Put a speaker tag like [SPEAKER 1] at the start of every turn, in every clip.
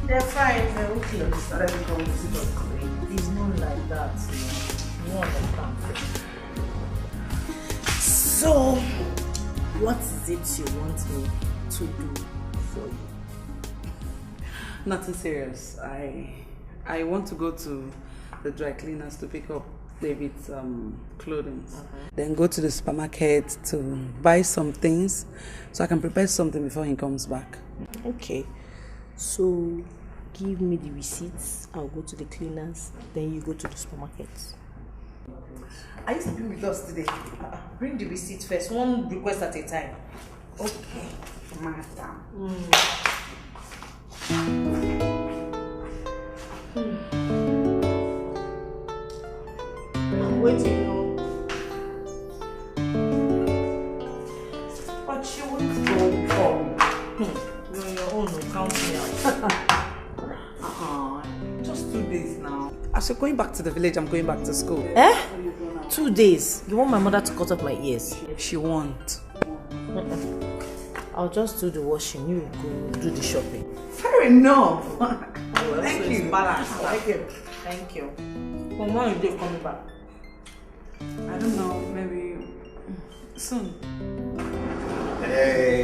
[SPEAKER 1] They're fine, they're okay. They started to come to see us today. It's not like that, you understand. So, what is it you want me to do for you?
[SPEAKER 2] Nothing serious. I want to go to the dry cleaners to pick up David's clothing. Then go to the supermarket to buy some things so I can prepare something before he comes back.
[SPEAKER 1] Okay. So, give me the receipts. I'll go to the cleaners. Then you go to the supermarket. Are you sleeping with us today? Bring the receipt first. One request at a time. Okay, madam. I'm waiting now. But you won't go home. You're on your own, count me out.
[SPEAKER 2] Just 2 days now. As you're going back to the village, I'm going back to school.
[SPEAKER 1] 2 days? You want my mother to cut off my ears?
[SPEAKER 2] She won't.
[SPEAKER 1] I'll just do the washing. You go do the shopping.
[SPEAKER 2] Fair enough.
[SPEAKER 1] Thank you. Thank you. Thank you. Well, when are you coming back?
[SPEAKER 2] I don't know, maybe soon.
[SPEAKER 3] Hey.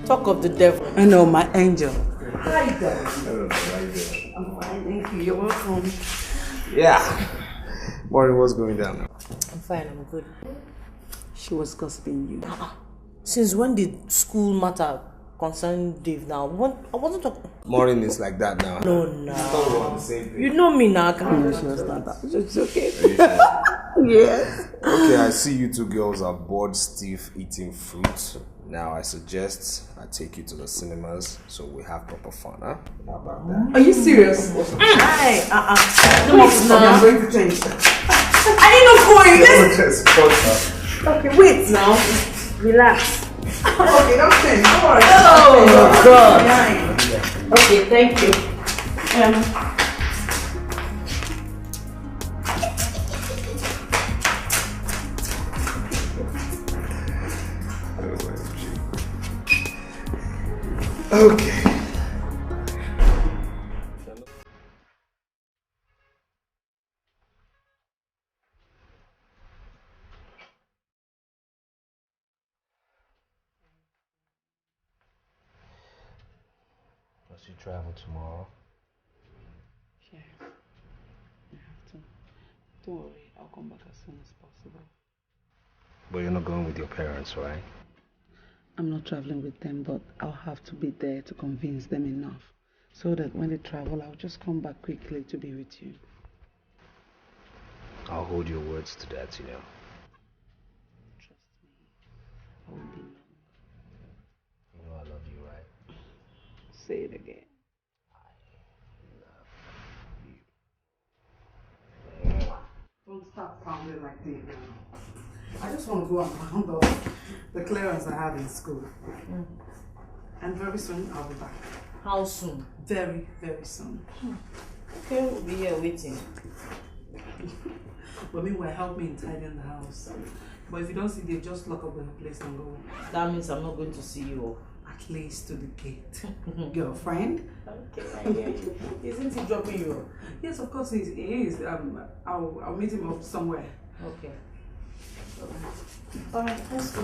[SPEAKER 1] Talk of the devil.
[SPEAKER 2] I know, my angel.
[SPEAKER 1] Hi, darling.
[SPEAKER 3] Hello, how you doing?
[SPEAKER 2] I'm fine, thank you. You're welcome.
[SPEAKER 3] Yeah. Morning, what's going down now?
[SPEAKER 1] I'm fine, I'm good.
[SPEAKER 2] She was gossiping you.
[SPEAKER 1] Since when did school matter concern Dave now? I wasn't talking.
[SPEAKER 3] Morning is like that now.
[SPEAKER 1] No.
[SPEAKER 3] We're on the same page.
[SPEAKER 1] You know me now,
[SPEAKER 2] No,
[SPEAKER 1] can't
[SPEAKER 2] she was not that. It's okay.
[SPEAKER 3] Are you sure?
[SPEAKER 2] Yes.
[SPEAKER 3] Okay, I see you two girls are bored stiff eating fruit. Now I suggest I take you to the cinemas so we have proper fun, huh? How about that?
[SPEAKER 2] Are you serious?
[SPEAKER 1] Hey,
[SPEAKER 2] No, I'm going to change that.
[SPEAKER 1] I ain't no going. Okay, wait now. Relax.
[SPEAKER 2] Okay, don't change. Don't worry.
[SPEAKER 1] Oh, God. Okay, thank you.
[SPEAKER 3] Okay. Must you travel tomorrow?
[SPEAKER 2] Yeah, I have to. Don't worry, I'll come back as soon as possible.
[SPEAKER 3] But you're not going with your parents, right?
[SPEAKER 2] I'm not traveling with them, but I'll have to be there to convince them enough so that when they travel, I'll just come back quickly to be with you.
[SPEAKER 3] I'll hold your words to that, you know.
[SPEAKER 2] Trust me, I won't be long.
[SPEAKER 3] You know I love you, right?
[SPEAKER 2] Say it again. Don't start sounding like this now. I just want to go and round off the clearance I have in school. And very soon I'll be back.
[SPEAKER 1] How soon?
[SPEAKER 2] Very, very soon.
[SPEAKER 1] Okay, we'll be here waiting.
[SPEAKER 2] But meanwhile, help me in tidying the house. But if you don't see Dave, just lock up the place and go.
[SPEAKER 1] That means I'm not going to see you.
[SPEAKER 2] At least to the gate. Girlfriend?
[SPEAKER 1] Okay, I hear you. Isn't he dropping you?
[SPEAKER 2] Yes, of course he is. I'll meet him up somewhere.
[SPEAKER 1] Okay. Alright, let's go.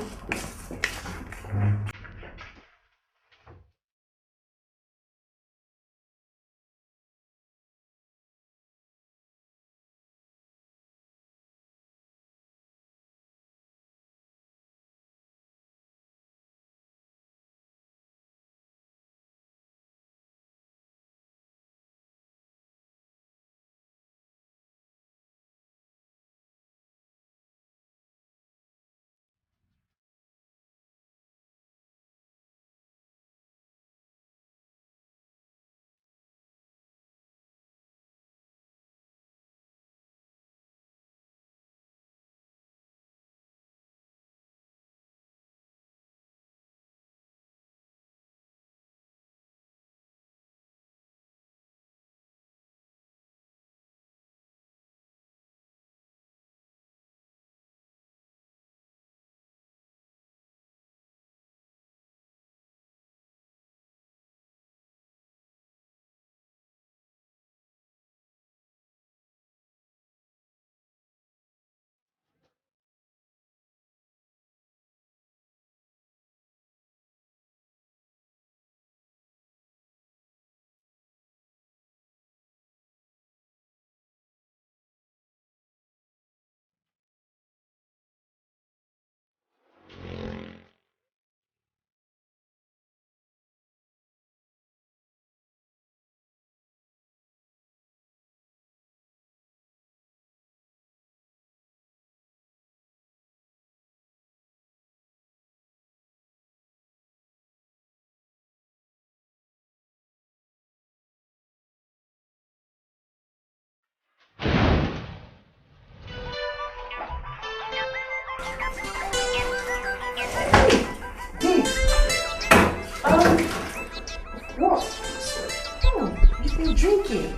[SPEAKER 1] You're drinking.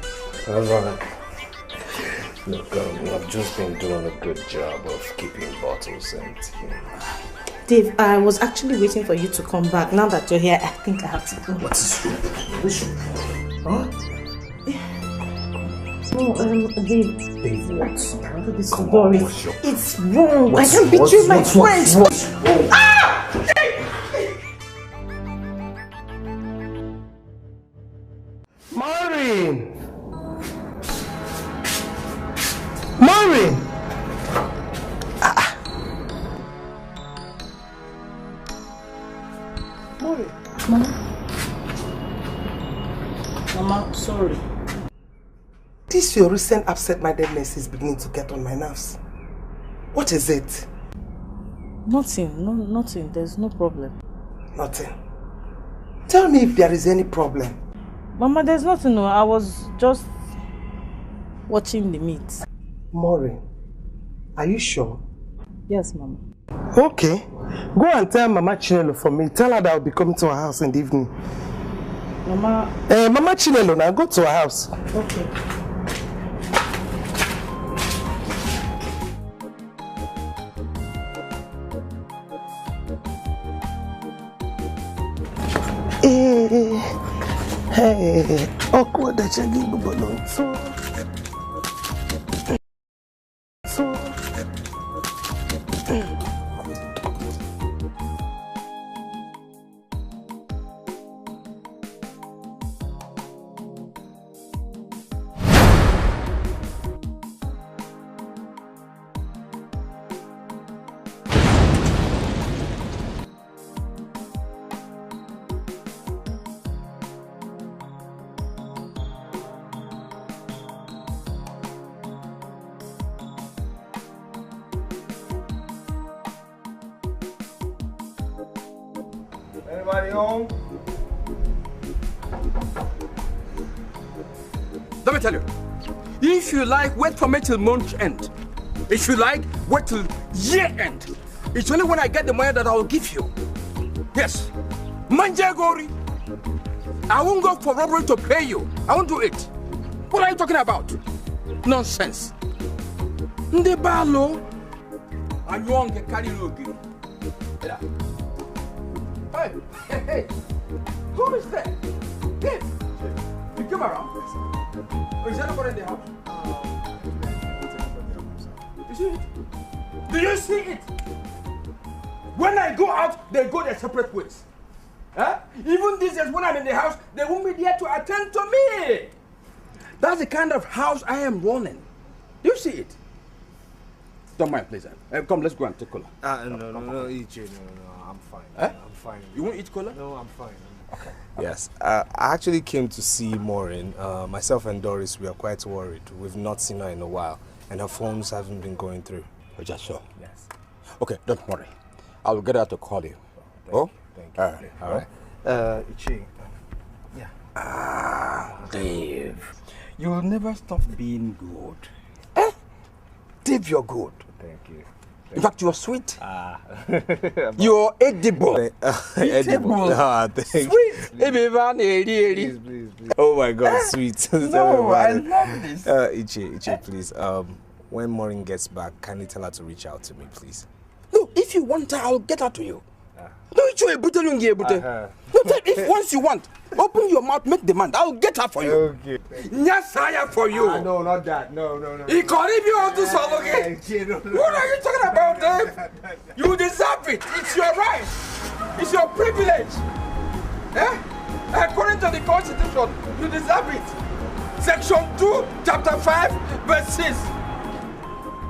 [SPEAKER 3] Look, I've just been doing a good job of keeping bottles empty.
[SPEAKER 1] Dave, I was actually waiting for you to come back. Now that you're here, I think I have to go.
[SPEAKER 3] What is wrong? Huh?
[SPEAKER 1] No, Dave.
[SPEAKER 3] Dave, what?
[SPEAKER 1] Come on, it's wrong. I can't betray my friends. Ah!
[SPEAKER 4] Maureen! Maureen!
[SPEAKER 1] Maureen. Mama. Mama, sorry.
[SPEAKER 4] This your recent absent-mindedness is beginning to get on my nerves. What is it?
[SPEAKER 1] Nothing. No, nothing. There's no problem.
[SPEAKER 4] Nothing. Tell me if there is any problem.
[SPEAKER 1] Mama, there's nothing. No, I was just watching the meat.
[SPEAKER 4] Maureen, are you sure?
[SPEAKER 1] Yes, Mama.
[SPEAKER 4] Okay. Go and tell Mama Chinelo for me. Tell her that I'll be coming to her house in the evening.
[SPEAKER 1] Mama...
[SPEAKER 4] Mama Chinelo, now go to her house.
[SPEAKER 1] Okay.
[SPEAKER 4] Hey, awkward that you give balloon. So.
[SPEAKER 3] Anybody home?
[SPEAKER 5] Let me tell you, if you like, wait for me till month end. If you like, wait till year end. It's only when I get the money that I will give you. Yes. Manjagori. I won't go for robbery to pay you. I won't do it. What are you talking about? Nonsense. Ndebalo. And you won't get carried away. Hey, hey, hey. Who is there? Hey. You came around? Oh, is anybody in the house? You see it? Do you see it? When I go out, they go their separate ways. Huh? Even these days, when I'm in the house, they won't be there to attend to me. That's the kind of house I am running. Do you see it? Don't mind, please. Come, let's go and take cola.
[SPEAKER 3] No, Ichi, no, I'm fine.
[SPEAKER 5] Eh?
[SPEAKER 3] I'm fine.
[SPEAKER 5] You won't eat cola?
[SPEAKER 3] No, I'm fine. Okay. Yes, I actually came to see Maureen. Myself and Doris, we are quite worried. We've not seen her in a while, and her phones haven't been going through.
[SPEAKER 5] Oh, just so?
[SPEAKER 3] Yes.
[SPEAKER 5] Okay, don't worry. I will get her to call you.
[SPEAKER 3] Thank you. All right. Ichi. Yeah.
[SPEAKER 5] Dave. You'll never stop being good. Dave, you're good.
[SPEAKER 3] Thank you.
[SPEAKER 5] In fact, you're sweet. You're edible.
[SPEAKER 3] Edible.
[SPEAKER 5] Sweet.
[SPEAKER 3] Please. Oh my God, sweet.
[SPEAKER 5] No, I love this.
[SPEAKER 3] Ichi, please. When Maureen gets back, can you tell her to reach out to me, please?
[SPEAKER 5] No, if you want her, I'll get her to you. No, it's a button. If once you want, open your mouth, make demand. I'll get her for you.
[SPEAKER 3] Okay.
[SPEAKER 5] Nyasaya for you.
[SPEAKER 3] No, not that. No.
[SPEAKER 5] He can't even you to solve again. What are you talking about, Dave? You deserve it. It's your right. It's your privilege. Eh? According to the Constitution, you deserve it. Section 2, Chapter 5, Verse 6.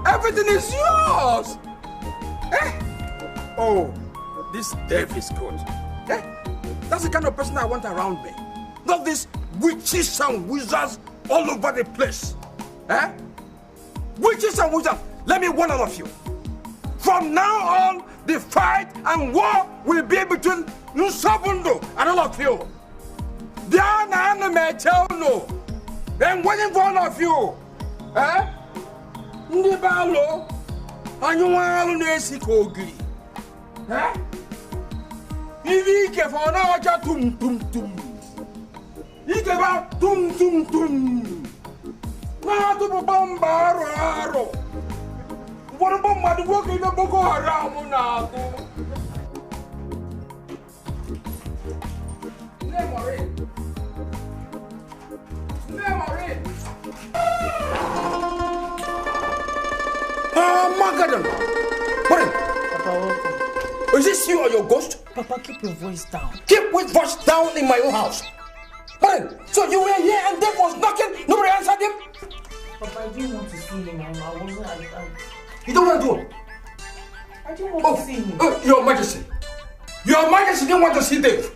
[SPEAKER 5] Everything is yours. Eh? Oh. This Dave is good. Eh? That's the kind of person I want around me. Not these witches and wizards all over the place. Eh? Witches and wizards, let me warn all of you. From now on, the fight and war will be between Nsabundo and all of you. Diana and Mechano. I'm waiting for all of you. Eh? Ndibalo. And you want to see Kogi. Eh? If you can for now, tum. You can buy na tum tum tum. Na tu bomba aro. What about my work in the Boko Haram now? Magadan! What?
[SPEAKER 1] Papa, welcome.
[SPEAKER 5] Is this you or your ghost?
[SPEAKER 1] Papa, keep your voice down.
[SPEAKER 5] Keep your voice down in my own house. What? So you were here and Dave was knocking, nobody answered him?
[SPEAKER 1] Papa, I didn't want to see him. I wasn't.
[SPEAKER 5] You don't want to do it?
[SPEAKER 1] I didn't want to see him.
[SPEAKER 5] Your Majesty. Your Majesty didn't want to see Dave.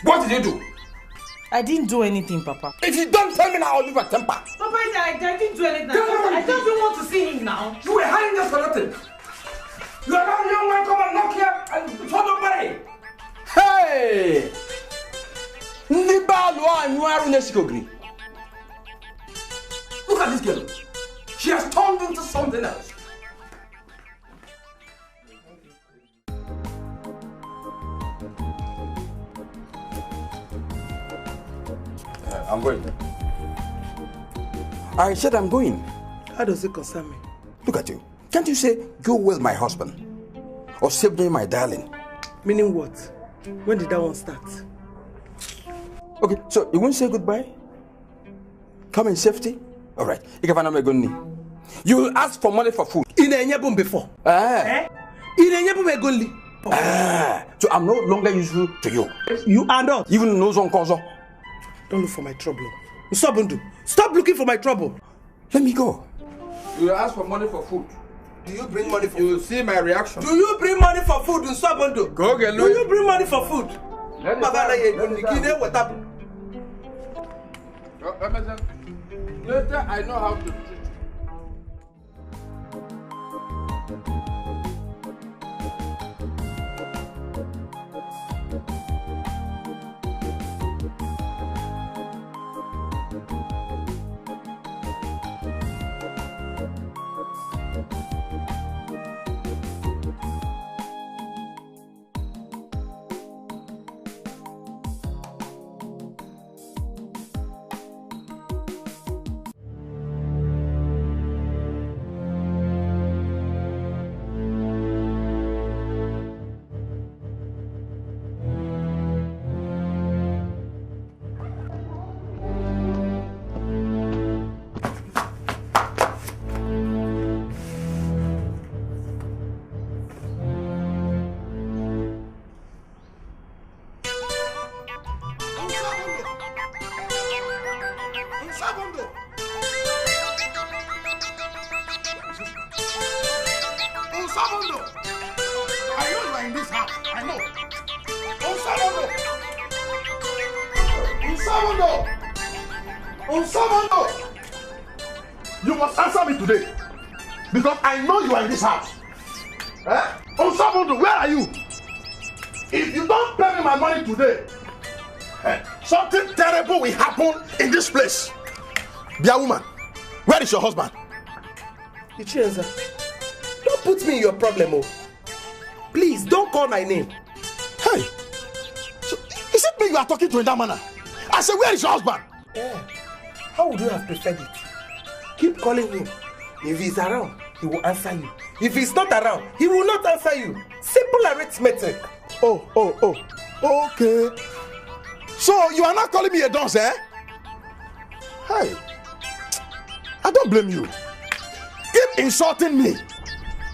[SPEAKER 5] What did you do?
[SPEAKER 1] I didn't do anything, Papa.
[SPEAKER 5] If you don't tell me now, I'll leave a temper.
[SPEAKER 1] Papa, I didn't do anything. I just don't want to see him now.
[SPEAKER 5] You were hiding just for nothing. You are now young man, come and knock here and turn away. Hey! Look at this girl. She has turned into something else. I'm going. I said I'm going.
[SPEAKER 4] How does it concern me?
[SPEAKER 5] Look at you. Can't you say, go well, my husband? Or save me, my darling?
[SPEAKER 4] Meaning what? When did that one start?
[SPEAKER 5] Okay, so you won't say goodbye? Come in safety? All right. You will ask for money for food.
[SPEAKER 4] In a nyabum before. In a nyabum egonli.
[SPEAKER 5] So I'm no longer useful to you.
[SPEAKER 4] You are not.
[SPEAKER 5] Even no son cause.
[SPEAKER 4] Don't look for my trouble. Stop looking for my trouble.
[SPEAKER 5] Let me go. You will ask for money for food.
[SPEAKER 4] Do you bring money for
[SPEAKER 5] food? You
[SPEAKER 4] food?
[SPEAKER 5] will see my reaction.
[SPEAKER 4] Do you bring money for food?
[SPEAKER 5] Go get
[SPEAKER 4] Do you bring money for food?
[SPEAKER 5] Later, I know how to treat you.
[SPEAKER 6] You must answer me today, because I know you are in this house. Onsabondo, where are you? If you don't pay me my money today, something terrible will happen in this place. Dear woman, where is your husband?
[SPEAKER 4] Ichienza, don't put me in your problem, oh. Please, don't call my name.
[SPEAKER 6] Hey, so is it me you are talking to in that manner? I said, where is your husband?
[SPEAKER 4] Yeah. How would you have preferred it? Keep calling him. If he's around, he will answer you. If he's not around, he will not answer you. Simple arithmetic.
[SPEAKER 6] Oh, okay. So you are not calling me a dunce, eh? Hey, I don't blame you. Keep insulting me.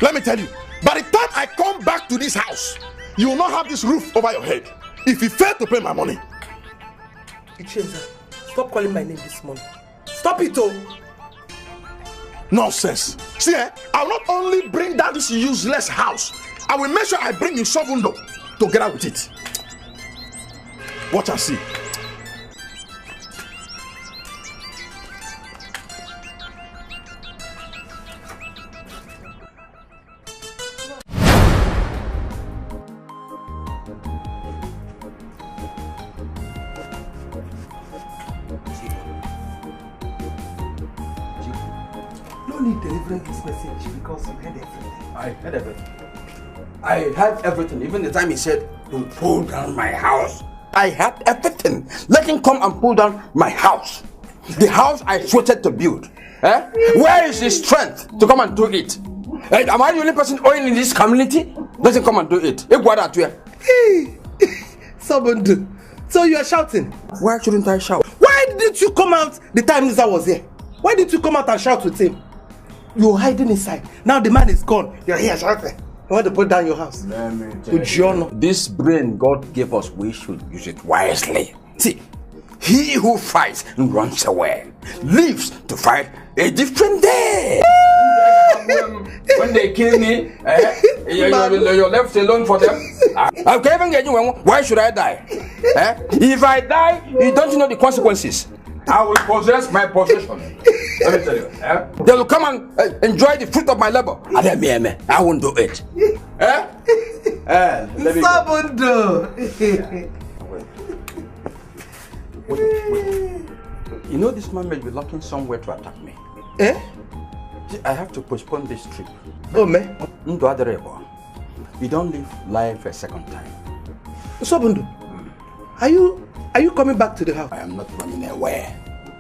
[SPEAKER 6] Let me tell you, by the time I come back to this house, you will not have this roof over your head if you fail to pay my money.
[SPEAKER 4] Ichienza, stop calling my name this morning. Stop it, oh.
[SPEAKER 6] Nonsense. See, I will not only bring down this useless house, I will make sure I bring you Sobundo together with it. Watch and see.
[SPEAKER 4] Delivering this message because you heard everything.
[SPEAKER 5] I heard everything. I heard everything. Even the time he said, "Don't pull down my house." I heard everything. talking. Let him come and pull down my house. The house I sweated to build. Eh? Where is his strength to come and do it? Am I the only person owing in this community? Doesn't come and do it.
[SPEAKER 4] Hey, Sabundu. So you are shouting?
[SPEAKER 5] Why shouldn't I shout?
[SPEAKER 4] Why didn't you come out the time Nisa was here? Why didn't you come out and shout with him? You were hiding inside. Now the man is gone. You're here shouting. You want to put down your house?
[SPEAKER 5] This brain God gave us, we should use it wisely. See, he who fights and runs away lives to fight a different day. When they kill me, you're left alone for them. Why should I die? If I die, you don't know the consequences. I will possess my possession. Let me tell you. They will come and enjoy the fruit of my labor. I won't do it. Let me go. Wait. You know this man may be looking somewhere to attack me.
[SPEAKER 4] Eh?
[SPEAKER 5] I have to postpone this trip.
[SPEAKER 4] Oh, man.
[SPEAKER 5] You don't live life a second time.
[SPEAKER 4] Sobundu, are you coming back to the house?
[SPEAKER 5] I am not running away.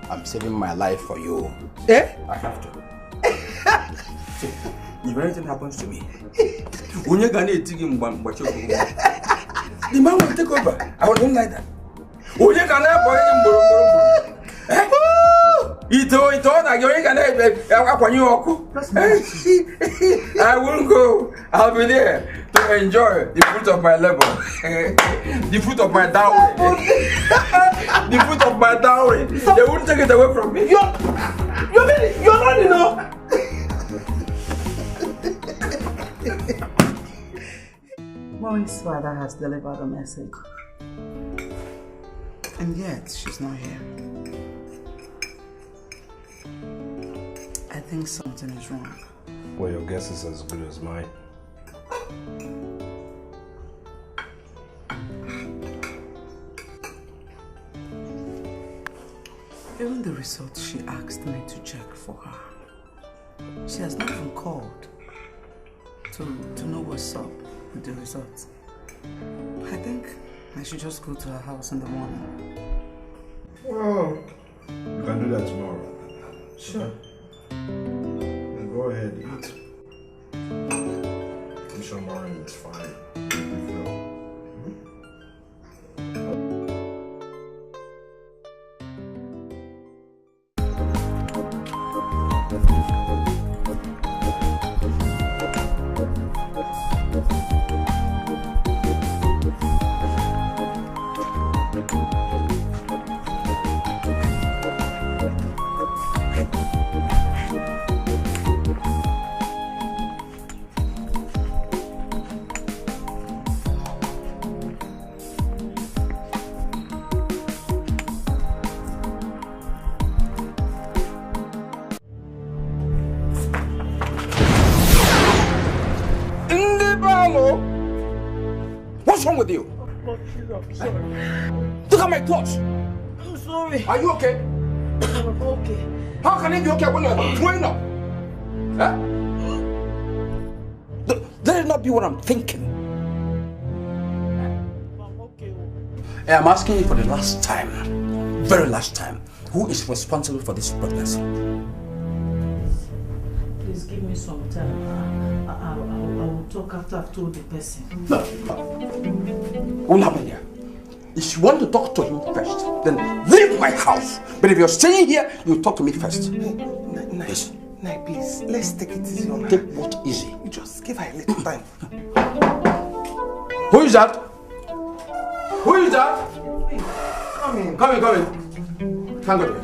[SPEAKER 5] I'm saving my life for you.
[SPEAKER 4] Eh?
[SPEAKER 5] I have to. See, if anything happens to me, the man will take over. I don't like that. I won't go. I'll be there to enjoy the fruit of my labor. The fruit of my dowry. The fruit of my dowry. They won't take it away from me.
[SPEAKER 4] You're not enough.
[SPEAKER 2] Mommy's father has delivered a message. And yet, she's not here. I think something is wrong.
[SPEAKER 3] Well, your guess is as good as mine.
[SPEAKER 2] Even the results she asked me to check for her, she has not even called to know what's up with the results. I think I should just go to her house in the morning.
[SPEAKER 6] Well, you can do that tomorrow.
[SPEAKER 2] Sure.
[SPEAKER 6] Then go ahead, eat. I'm sure Maureen is fine.
[SPEAKER 5] What's wrong with you?
[SPEAKER 1] I'm sorry.
[SPEAKER 5] Look at my clothes.
[SPEAKER 1] I'm sorry.
[SPEAKER 5] Are you okay?
[SPEAKER 1] I'm okay.
[SPEAKER 5] How can it be okay when you're throwing up? Huh? Let it not be what I'm thinking.
[SPEAKER 1] I'm okay.
[SPEAKER 5] I'm asking you for the last time, very last time, who is responsible for this pregnancy?
[SPEAKER 1] Please give me some time. I will talk after I've told the person.
[SPEAKER 5] No. Won't happen here. If you want to talk to him first, then leave my house. But if you're staying here, you talk to me first.
[SPEAKER 4] Yes. Nay, please, let's take it easy on her.
[SPEAKER 5] Take what easy?
[SPEAKER 4] You just give her a little time.
[SPEAKER 5] Who is that? Who is that?
[SPEAKER 4] Come in.
[SPEAKER 5] Come in. Thank God.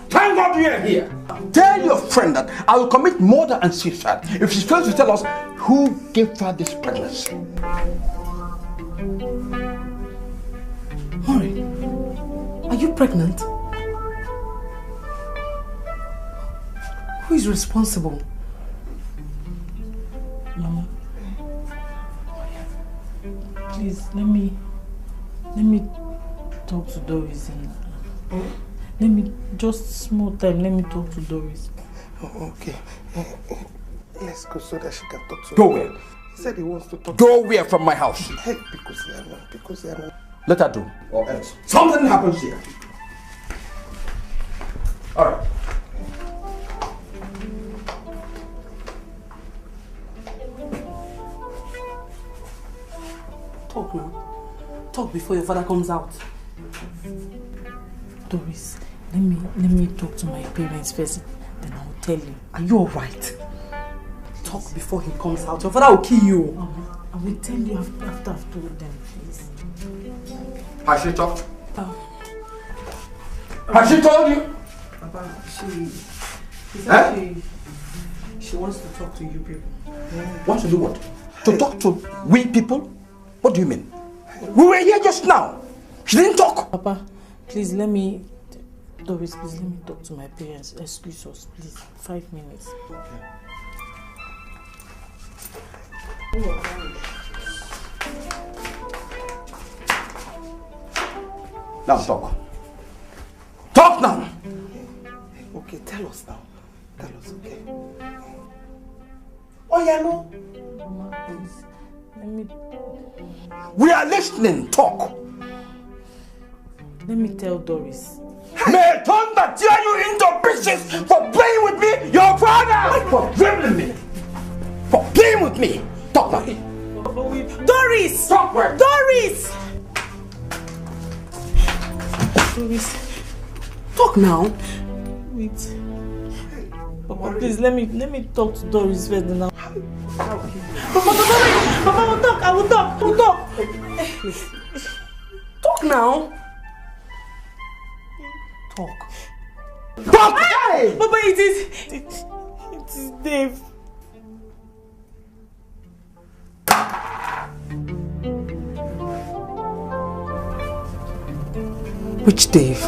[SPEAKER 5] Thank God you are here. Tell your friend that I will commit murder and suicide if she fails to tell us who gave her this pregnancy.
[SPEAKER 2] Mori, are you pregnant? Who is responsible?
[SPEAKER 1] Mama, please let me talk to Doris and let me just small time. Let me talk to Doris.
[SPEAKER 4] Oh, okay. Let's go so that she can talk to
[SPEAKER 5] Go
[SPEAKER 4] her.
[SPEAKER 5] where?
[SPEAKER 4] He said he wants to talk.
[SPEAKER 5] Go where from my house?
[SPEAKER 4] Hey, because they are not.
[SPEAKER 5] Let her do. Or else something happens here. Alright.
[SPEAKER 2] Talk now. Talk before your father comes out.
[SPEAKER 1] Doris, let me talk to my parents first, then I will tell you.
[SPEAKER 2] Are you alright? Talk before he comes out. Your father will kill you.
[SPEAKER 1] I will tell you after I've told them, please.
[SPEAKER 5] Has she talked? Has she told you?
[SPEAKER 2] Papa, she wants to talk to you people.
[SPEAKER 5] Wants to do what? To talk to we people? What do you mean? We were here just now. She didn't talk.
[SPEAKER 1] Papa, please Doris, please let me talk to my parents. Excuse us, please. 5 minutes.
[SPEAKER 5] Now talk. Talk now.
[SPEAKER 4] Okay, tell us now. Tell us, okay. Oh, yeah, no.
[SPEAKER 1] Mama, please. Let me
[SPEAKER 5] We are listening. Talk.
[SPEAKER 1] Let me tell Doris.
[SPEAKER 5] May thunder tear you into pieces for playing with me, your father! For dribbling me! For playing with me! Talk now!
[SPEAKER 1] Doris!
[SPEAKER 5] Talk where?
[SPEAKER 1] Doris! Doris,
[SPEAKER 2] Talk now.
[SPEAKER 1] wait. Papa, please let me talk to Doris first now. Papa, I will talk.
[SPEAKER 2] Talk now. Talk.
[SPEAKER 5] Talk!
[SPEAKER 1] Hey! Papa, it is Dave.
[SPEAKER 2] Which Dave?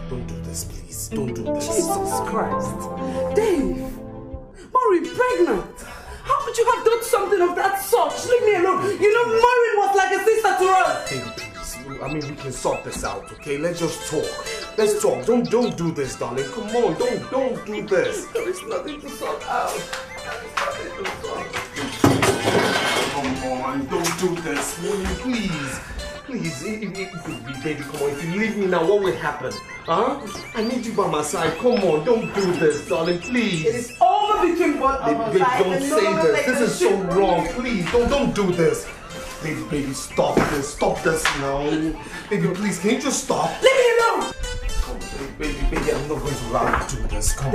[SPEAKER 4] Don't do this.
[SPEAKER 2] Jesus Christ. Dave! Maureen pregnant! How could you have done something of that sort? Leave me alone. You know, Maureen was like a sister to us.
[SPEAKER 4] Baby, please. I mean, we can sort this out, okay? Let's just talk. Let's talk. Don't do this, darling. Come on, don't do this.
[SPEAKER 2] There is nothing to sort out. There is nothing to sort out.
[SPEAKER 4] Come on, don't do this, please. Please, baby, come on. If you leave me now, what will happen? Huh? I need you by my side. Come on, don't do this, darling, please.
[SPEAKER 2] It is over between both of us.
[SPEAKER 4] Baby, don't say this. This is so wrong. Please, don't do this. Baby, stop this. Stop this now. Baby, please, can you just stop?
[SPEAKER 2] Leave me alone!
[SPEAKER 4] Come on, baby, I'm not going to allow you to do this. Come on.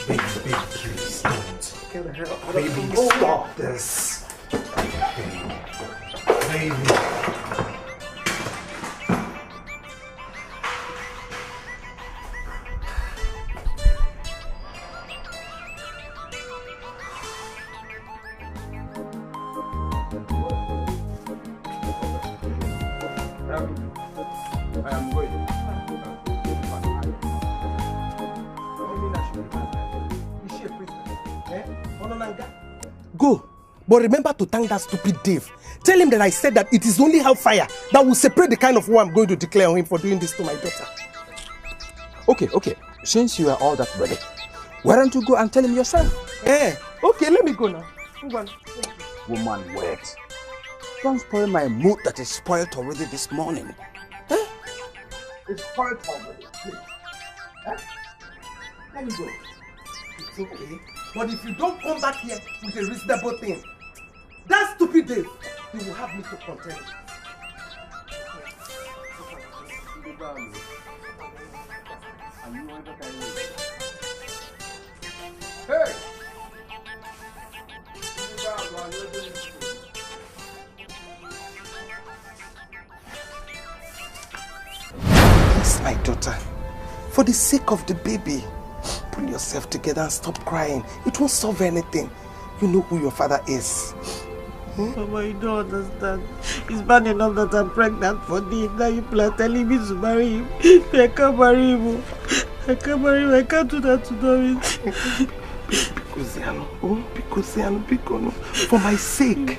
[SPEAKER 4] Baby, please, don't.
[SPEAKER 2] Get the hell out of
[SPEAKER 4] Baby,
[SPEAKER 2] here.
[SPEAKER 4] stop this. Baby.
[SPEAKER 5] I am going.
[SPEAKER 4] Go. But remember to thank that stupid Dave. Tell him that I said that it is only hellfire that will separate the kind of war I'm going to declare on him for doing this to my daughter.
[SPEAKER 5] Okay. Since you are all that ready, why don't you go and tell him yourself?
[SPEAKER 4] Okay, let me go now.
[SPEAKER 5] Woman, wait. Don't spoil my mood that is spoiled already this morning. It's spoiled already, please.
[SPEAKER 4] Let me go. It's okay. But if you don't come back here with a reasonable thing, that stupid Dave, he will have me to contend.
[SPEAKER 5] Hey!
[SPEAKER 4] Please, my daughter, for the sake of the baby, pull yourself together and stop crying. It won't solve anything. You know who your father is.
[SPEAKER 1] Mama, you don't understand. It's bad enough that I'm pregnant for Dave. Now you are telling me to marry him. I can't marry him. I can't do that to Doris.
[SPEAKER 4] Bikoziano, for my sake.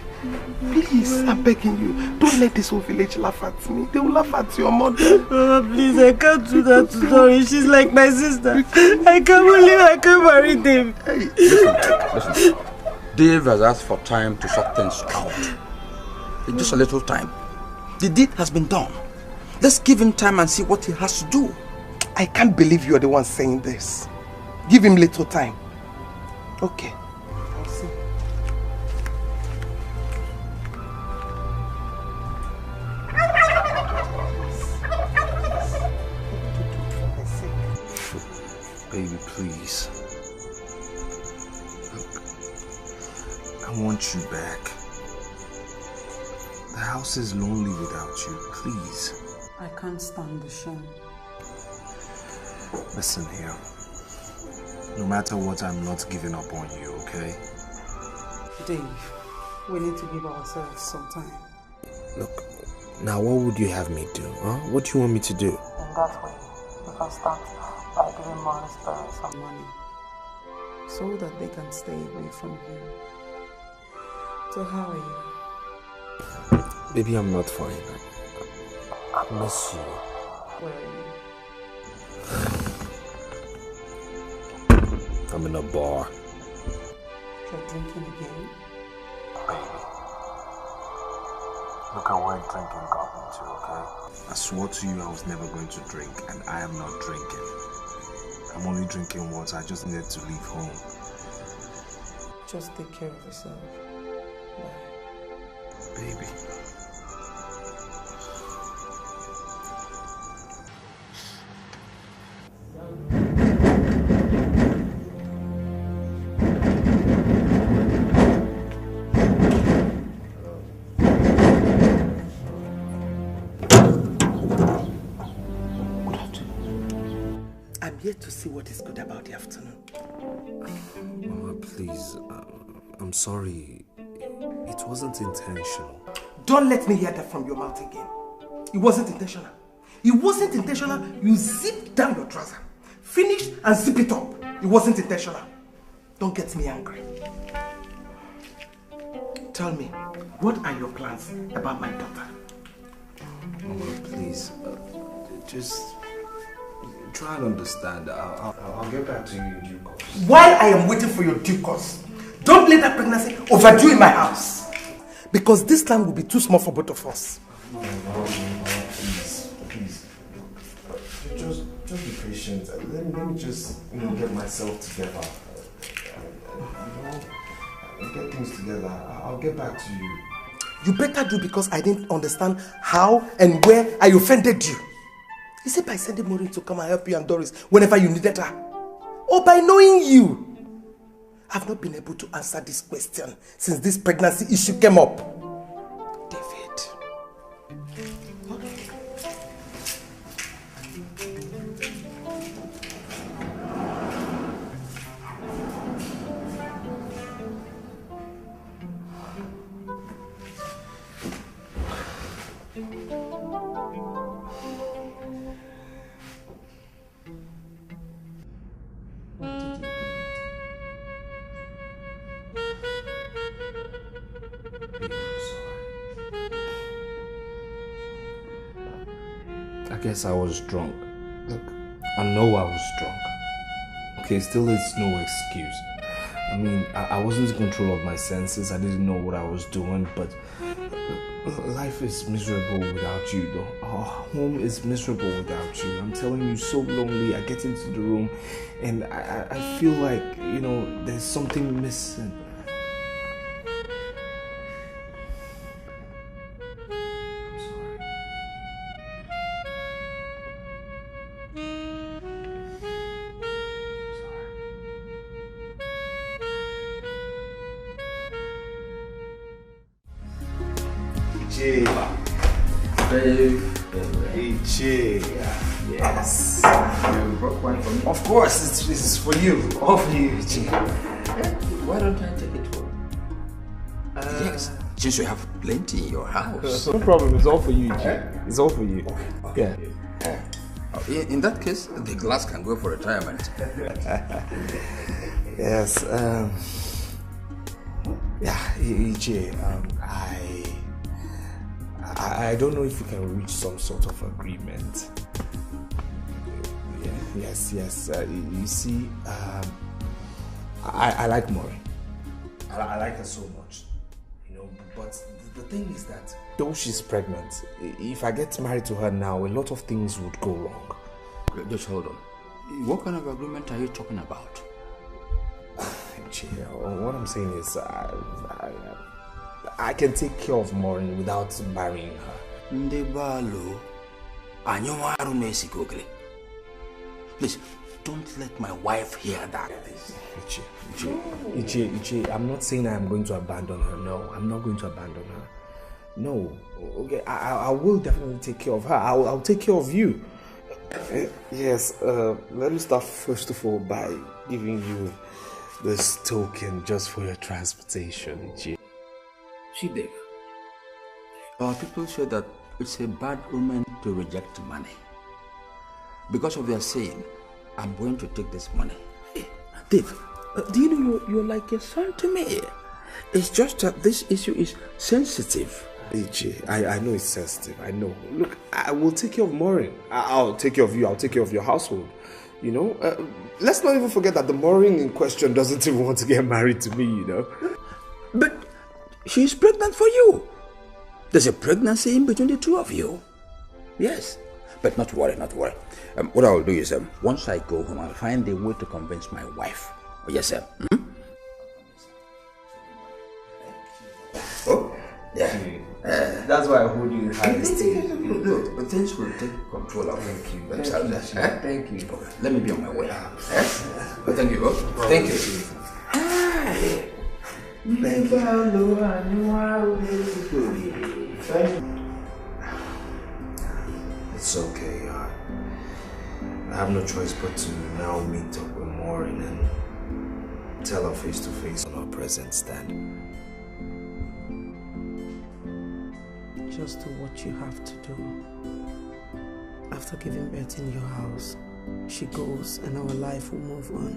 [SPEAKER 4] Please, I'm begging you, don't let this whole village laugh at me. They will laugh at your mother.
[SPEAKER 1] Oh, please, I can't do that to Dory. She's like my sister. I can't believe I can't marry Dave.
[SPEAKER 5] Hey, listen. Dave has asked for time to sort things out. In just a little time. The deed has been done. Let's give him time and see what he has to do.
[SPEAKER 4] I can't believe you're the one saying this. Give him little time. Okay. I'll see.
[SPEAKER 3] Baby, please. I want you back. The house is lonely without you, please.
[SPEAKER 2] I can't stand the shame.
[SPEAKER 3] Listen here. No matter what, I'm not giving up on you, okay?
[SPEAKER 2] Dave, we need to give ourselves some time.
[SPEAKER 3] Look, now what would you have me do, huh? What do you want me to do?
[SPEAKER 2] In that way, we can start by giving Morris parents some money so that they can stay away from you. So how are you?
[SPEAKER 3] Baby, I'm not fine. I miss you.
[SPEAKER 2] Where are you?
[SPEAKER 3] I'm in a bar.
[SPEAKER 2] You're drinking again?
[SPEAKER 3] Baby. Look at where drinking got me to, okay? I swore to you I was never going to drink, and I am not drinking. I'm only drinking water. I just needed to leave home.
[SPEAKER 2] Just take care of yourself. Bye.
[SPEAKER 3] Baby.
[SPEAKER 4] I'm here to see what is good about the afternoon.
[SPEAKER 3] Mama, please. I'm sorry. It wasn't intentional.
[SPEAKER 4] Don't let me hear that from your mouth again. It wasn't intentional. It wasn't intentional. You zipped down your trouser. Finish and zip it up. It wasn't intentional. Don't get me angry. Tell me, what are your plans about my daughter?
[SPEAKER 3] Mama, please. Just try and understand. I'll get back to you in due course.
[SPEAKER 4] While I am waiting for your due course, don't let that pregnancy overdue in my house. Because this land will be too small for both of us.
[SPEAKER 3] No, please. Just be patient. Let me just get myself together. Get things together. I'll get back to you.
[SPEAKER 4] You better do, because I didn't understand how and where I offended you. Is it by sending Maureen to come and help you and Doris whenever you needed her? Or by knowing you? I've not been able to answer this question since this pregnancy issue came up. David. Okay.
[SPEAKER 3] I guess I was drunk. Look, I know I was drunk. Okay, still it's no excuse. I mean, I wasn't in control of my senses. I didn't know what I was doing, but life is miserable without you, though. Our home is miserable without you. I'm telling you, so lonely. I get into the room and I feel like, there's something missing. Yes. Of course, this is for you. All for you, G.
[SPEAKER 5] Why don't I take it home? Yes, since you have plenty in your house.
[SPEAKER 3] No problem, it's all for you, G. It's all for you. Yeah.
[SPEAKER 5] In that case, the glass can go for retirement.
[SPEAKER 3] Yeah, Yes, yeah, EJ, I don't know if we can reach some sort of agreement. Yes. You see, I like Maureen. I like her so much, but the thing is that though she's pregnant, if I get married to her now, a lot of things would go wrong.
[SPEAKER 5] Just hold on. What kind of agreement are you talking about?
[SPEAKER 3] What I'm saying is, I can take care of Maureen without marrying her.
[SPEAKER 5] Please, don't let my wife hear that.
[SPEAKER 3] Ichi, I'm not saying I'm going to abandon her. No, I'm not going to abandon her. No, okay, I will definitely take care of her. I'll take care of you. Yes, let me start first of all by giving you this token just for your transportation, Ichi.
[SPEAKER 5] See, Dave, our people say that it's a bad omen to reject money. Because of their saying, I'm going to take this money. Hey, Dave, do you know you're like a son to me? It's just that this issue is sensitive.
[SPEAKER 3] Ichi, I know it's sensitive, I know. Look, I will take care of Maureen. I'll take care of you, I'll take care of your household. Let's not even forget that the Maureen in question doesn't even want to get married to me,
[SPEAKER 5] But she's pregnant for you. There's a pregnancy in between the two of you. Yes. But not worry. What I'll do is, once I go home, I'll find a way to convince my wife. Oh, yes, sir. Oh, yeah.
[SPEAKER 3] That's why I hold you in high esteem.
[SPEAKER 5] No, but things will take control of themselves.
[SPEAKER 3] Thank you.
[SPEAKER 5] Okay, let me be on my way. But thank you. Thank you.
[SPEAKER 3] It's okay. I have no choice but to now meet up with Maureen and tell her face to face on her present stand.
[SPEAKER 2] Just do what you have to do. After giving birth in your house, she goes and our life will move on.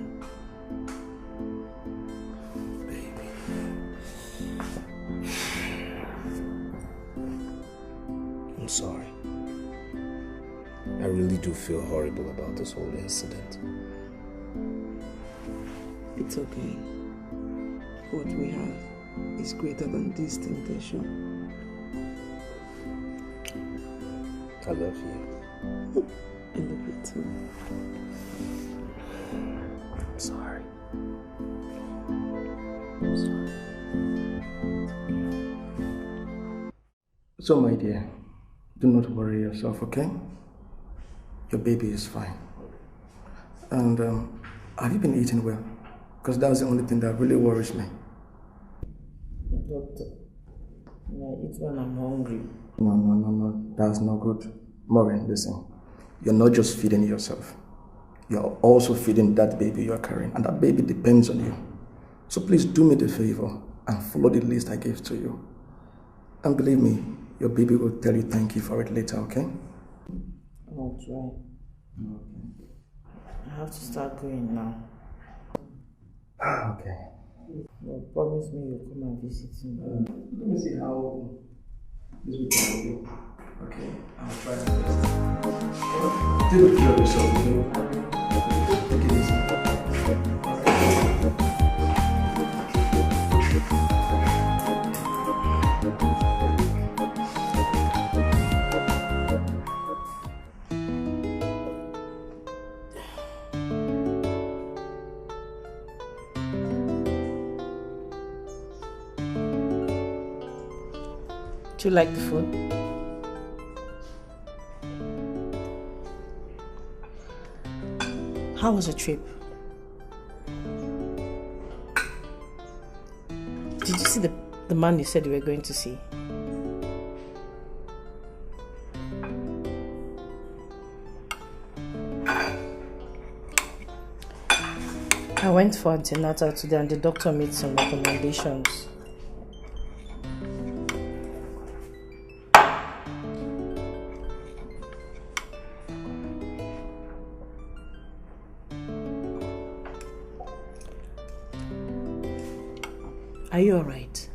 [SPEAKER 3] Baby. I'm sorry. I really do feel horrible about this whole incident.
[SPEAKER 2] It's okay. What we have is greater than this temptation.
[SPEAKER 3] I love you.
[SPEAKER 2] I love you too.
[SPEAKER 3] I'm sorry.
[SPEAKER 7] So, my dear, do not worry yourself, okay? Your baby is fine. And have you been eating well? Because that's the only thing that really worries me.
[SPEAKER 1] Doctor, I eat when I'm hungry.
[SPEAKER 7] No. That's not good. Maureen, listen. You're not just feeding yourself. You're also feeding that baby you're carrying. And that baby depends on you. So please do me the favor and follow the list I gave to you. And believe me, your baby will tell you thank you for it later, okay?
[SPEAKER 1] I'll try. I have to start going now.
[SPEAKER 7] Okay.
[SPEAKER 1] Well, promise me you'll come and visit me.
[SPEAKER 7] Let me see how this weekend will go. Okay, I'll try my best. Take good care of yourself, Take it easy.
[SPEAKER 1] Do you like the food? How was the trip? Did you see the man you said you were going to see? I went for antenatal today and the doctor made some recommendations. Are you alright?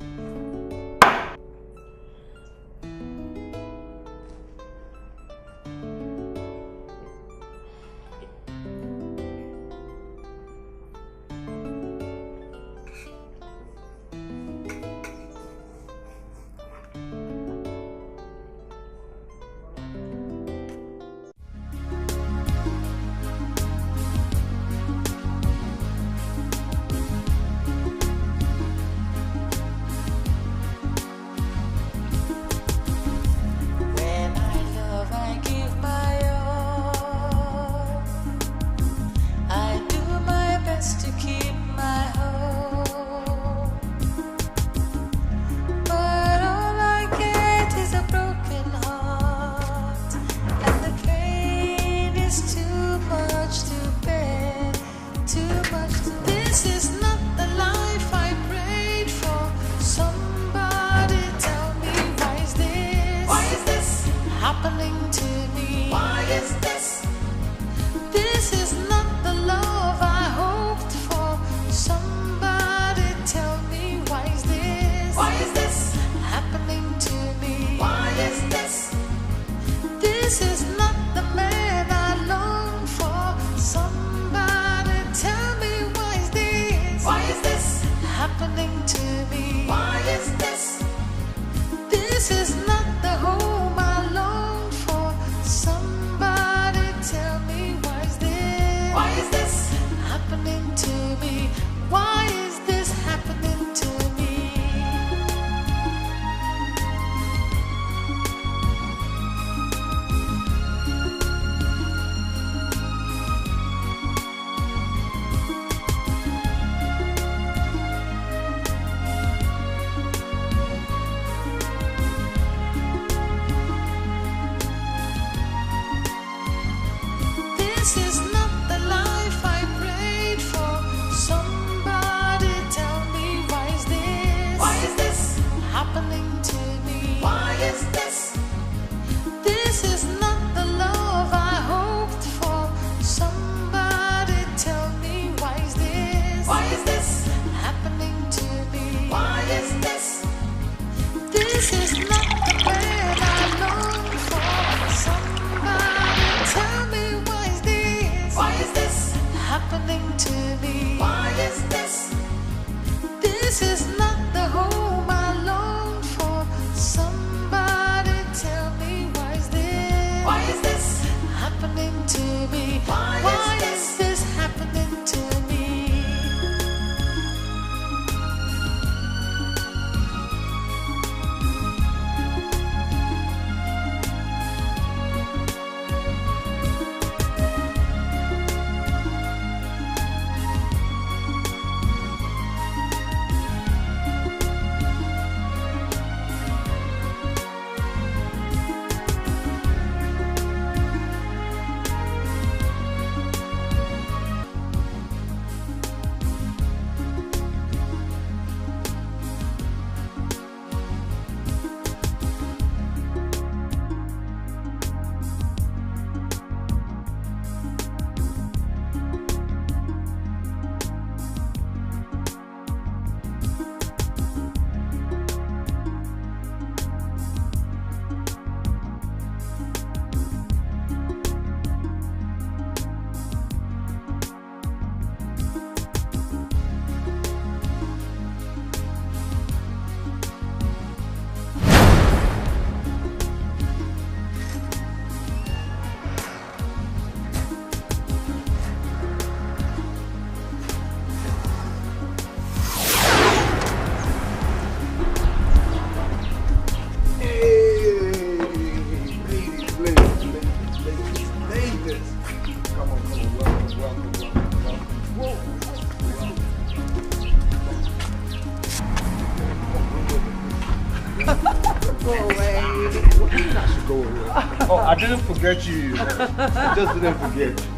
[SPEAKER 4] Oh, I didn't forget you. I just didn't forget you.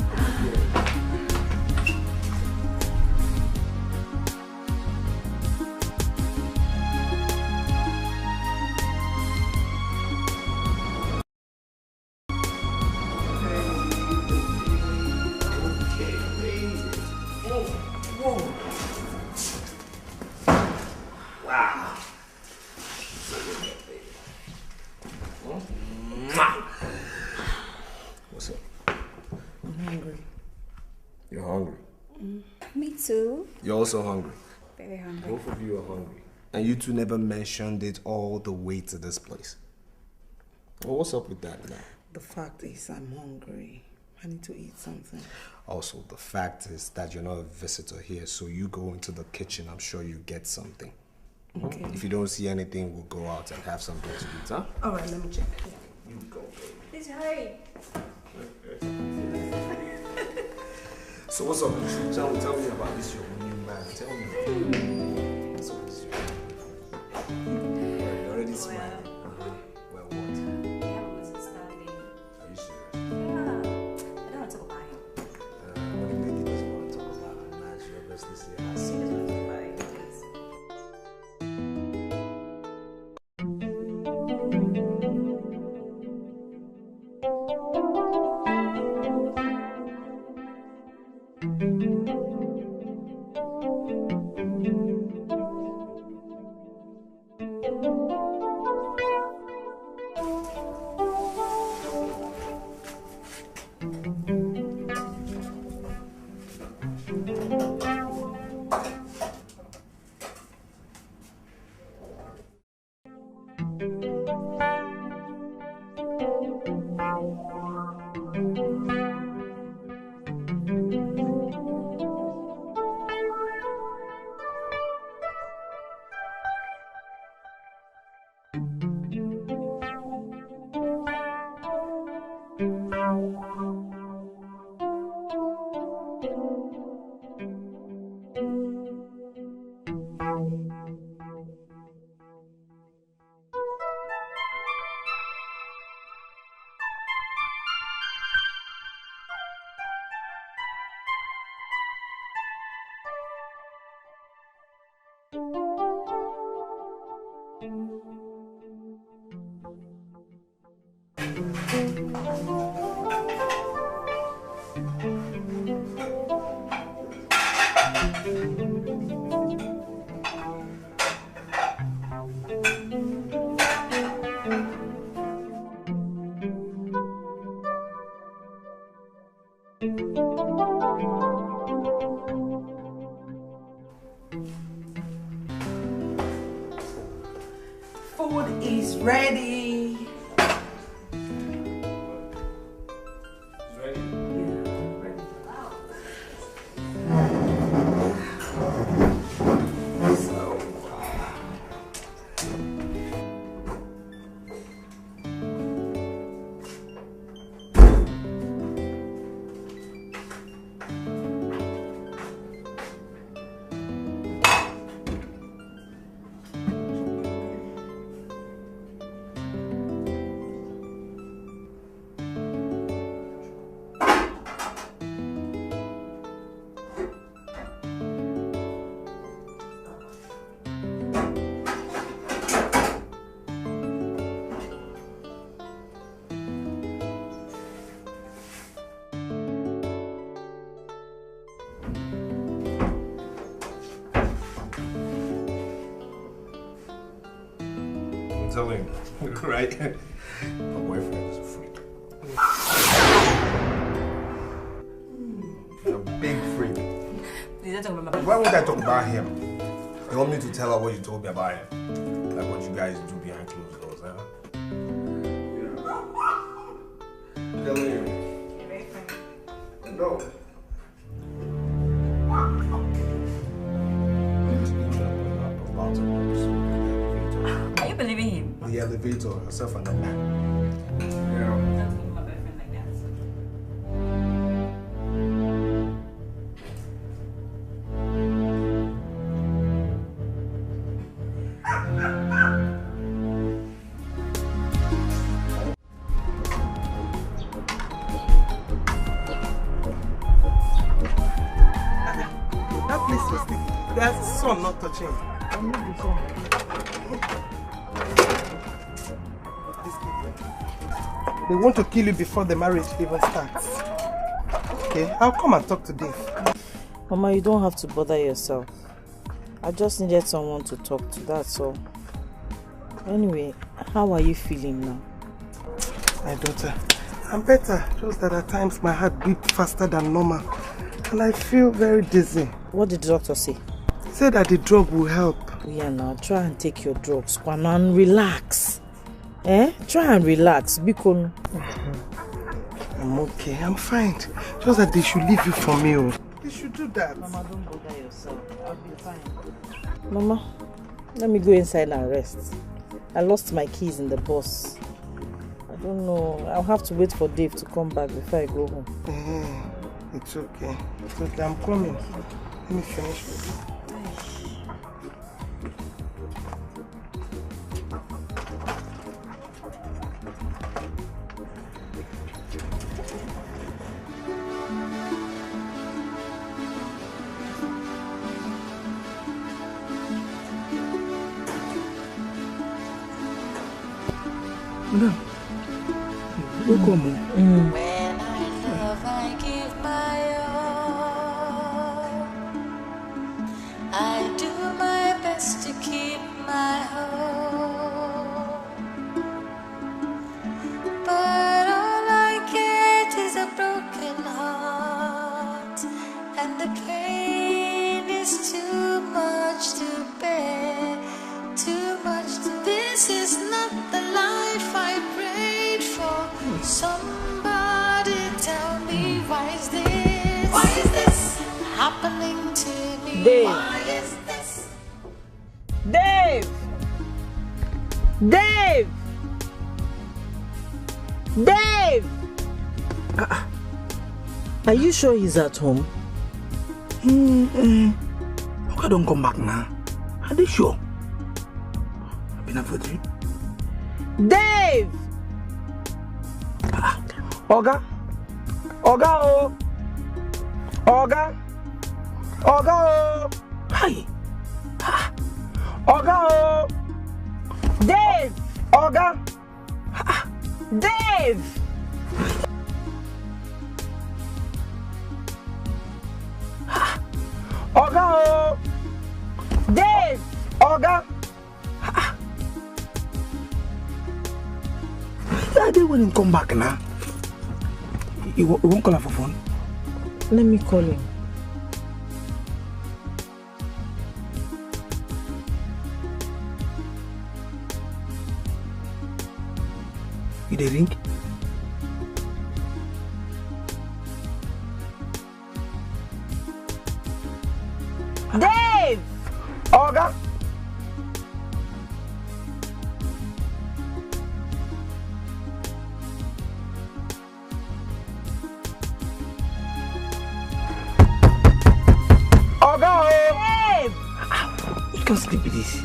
[SPEAKER 8] Me too.
[SPEAKER 4] You're also hungry.
[SPEAKER 8] Very hungry.
[SPEAKER 4] Both of you are hungry. And you two never mentioned it all the way to this place. Well, what's up with that now?
[SPEAKER 2] The fact is, I'm hungry. I need to eat something.
[SPEAKER 4] Also, the fact is that you're not a visitor here, so you go into the kitchen, I'm sure you get something.
[SPEAKER 2] Okay.
[SPEAKER 4] If you don't see anything, we'll go out and have something to eat, huh?
[SPEAKER 2] All right, let me check.
[SPEAKER 4] You go, baby.
[SPEAKER 8] Please hurry.
[SPEAKER 4] So what's up with you? Tell me about this your new man. Tell me. What's up with you? You're already smiling. Well, what? Are you serious?
[SPEAKER 8] Yeah. I don't want to talk about him.
[SPEAKER 4] What do you think he doesn't want to talk about? I'm not sure. Obviously, see how
[SPEAKER 8] He doesn't want to talk about it, please.
[SPEAKER 2] Food is ready.
[SPEAKER 4] Telling you, right? My boyfriend is a freak. A big freak. Why would I talk about him? You want me to tell her what you told me about him? Like what you guys do behind closed doors, huh? Telling you. No.
[SPEAKER 8] Are you believing him?
[SPEAKER 4] The elevator, herself and the man. Yeah.
[SPEAKER 8] Don't think my boyfriend like that.
[SPEAKER 9] That place was sticky. There's sun not touching. I need the sun. They want to kill you before the marriage even starts. Okay, I'll come and talk to Dave.
[SPEAKER 1] Mama, you don't have to bother yourself. I just needed someone to talk to, that's all. Anyway, how are you feeling now?
[SPEAKER 9] My daughter, I'm better. Just that at times my heart beats faster than normal. And I feel very dizzy.
[SPEAKER 1] What did the doctor say?
[SPEAKER 9] He said that the drug will help.
[SPEAKER 1] Yeah, now try and take your drugs, Kwana, and relax. Try and relax, Bikon.
[SPEAKER 9] I'm okay, I'm fine. Just that they should leave you for me. They should do that.
[SPEAKER 1] Mama, don't bother yourself. I'll be fine. Mama, let me go inside and rest. I lost my keys in the bus. I don't know. I'll have to wait for Dave to come back before I go home.
[SPEAKER 9] It's okay. It's okay. I'm coming. Let me finish with you.
[SPEAKER 5] Welcome.
[SPEAKER 10] When I love, I give my all. I do my best to keep my home. But all I get is a broken heart, and the pain is too much to bear. Too much to bear. This is not the life I prayed for. Somebody tell me, why is this happening to me?
[SPEAKER 1] Dave.
[SPEAKER 10] Why is this?
[SPEAKER 1] Dave! Dave! Dave! Are you sure he's at home?
[SPEAKER 5] Okay, don't come back now. Are they sure? I've been up for 3.
[SPEAKER 1] Dave!
[SPEAKER 5] Oga! Oga oh! Oga! Oga oh! Hi! Oga oh!
[SPEAKER 1] Dave!
[SPEAKER 5] Oga!
[SPEAKER 1] Dave!
[SPEAKER 5] Oga oh!
[SPEAKER 1] Dave!
[SPEAKER 5] Oga! I didn't want him come back now. You won't call her for phone?
[SPEAKER 1] Let me call him.
[SPEAKER 5] You dey ring?
[SPEAKER 1] Dave!
[SPEAKER 5] Oga! Oga!
[SPEAKER 1] Dave!
[SPEAKER 5] You can't sleep with this.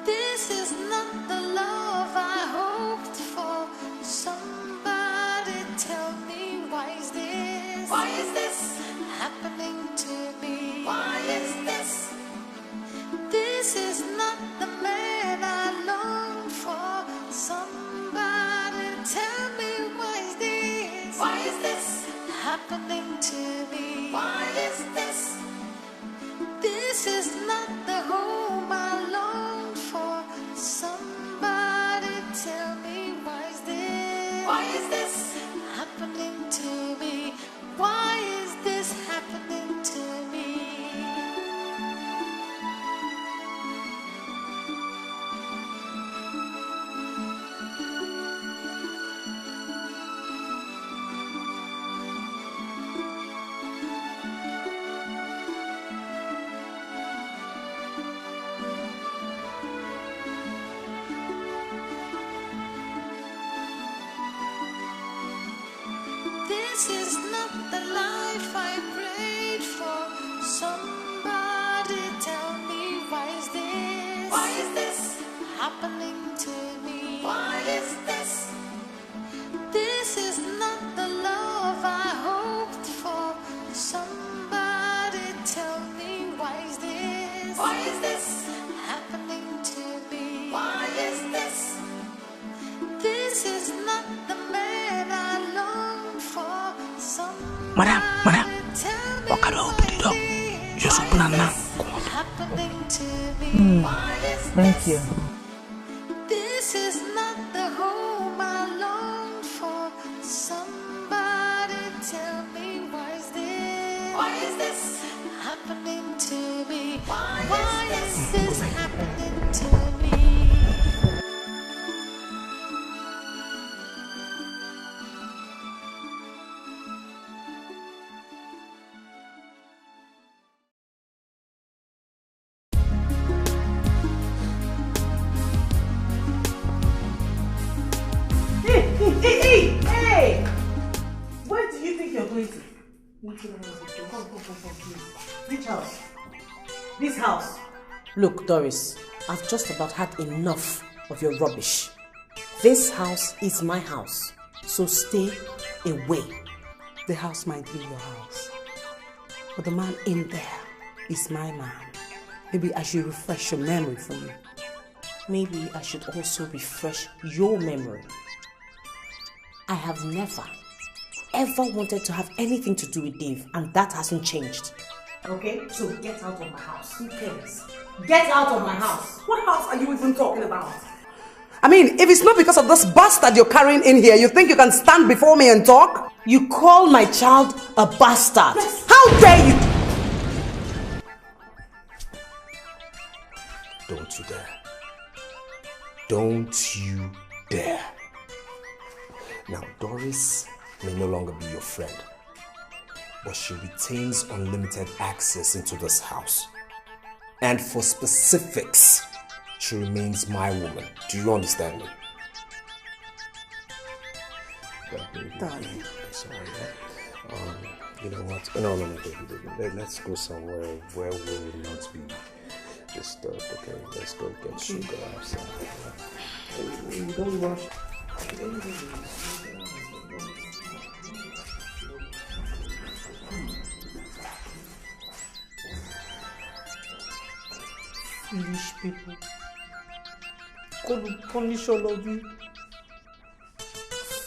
[SPEAKER 10] This is not the love I hoped for. Somebody tell me, why is this happening to me? Why is this? This is not the man I long for. Somebody tell me, why is this happening to me? Why is this? This is not the home I long for. Somebody tell me, why is this happening to me? Why is this happening to me? This is not the life I prayed for. Somebody tell me, why is this? Why is this happening to me? Why is this? This is not the love I hoped for. Somebody tell me, why is this? Why is this happening to me? Why is this? This is not the man I long for.
[SPEAKER 5] Madam,
[SPEAKER 10] Tell me
[SPEAKER 5] what can I open it up? Just open it now.
[SPEAKER 10] happening to me. Why is
[SPEAKER 1] Thank you.
[SPEAKER 10] this is not the home I long for. Somebody tell me, why is this? Why is this happening to me? Why is this happening to me?
[SPEAKER 1] Hey! Where do you think you're going to? Come, please. Which house? This house. Look, Doris, I've just about had enough of your rubbish. This house is my house, so stay away.
[SPEAKER 2] The house might be your house, but the man in there is my man. Maybe I should refresh your memory for you.
[SPEAKER 1] Maybe I should also refresh your memory. I have never, ever wanted to have anything to do with Dave, and that hasn't changed. Okay? So get out of my house. Who cares? Get out of my house.
[SPEAKER 2] What house are you even talking about? I mean, if it's not because of this bastard you're carrying in here, you think you can stand before me and talk?
[SPEAKER 1] You call my child a bastard. Yes. How dare you?
[SPEAKER 3] Don't you dare. Don't you dare. Now, Doris may no longer be your friend, but she retains unlimited access into this house. And for specifics, she remains my woman. Do you understand me?
[SPEAKER 2] Darling.
[SPEAKER 3] Sorry, you know what? No, baby. Let's go somewhere where we will not be disturbed, okay? Let's go get sugar outside. Don't rush.
[SPEAKER 1] Foolish people. God will punish all of you.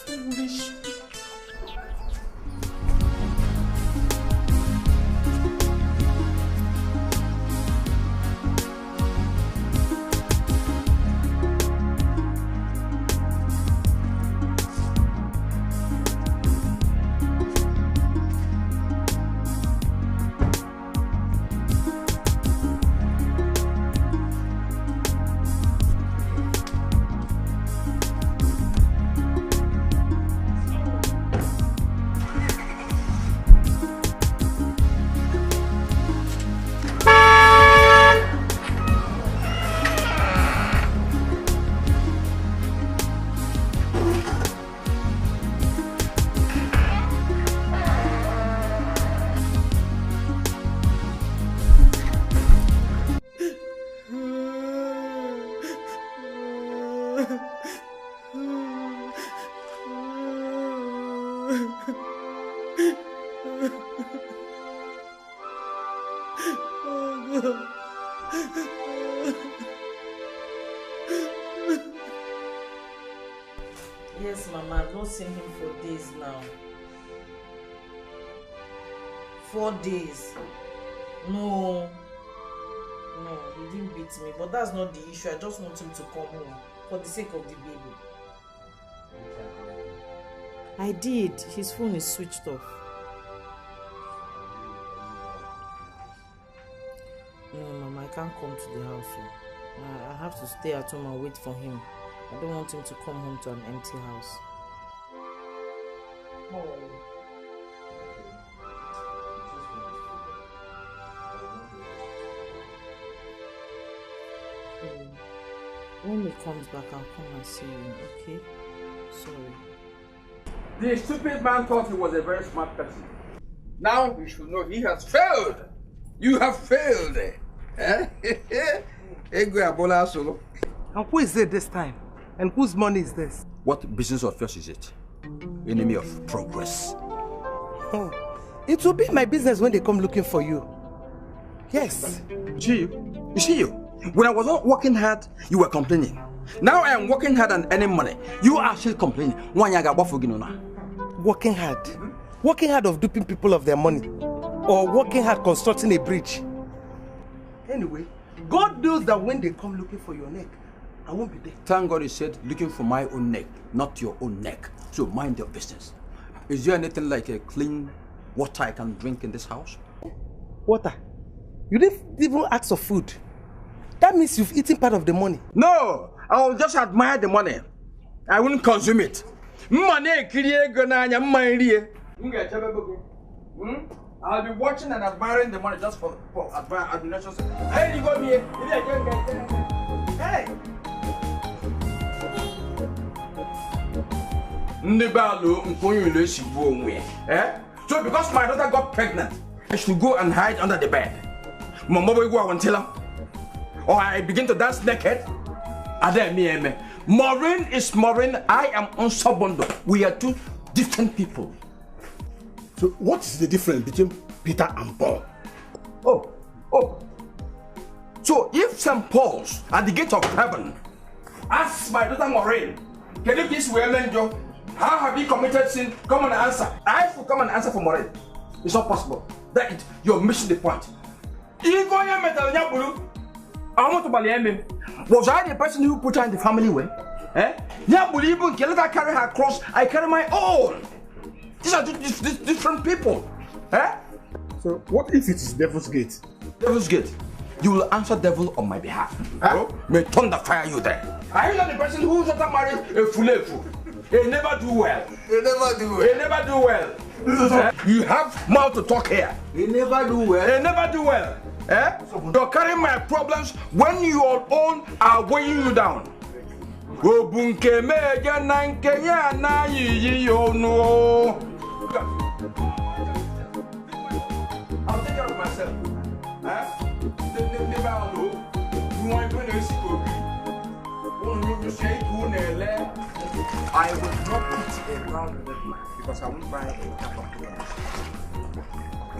[SPEAKER 1] Foolish people. Yes, Mama, I've not seen him for days now. 4 days. No, he didn't beat me, but that's not the issue. I just want him to come home for the sake of the baby. I did. His phone is switched off. No, Mama, I can't come to the house. I have to stay at home and wait for him. I don't want him to come home to an empty house. Oh. When he comes back, I'll come and see you, okay? Sorry.
[SPEAKER 5] The stupid man thought he was a very smart person. Now you should know he has failed. You have failed. Eh?
[SPEAKER 9] And who is it this time? And whose money is this?
[SPEAKER 5] What business of yours is it? Enemy of progress.
[SPEAKER 9] Oh, it will be my business when they come looking for you. Yes.
[SPEAKER 5] You see you? When I was not working hard, you were complaining. Now I am working hard and earning money. You are still complaining.
[SPEAKER 9] Working hard? Working hard of duping people of their money? Or working hard constructing a bridge? Anyway, God knows that when they come looking for your neck, I won't be there.
[SPEAKER 5] Thank God he said looking for my own neck, not your own neck. So mind your business. Is there anything like a clean water I can drink in this house?
[SPEAKER 9] Water? You didn't even ask for food. That means you've eaten part of the money.
[SPEAKER 5] No! I will just admire the money. I wouldn't consume it. I'll be watching and admiring the money just for admiration. Hey, you go here. Hey! So because my daughter got pregnant, I should go and hide under the bed. Mama will go and tell her. Or I begin to dance naked. Maureen is Maureen, I am Unsobondo. We are two different people.
[SPEAKER 6] So what is the difference between Peter and Paul?
[SPEAKER 5] Oh. So if St. Paul's at the gate of heaven asks my daughter Maureen, can you please women Joe? How have you committed sin? Come and answer. I will come and answer for Maureen. It's not possible. You're missing the point. Was I the person who put her in the family way? Let her carry her cross, I carry my own. These are different people.
[SPEAKER 6] So what if it is Devil's Gate?
[SPEAKER 5] Devil's Gate? You will answer devil on my behalf. May thunder fire you there. Are you not the person who just married a fulefu? They never do well. They never do well. You have mouth to talk here. They never do well. You're carrying my problems when your own are weighing you down. I'll take care of myself. I will not eat a brown red man because I won't buy a cup of tea.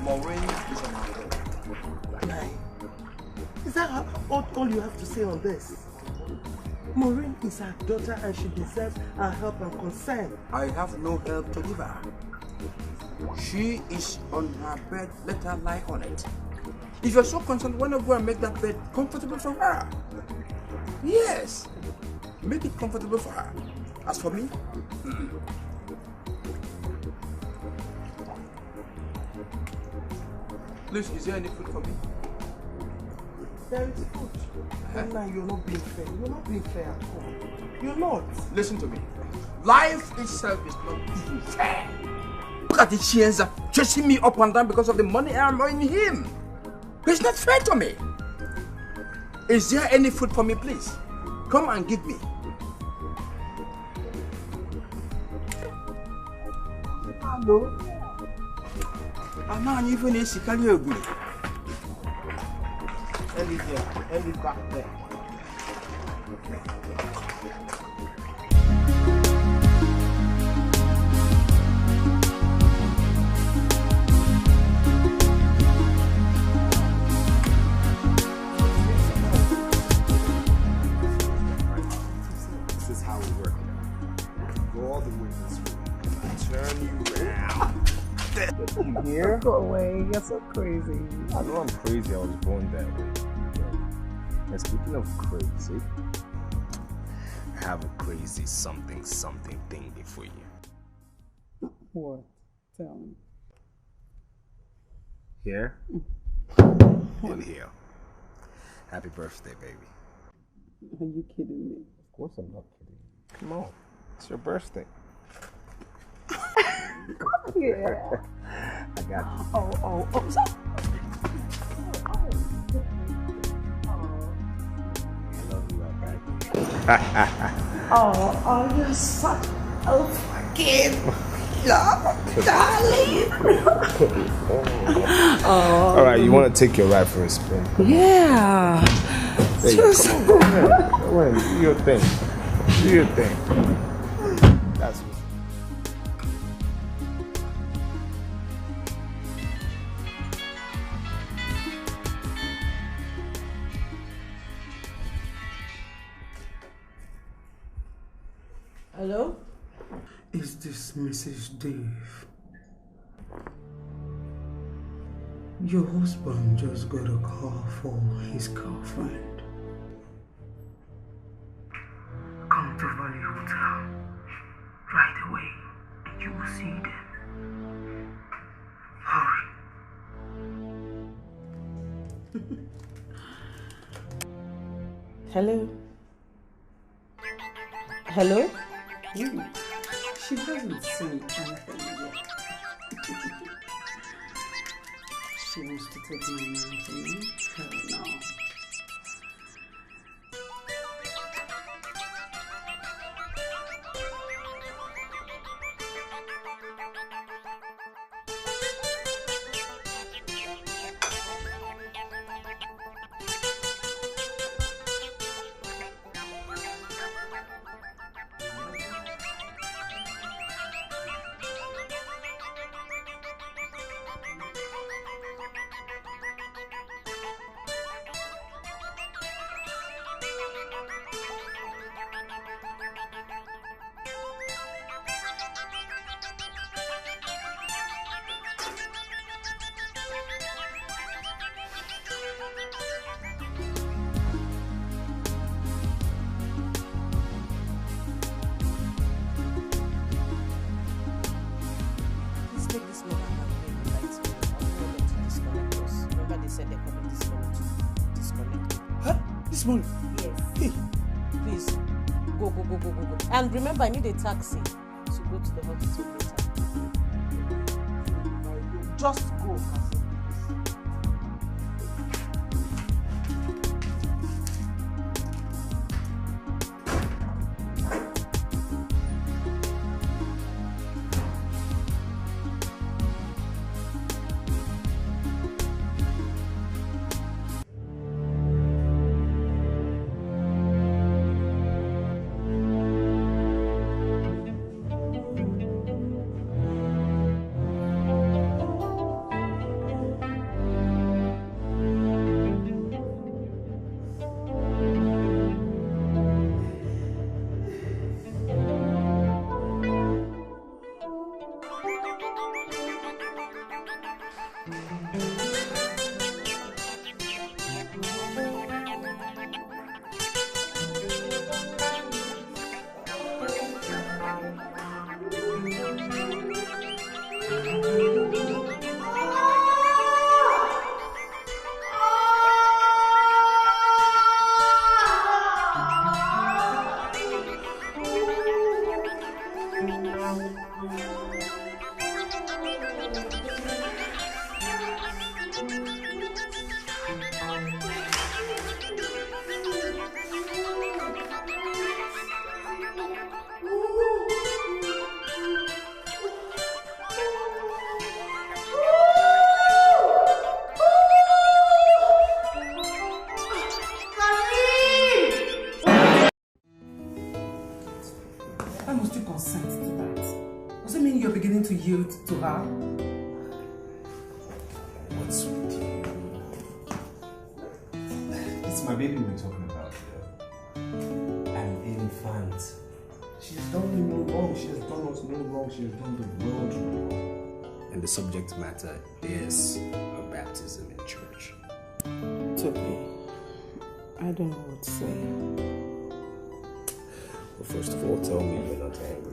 [SPEAKER 5] Maureen is on my way.
[SPEAKER 9] Is that all you have to say on this? Maureen is our daughter and she deserves our help and concern.
[SPEAKER 5] I have no help to give her. She is on her bed, let her lie on it. If you're so concerned, why not go and make that bed comfortable for her? Yes, make it comfortable for her. As for me, please, is there any food for me?
[SPEAKER 9] There is food. Now you're not being fair. You're not being fair at all. You're not.
[SPEAKER 5] Listen to me. Life itself is not even fair. Look at the Chienza chasing me up and down because of the money I'm owing him. It's not fair to me. Is there any food for me, please? Come and give me. Hello? I'm not even a Sicalian.
[SPEAKER 9] Ellie here. Ellie back there.
[SPEAKER 4] This is how we work. Go all the way this way. Turn you around.
[SPEAKER 11] Here? Go away. You're so crazy.
[SPEAKER 4] I know I'm crazy. I was born that way. And speaking of crazy, I have a crazy something thingy for you.
[SPEAKER 11] What? Tell me.
[SPEAKER 4] Here? And here. Happy birthday, baby.
[SPEAKER 11] Are you kidding me?
[SPEAKER 4] Of course I'm not kidding. Come on. It's your birthday.
[SPEAKER 11] Yeah.
[SPEAKER 4] I got you.
[SPEAKER 11] Oh.
[SPEAKER 4] Oh,
[SPEAKER 11] you're such a fucking
[SPEAKER 8] Darling.
[SPEAKER 3] All right, you want to take your ride for a spin?
[SPEAKER 2] Yeah.
[SPEAKER 3] Hey, come on, go ahead. Go ahead, do your thing. Do your thing. That's what's
[SPEAKER 1] Hello?
[SPEAKER 2] Is this Mrs. Dave? Your husband just got a call for his girlfriend. Come to Valley Hotel right away and you will see them. Hurry.
[SPEAKER 1] Hello? Hello?
[SPEAKER 2] Ooh, she hasn't seen anything yet. She wants to take my man from me? Hell no.
[SPEAKER 9] Money.
[SPEAKER 1] Yes.
[SPEAKER 9] Hey.
[SPEAKER 1] Please, go. And remember, I need a taxi to go to the hospital later. Just go.
[SPEAKER 2] To yield to her?
[SPEAKER 3] What's with you? It's my baby we're talking about here. An infant. She's done me no wrong. She has done us no wrong. She has done the world wrong. And the subject matter is her baptism in church.
[SPEAKER 2] It's okay. I don't know what to say.
[SPEAKER 3] Well, first of all, tell me you're not angry.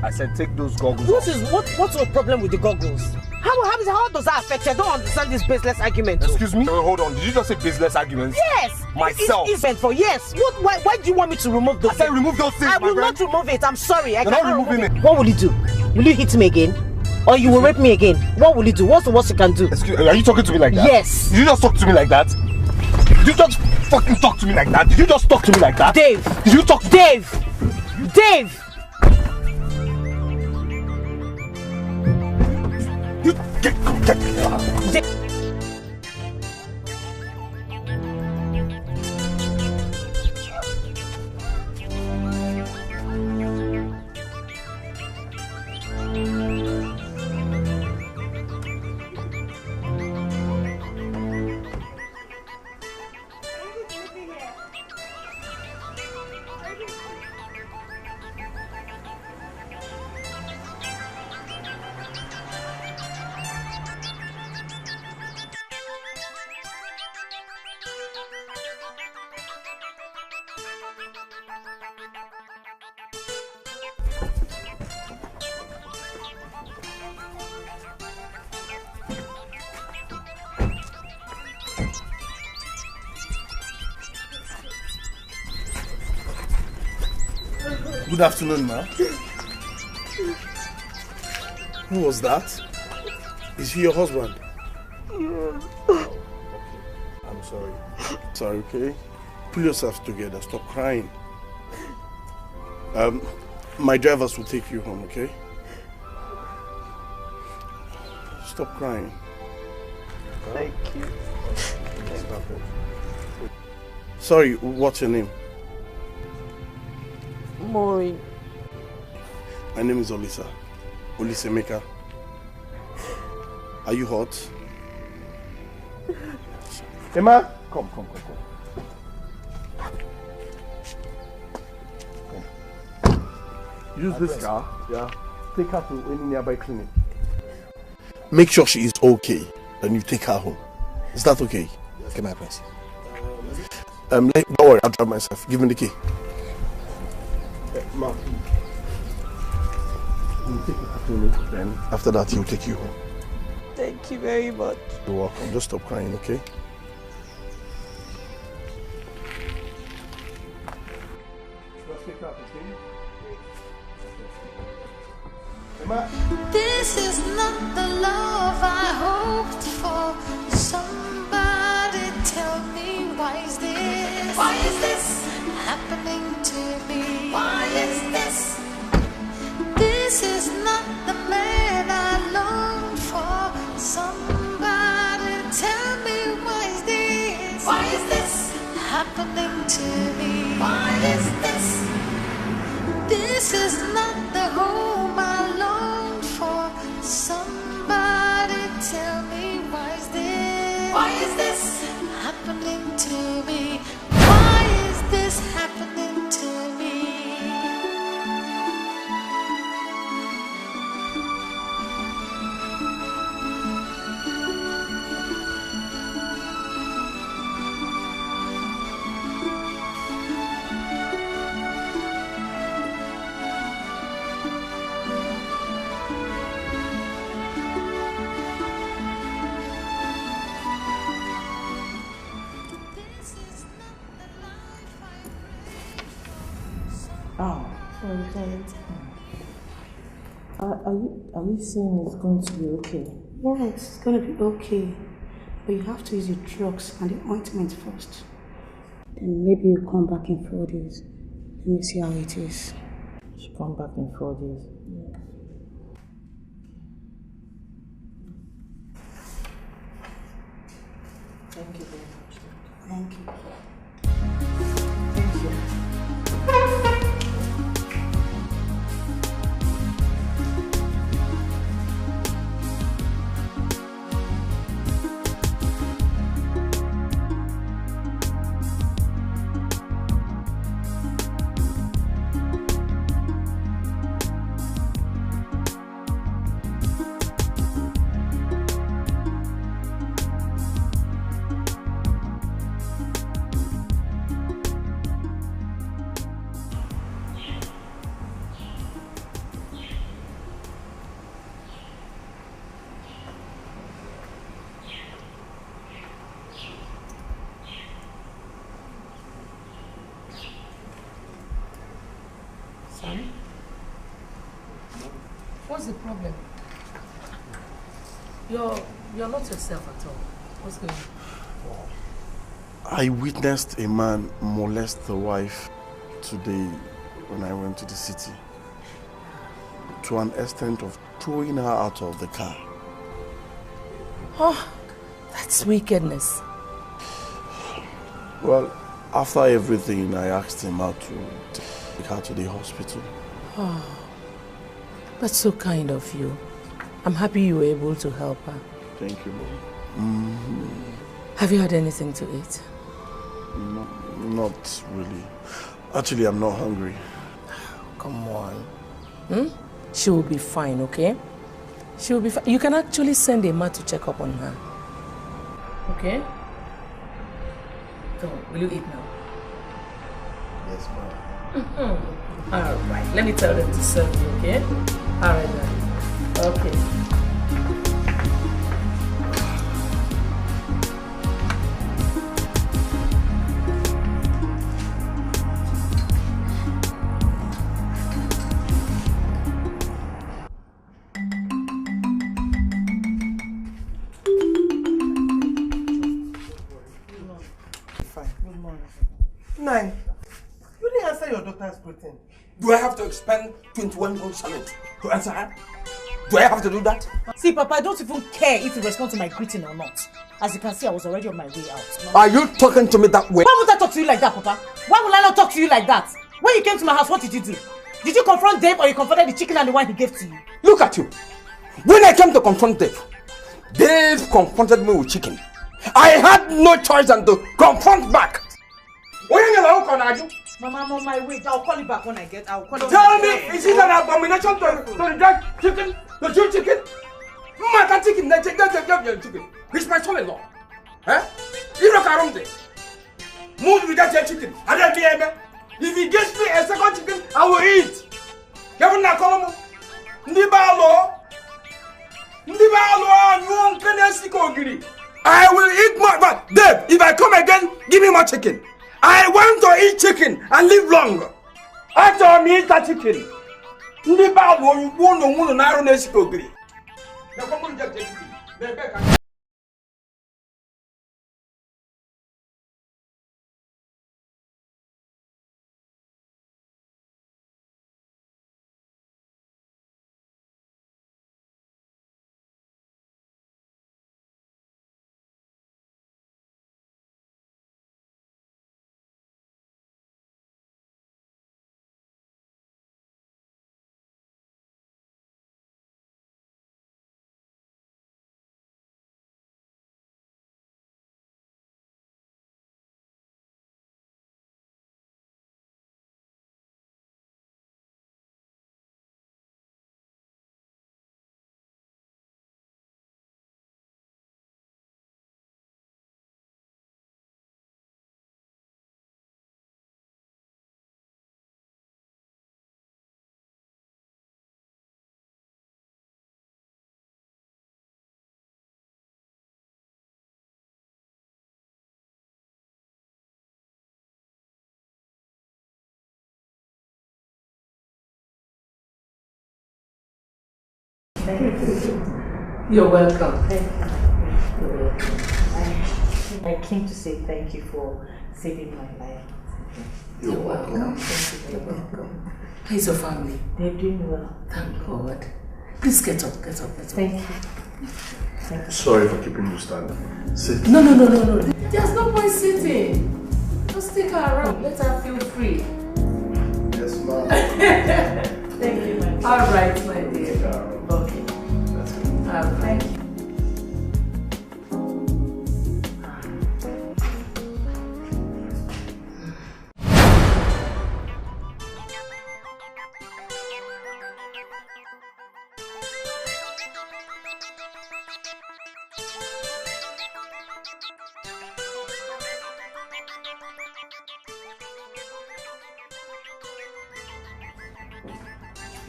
[SPEAKER 6] I said take those goggles off.
[SPEAKER 9] What's your problem with the goggles? How does that affect you? I don't understand this baseless argument.
[SPEAKER 6] Excuse me? Hold on. Did you just say baseless arguments?
[SPEAKER 9] Yes.
[SPEAKER 6] Myself.
[SPEAKER 9] It's for yes. Why do you want me to remove those?
[SPEAKER 6] I said remove those things.
[SPEAKER 9] I will not remove it. I'm sorry.
[SPEAKER 6] You're not removing it.
[SPEAKER 9] What will you do? Will you hit me again? Or you will rape me again? What will you do? What's the worst you can do?
[SPEAKER 6] Excuse me, are you talking to me like that?
[SPEAKER 9] Yes.
[SPEAKER 6] Did you just talk to me like that? Did you just fucking talk to me like that? Did you just talk to me like that?
[SPEAKER 9] Dave.
[SPEAKER 6] Did you talk?
[SPEAKER 9] Dave.
[SPEAKER 6] You get
[SPEAKER 7] Good afternoon, ma. Who was that? Is he your husband?
[SPEAKER 10] Yeah.
[SPEAKER 7] I'm sorry. Sorry, okay? Pull yourself together. Stop crying. My drivers will take you home, okay? Stop crying.
[SPEAKER 10] Thank you.
[SPEAKER 7] Sorry, what's your name?
[SPEAKER 10] Maureen.
[SPEAKER 7] My name is Olisa. Olisemeka. Are you hot? Emma, come. Come. Use this car, yeah. Take her to any nearby clinic. Make sure she is okay, then you take her home. Is that okay? Okay, my princess. Don't worry, I'll drive myself. Give me the key. Ma, we'll take you to clinic, then after that he'll take you home.
[SPEAKER 10] Thank you very much.
[SPEAKER 7] You're welcome. Just stop crying, okay?
[SPEAKER 10] This is not the love I hoped for. Somebody tell me, why is this happening to me? Why is this? This is not the man I longed for. Somebody tell me, why is this happening to me? Why is this? This is not the home I longed for. Somebody tell me, why is this happening to me? Why is this happening to me?
[SPEAKER 1] Are you saying it's going to be okay? Yeah, it's going to be okay. But you have to use your drugs and the ointment first. Then maybe you come back in 4 days. Let me see how it is. You come back in 4 days. Yeah. Thank you very much. Thank you. Thank you. Son? What's the problem? You're not yourself at all. What's going on?
[SPEAKER 6] I witnessed a man molest the wife today when I went to the city, to an extent of throwing her out of the car.
[SPEAKER 1] Oh, that's wickedness.
[SPEAKER 6] Well, after everything, I asked him how to take her to the hospital.
[SPEAKER 1] Oh, that's so kind of you. I'm happy you were able to help her.
[SPEAKER 6] Thank you, Mom.
[SPEAKER 1] Have you had anything to eat?
[SPEAKER 6] No, not really. Actually, I'm not hungry.
[SPEAKER 1] Come on. She will be fine, okay? She will be fine. You can actually send a man to check up on her. Okay? So, will you eat now?
[SPEAKER 6] Yes, Mom.
[SPEAKER 1] Alright, let me tell them to serve you, okay? Alright then. Okay.
[SPEAKER 9] Nine. You didn't answer your daughter's greeting.
[SPEAKER 5] Do I have to expend 21 gold salad to answer her? Do I have to do that?
[SPEAKER 12] See, Papa, I don't even care if you respond to my greeting or not. As you can see, I was already on my way out.
[SPEAKER 5] Are you talking to me that way?
[SPEAKER 12] Why would I talk to you like that, Papa? Why would I not talk to you like that? When you came to my house, what did you do? Did you confront Dave or you confronted the chicken and the wine he gave to you?
[SPEAKER 5] Look at you. When I came to confront Dave, Dave confronted me with chicken. I had no choice than to confront back.
[SPEAKER 12] Mama, I'm on my way. I'll call you back when I get. I'll call you.
[SPEAKER 5] Tell me, is it an abomination to the dark chicken, the Jew chicken? Mata chicken, the chicken. He's my son-in-law. Eh? You look around there. Move with that chicken. I don't care. If he gives me a second chicken, I will eat. You not call him? I will eat more. But Dave, if I come again, give me more chicken. I want to eat chicken and live long. After me eat that chicken. Ndi ba lo you no na ro na siko giri. Na come on just chicken.
[SPEAKER 1] You're welcome.
[SPEAKER 12] You're welcome. I came to say thank you for saving my life.
[SPEAKER 1] You're welcome. Thank you. You're welcome. How's your family?
[SPEAKER 12] They're doing well.
[SPEAKER 1] Thank God. Please get up.
[SPEAKER 12] Thank you. Thank you.
[SPEAKER 6] Sorry for keeping you standing. Sit.
[SPEAKER 1] No. There's no point sitting. Just take her around. Let her feel free.
[SPEAKER 6] Yes, ma'am.
[SPEAKER 12] Thank you, my dear.
[SPEAKER 1] All right, my dear.
[SPEAKER 12] Okay.
[SPEAKER 6] That's good.
[SPEAKER 1] All right.
[SPEAKER 12] Thank you.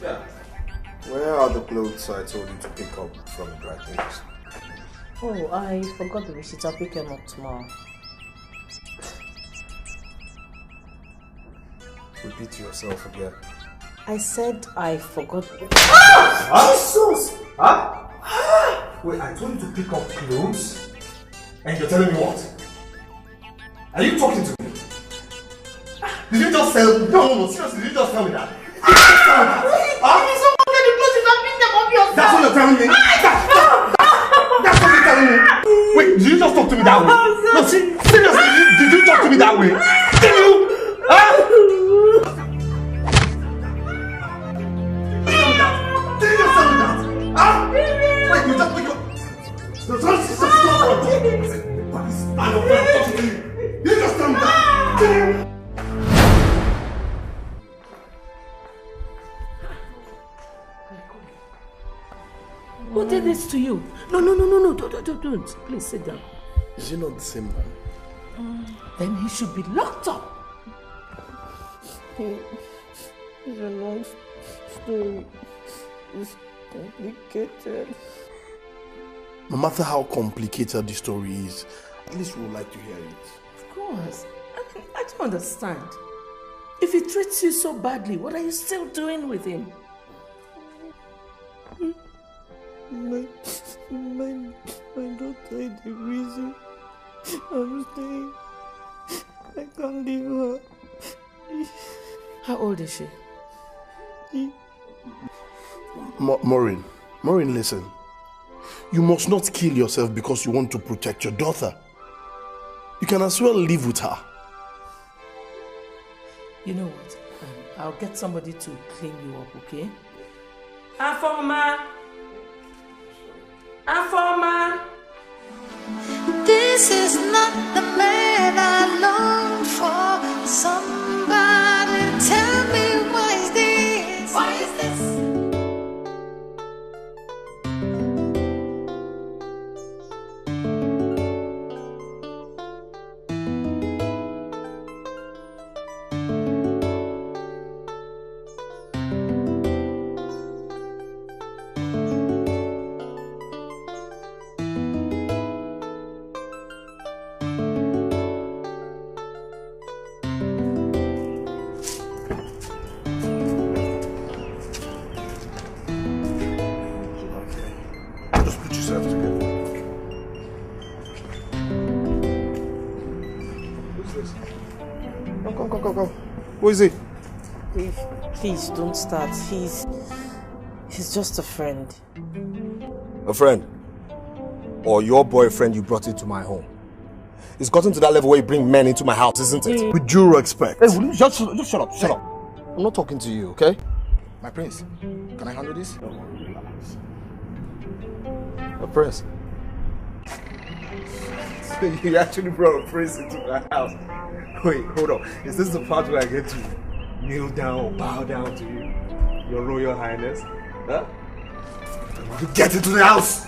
[SPEAKER 3] Yeah. Where are the clothes I told you to pick up from the dry cleaners?
[SPEAKER 12] Oh, I forgot the receipt. I'll pick them up tomorrow.
[SPEAKER 3] Repeat to yourself again.
[SPEAKER 1] I said I forgot.
[SPEAKER 4] Jesus! Huh? Wait, I told you to pick up clothes? And you're telling me what? Are you talking to me? Did you just tell me? No, seriously, did you just tell me that? That's what you're telling me? That's what you're telling me? Wait, did you just talk to me that way? No, seriously, did you talk to me that way? Did you? Huh? Did you just tell me that? Huh? Wait, you just pick up. You just tell me that.
[SPEAKER 1] Who did this to you? No, don't. Please sit down.
[SPEAKER 6] Is he not the same man?
[SPEAKER 1] Then he should be locked up.
[SPEAKER 11] It's a long story. It's complicated.
[SPEAKER 6] No matter how complicated the story is, at least we would like to hear it.
[SPEAKER 1] Of course. I don't understand. If he treats you so badly, what are you still doing with him?
[SPEAKER 11] My daughter is the reason I'm staying. I can't leave her.
[SPEAKER 1] How old is she?
[SPEAKER 6] Maureen, listen. You must not kill yourself because you want to protect your daughter. You can as well live with her.
[SPEAKER 1] You know what? I'll get somebody to clean you up, okay? Afoma!
[SPEAKER 10] This is not the man I longed for. Somebody tell me why is this? Why is this?
[SPEAKER 6] Who is he?
[SPEAKER 12] Please don't start. He's just a friend.
[SPEAKER 4] A friend? Or your boyfriend you brought into my home? It's gotten to that level where you bring men into my house, isn't it?
[SPEAKER 6] With due respect.
[SPEAKER 4] Hey, will you just shut up, shut up. I'm not talking to you, okay? My prince, can I handle this? A prince? You actually brought a prince into my house. Wait, hold on. Is this the part where I get to kneel down or bow down to you? Your Royal Highness? Huh? You get into the house!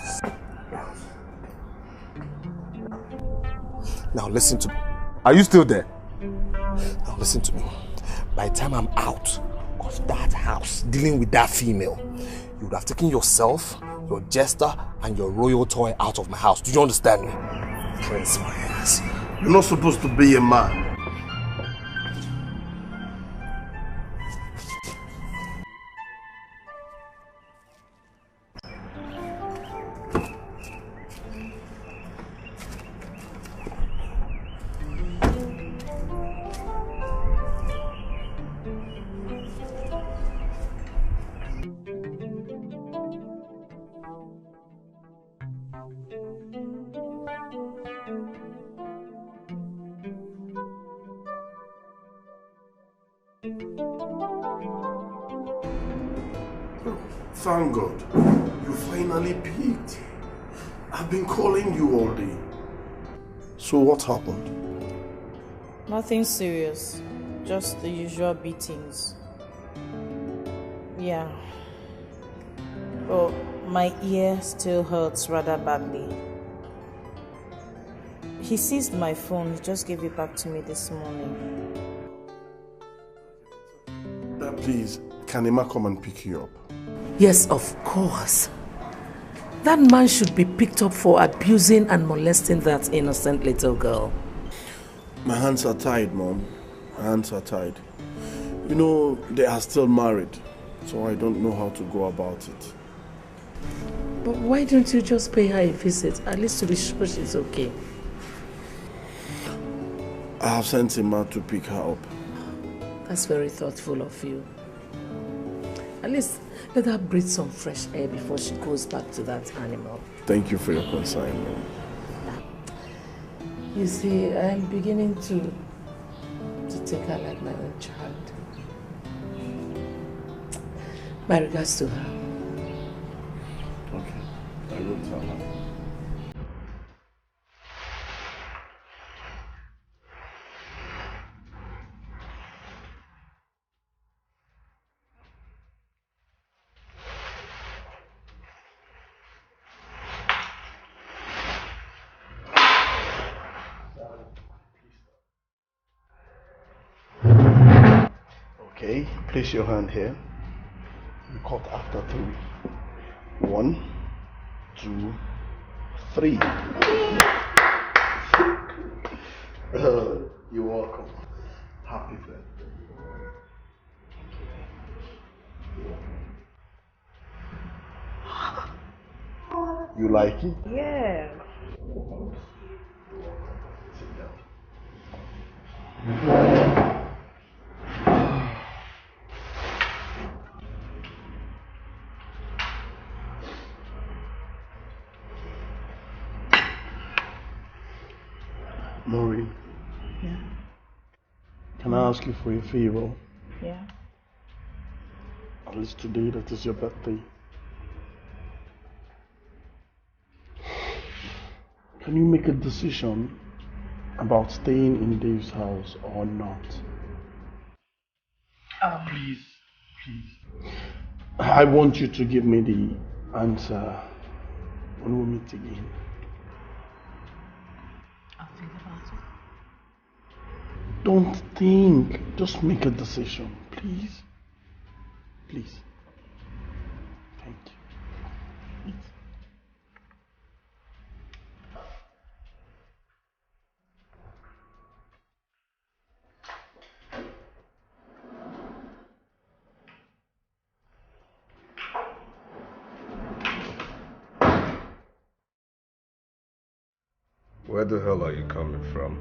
[SPEAKER 4] Now listen to me. Are you still there? Now listen to me. By the time I'm out of that house dealing with that female, you would have taken yourself, your jester, and your royal toy out of my house. Do you understand me? Prince, my ass.
[SPEAKER 6] You're not supposed to be a man. Thank God, you finally picked. I've been calling you all day. So what happened?
[SPEAKER 12] Nothing serious, just the usual beatings. Yeah. Oh, my ear still hurts rather badly. He seized my phone, he just gave it back to me this morning.
[SPEAKER 6] Please, can Emma come and pick you up?
[SPEAKER 1] Yes, of course. That man should be picked up for abusing and molesting that innocent little girl.
[SPEAKER 6] My hands are tied, Mom. My hands are tied. You know, they are still married. So I don't know how to go about it.
[SPEAKER 2] But why don't you just pay her a visit, at least to be sure she's okay?
[SPEAKER 6] I have sent a man to pick her up.
[SPEAKER 2] That's very thoughtful of you. At least let her breathe some fresh air before she goes back to that animal.
[SPEAKER 6] Thank you for your concern, ma'am.
[SPEAKER 2] You see, I'm beginning to take her like my own child. My regards to her.
[SPEAKER 6] Okay, I will tell her. Okay, place your hand here. You count after 3. 1, 2, 3. You're welcome. Happy birthday. You like it?
[SPEAKER 2] Yeah.
[SPEAKER 6] Sit down. Maureen.
[SPEAKER 11] Yeah.
[SPEAKER 6] Can I ask you for a favor?
[SPEAKER 11] Yeah.
[SPEAKER 6] At least today, that is your birthday. Can you make a decision about staying in Dave's house or not? Please, please. I want you to give me the answer when we meet again.
[SPEAKER 11] I'll think about it.
[SPEAKER 6] Don't think. Just make a decision, please. Please. Thank you.
[SPEAKER 3] Where the hell are you coming from?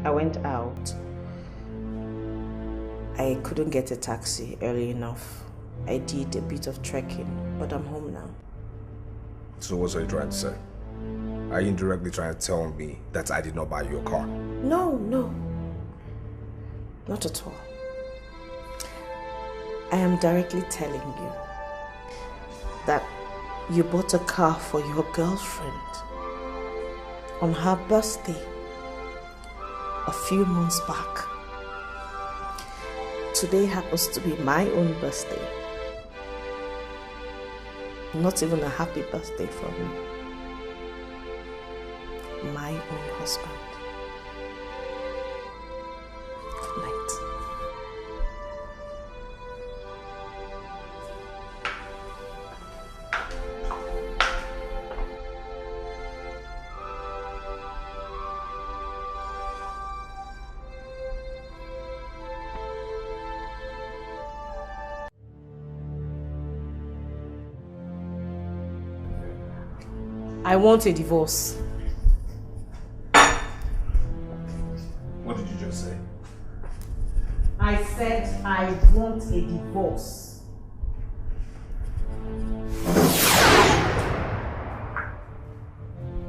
[SPEAKER 1] I went out. I couldn't get a taxi early enough. I did a bit of trekking, but I'm home now.
[SPEAKER 3] So what are you trying to say? Are you indirectly trying to tell me that I did not buy you a car?
[SPEAKER 1] No. Not at all. I am directly telling you that you bought a car for your girlfriend on her birthday a few months back. Today happens to be my own birthday. Not even a happy birthday for me. My own husband. Good night.
[SPEAKER 12] I want a divorce.
[SPEAKER 3] What did you just say?
[SPEAKER 12] I said I want a divorce.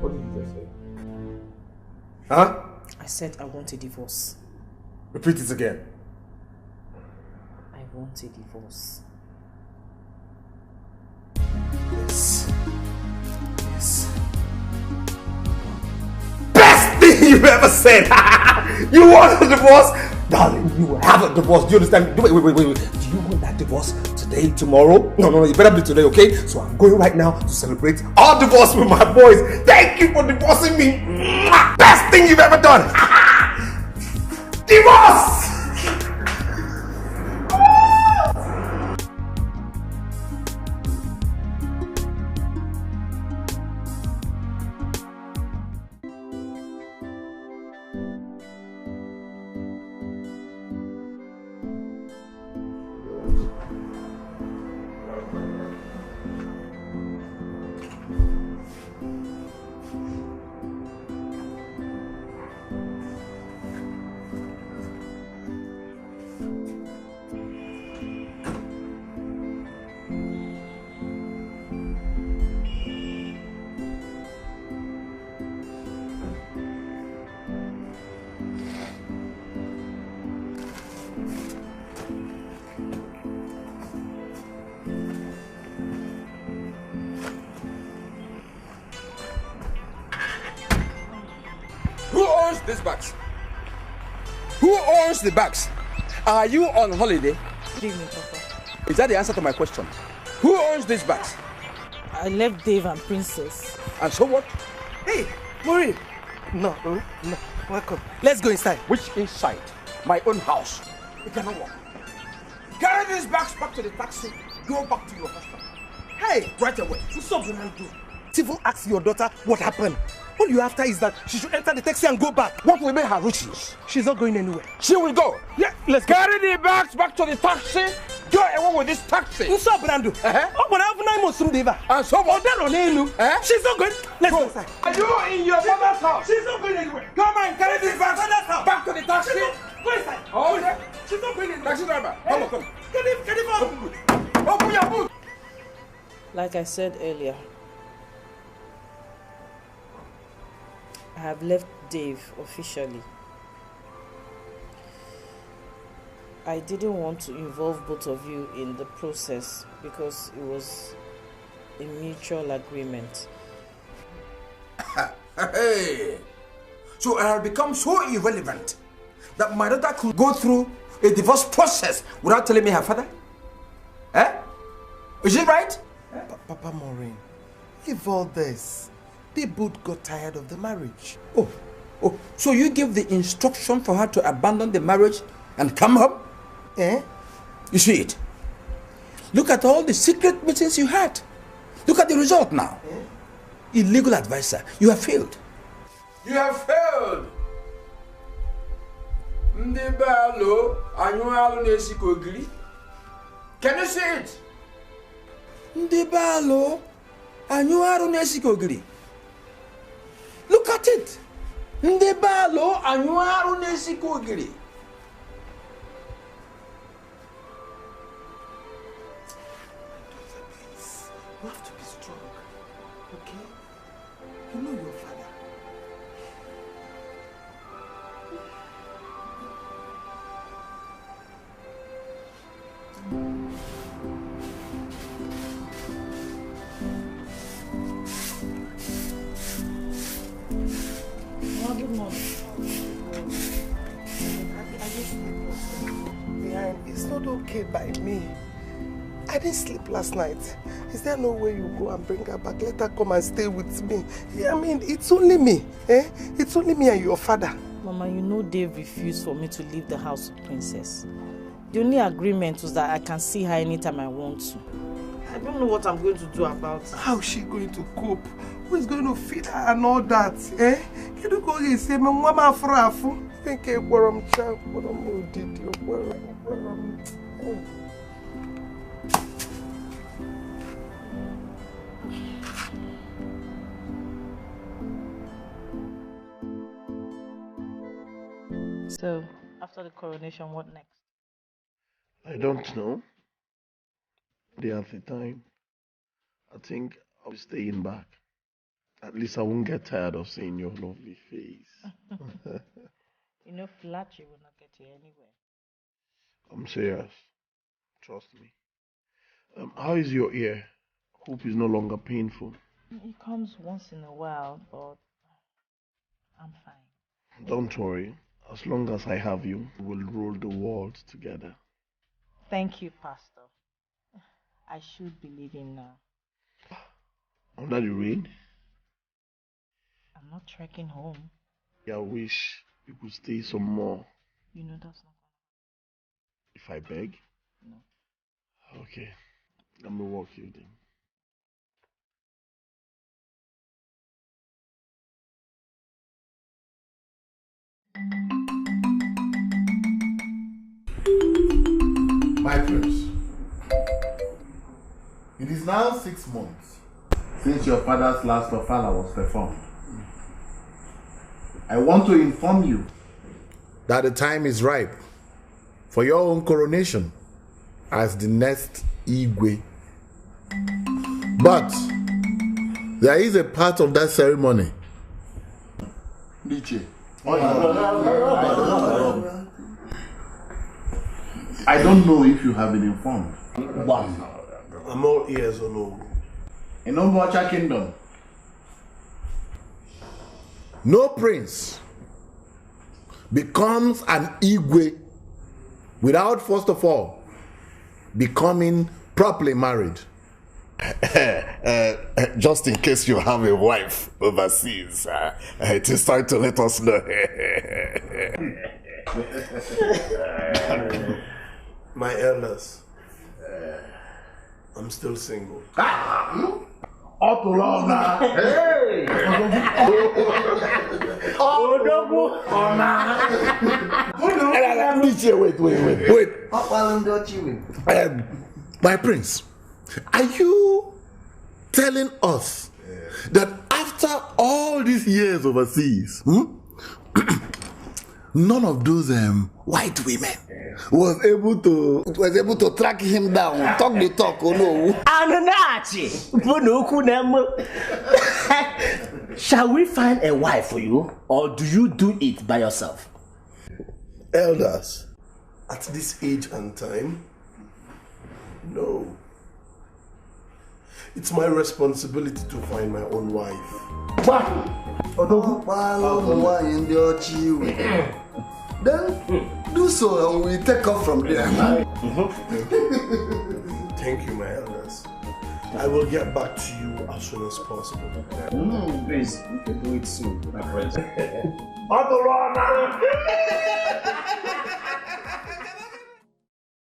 [SPEAKER 3] What did you just say? Huh?
[SPEAKER 1] I said I want a divorce.
[SPEAKER 3] Repeat it again.
[SPEAKER 1] I want a divorce.
[SPEAKER 3] Yes. Best thing you've ever said! You want a divorce? Darling, you will have a divorce. Do you understand? Wait. Do you want that divorce today, tomorrow? No, it better be today, okay? So I'm going right now to celebrate our divorce with my boys. Thank you for divorcing me. Best thing you've ever done. Divorce!
[SPEAKER 5] these bags? Who owns the bags? Are you on holiday?
[SPEAKER 12] Good evening, Papa.
[SPEAKER 5] Is that the answer to my question? Who owns these bags?
[SPEAKER 12] I left Dave and Princess.
[SPEAKER 5] And so what?
[SPEAKER 9] Hey, Maureen. No, welcome. Let's go inside.
[SPEAKER 5] Which inside? My own house. It cannot work. Carry these bags back to the taxi. Go back to your husband.
[SPEAKER 9] Hey,
[SPEAKER 5] right away.
[SPEAKER 9] What's up, Ronaldo? Even ask your daughter what happened. All you after is that she should enter the taxi and go back.
[SPEAKER 5] What will make her riches?
[SPEAKER 9] She's not going anywhere.
[SPEAKER 5] She will go.
[SPEAKER 9] Yeah, let's go.
[SPEAKER 5] Carry the bags back to the taxi. Go away with this taxi.
[SPEAKER 9] What's up, Brando? Oh, but I have 9 months from Deva.
[SPEAKER 5] And so what?
[SPEAKER 9] She's not going. Let's go inside.
[SPEAKER 5] Are you in your father's house?
[SPEAKER 9] She's not going anywhere.
[SPEAKER 5] Come on, carry these bags back to the taxi.
[SPEAKER 9] Go inside.
[SPEAKER 5] Oh, yeah.
[SPEAKER 9] She's not going anywhere.
[SPEAKER 5] Taxi driver, come on, come.
[SPEAKER 9] Get him up.
[SPEAKER 5] Open your boot.
[SPEAKER 12] Like I said earlier, I have left Dave officially. I didn't want to involve both of you in the process because it was a mutual agreement.
[SPEAKER 5] Hey! So I have become so irrelevant that my daughter could go through a divorce process without telling me her father? Eh? Is it right?
[SPEAKER 9] Papa Maureen, leave all this. They both got tired of the marriage.
[SPEAKER 5] Oh, so you give the instruction for her to abandon the marriage and come home?
[SPEAKER 9] Eh?
[SPEAKER 5] You see it? Look at all the secret meetings you had. Look at the result now. Illegal advisor, you have failed. You have failed. Can you see it? Look at it.
[SPEAKER 9] You have to be strong, okay? You know your father.
[SPEAKER 12] Good morning.
[SPEAKER 9] It's not okay by me. I didn't sleep last night. Is there no way you go and bring her back? Let her come and stay with me. Yeah, I mean, it's only me. Eh? It's only me and your father.
[SPEAKER 12] Mama, you know Dave refused for me to leave the house of Princess. The only agreement was that I can see her anytime I want to. I don't know what I'm going to do about it.
[SPEAKER 9] How is she going to cope? Who is going to feed her and all that? Eh? Can you go and say, Mama Frafu? Think a worm child, what a did you worm?
[SPEAKER 12] So, after the coronation, what next?
[SPEAKER 6] I don't know. Day after time. I think I'll be staying back. At least I won't get tired of seeing your lovely face.
[SPEAKER 12] You know, flattery will not get you anywhere.
[SPEAKER 6] I'm serious. Trust me. How is your ear? Hope it's no longer painful.
[SPEAKER 12] It comes once in a while, but I'm fine.
[SPEAKER 6] Don't worry. As long as I have you, we'll rule the world together.
[SPEAKER 12] Thank you, Pastor. I should be leaving now.
[SPEAKER 6] Under the rain?
[SPEAKER 12] I'm not trekking home.
[SPEAKER 6] I wish you could stay some more.
[SPEAKER 12] You know that's not gonna.
[SPEAKER 6] If I beg?
[SPEAKER 12] No.
[SPEAKER 6] Okay. Let me walk you then.
[SPEAKER 13] My friends, it is now 6 months since your father's last ofala was performed. I want to inform you that the time is ripe for your own coronation as the next Igwe. But there is a part of that ceremony. Dikeh. I don't know if you have been informed.
[SPEAKER 6] I'm all ears on all.
[SPEAKER 13] In Ombocha Kingdom, no prince becomes an Igwe without, first of all, becoming properly married.
[SPEAKER 6] Just in case you have a wife overseas, it is time to let us know.
[SPEAKER 9] My elders, I'm still single.
[SPEAKER 13] Wait. My prince, are you telling us that after all these years overseas, none of those white women was able to track him down, talk the talk, oh no?
[SPEAKER 14] Shall we find a wife for you, or do you do it by yourself?
[SPEAKER 9] Elders, at this age and time, no. It's my responsibility to find my own wife.
[SPEAKER 13] Then do so and we take off from there.
[SPEAKER 9] Thank you, my elders. I will get back to you as soon as possible.
[SPEAKER 14] Please, you can do it soon, my friends.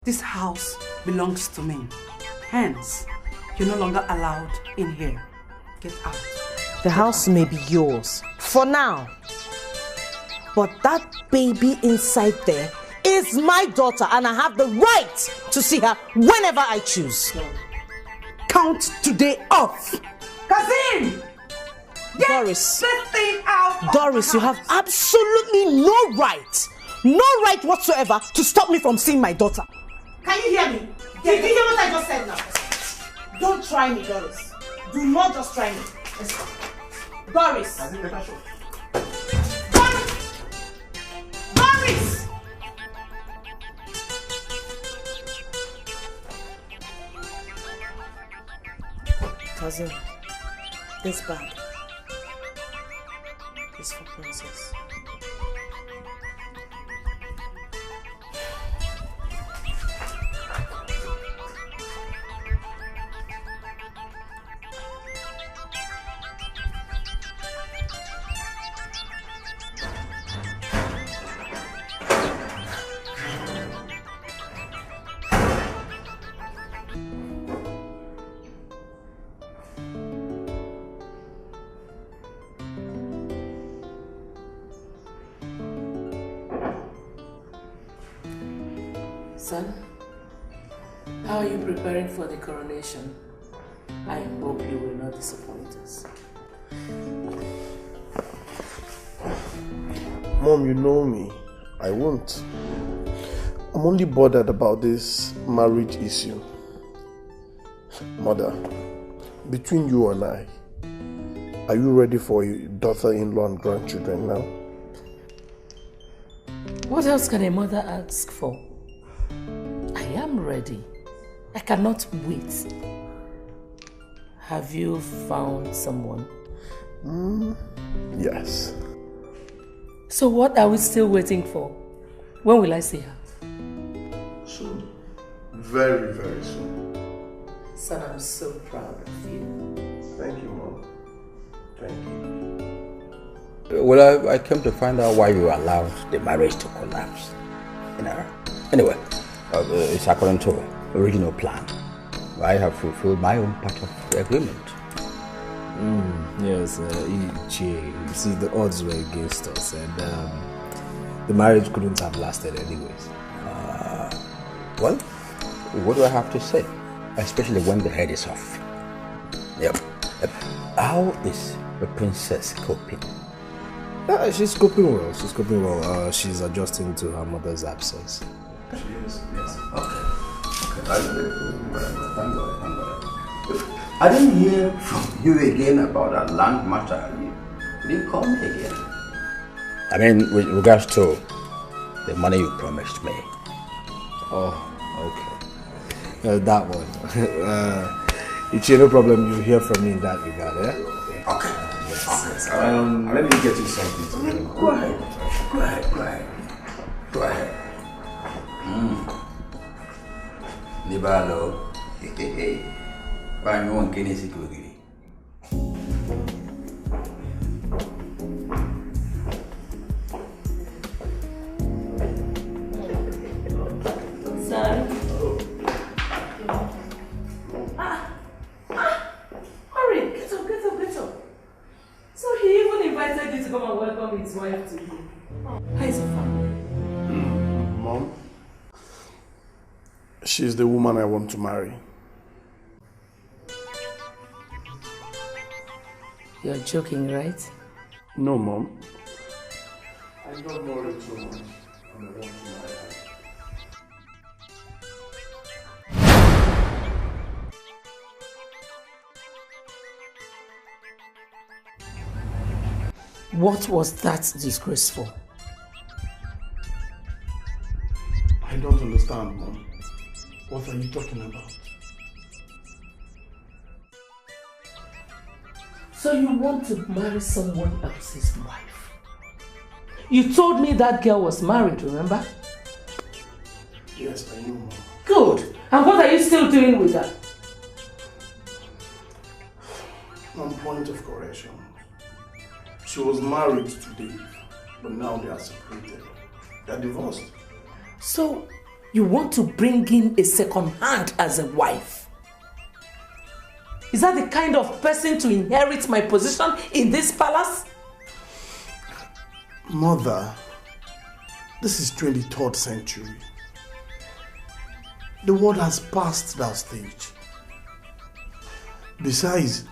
[SPEAKER 2] This house belongs to me. Hence, you're no longer allowed in here. Get out.
[SPEAKER 12] The house may be yours for now, but that baby inside there is my daughter, and I have the right to see her whenever I choose.
[SPEAKER 2] Count today off. Kazim!
[SPEAKER 12] Doris,
[SPEAKER 2] this thing out.
[SPEAKER 12] Doris, you have absolutely no right whatsoever to stop me from seeing my daughter.
[SPEAKER 1] Can you hear me? Did you hear what I just said now? Don't try me, Doris. Do not just try me. Let's go. Doris! Doris!
[SPEAKER 12] Cousin, this bag is for Princess.
[SPEAKER 15] Son, how are you preparing for the coronation? I hope you will not disappoint us.
[SPEAKER 9] Mom, you know me. I won't. I'm only bothered about this marriage issue. Mother, between you and I, are you ready for your daughter-in-law and grandchildren now?
[SPEAKER 15] What else can a mother ask for? I am ready. I cannot wait. Have you found someone?
[SPEAKER 9] Yes.
[SPEAKER 15] So what are we still waiting for? When will I see her?
[SPEAKER 9] Soon. Very, very soon.
[SPEAKER 15] Son, I'm so proud of you.
[SPEAKER 9] Thank you, Mom. Thank you.
[SPEAKER 14] Well, I came to find out why you allowed the marriage to collapse. You know. Anyway, it's according to original plan. I have fulfilled my own part of the agreement.
[SPEAKER 3] Yes, you see, the odds were against us, and the marriage couldn't have lasted anyways.
[SPEAKER 14] Well, what do I have to say? Especially when the head is off. Yep. How is the princess coping?
[SPEAKER 3] She's coping well. She's coping well. She's adjusting to her mother's absence.
[SPEAKER 14] She is, yes. Okay. Thank God. I didn't hear from you again about that land matter. You didn't call me again. I mean, with regards to the money you promised me.
[SPEAKER 3] Oh, okay. That one. It's no problem. You hear from me in that regard, eh?
[SPEAKER 14] Okay.
[SPEAKER 3] Yes. Let me get you something to drink.
[SPEAKER 14] Go ahead. Go ahead. Nibalo. Why no one can see you?
[SPEAKER 15] Hurry, get up. So he even invited you to come and welcome his wife to you. How is your family?
[SPEAKER 6] Mom, she's the woman I want to marry.
[SPEAKER 15] You're joking, right?
[SPEAKER 6] No, Mom. I don't worry too much. I want to marry her.
[SPEAKER 15] What was that disgraceful?
[SPEAKER 6] I don't understand, Mom. What are you talking about?
[SPEAKER 15] So you want to marry someone else's wife? You told me that girl was married, remember?
[SPEAKER 6] Yes, I know, Mom.
[SPEAKER 15] Good. And what are you still doing with her?
[SPEAKER 6] One point of correction. She was married to Dave, but now they are separated. They are divorced.
[SPEAKER 15] So, you want to bring in a second hand as a wife? Is that the kind of person to inherit my position in this palace?
[SPEAKER 6] Mother, this is 23rd century. The world has passed that stage. Besides,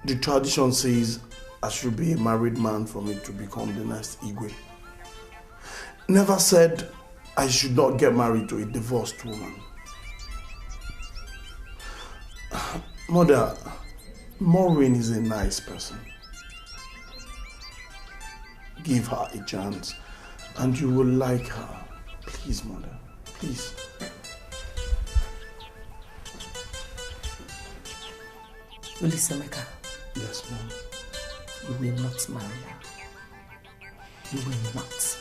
[SPEAKER 6] the tradition says I should be a married man for me to become the next Igwe. Never said I should not get married to a divorced woman. Mother, Maureen is a nice person. Give her a chance and you will like her. Please, Mother, please.
[SPEAKER 15] Ulisemeka.
[SPEAKER 6] Yes, Mom.
[SPEAKER 15] You will not marry her. You will not.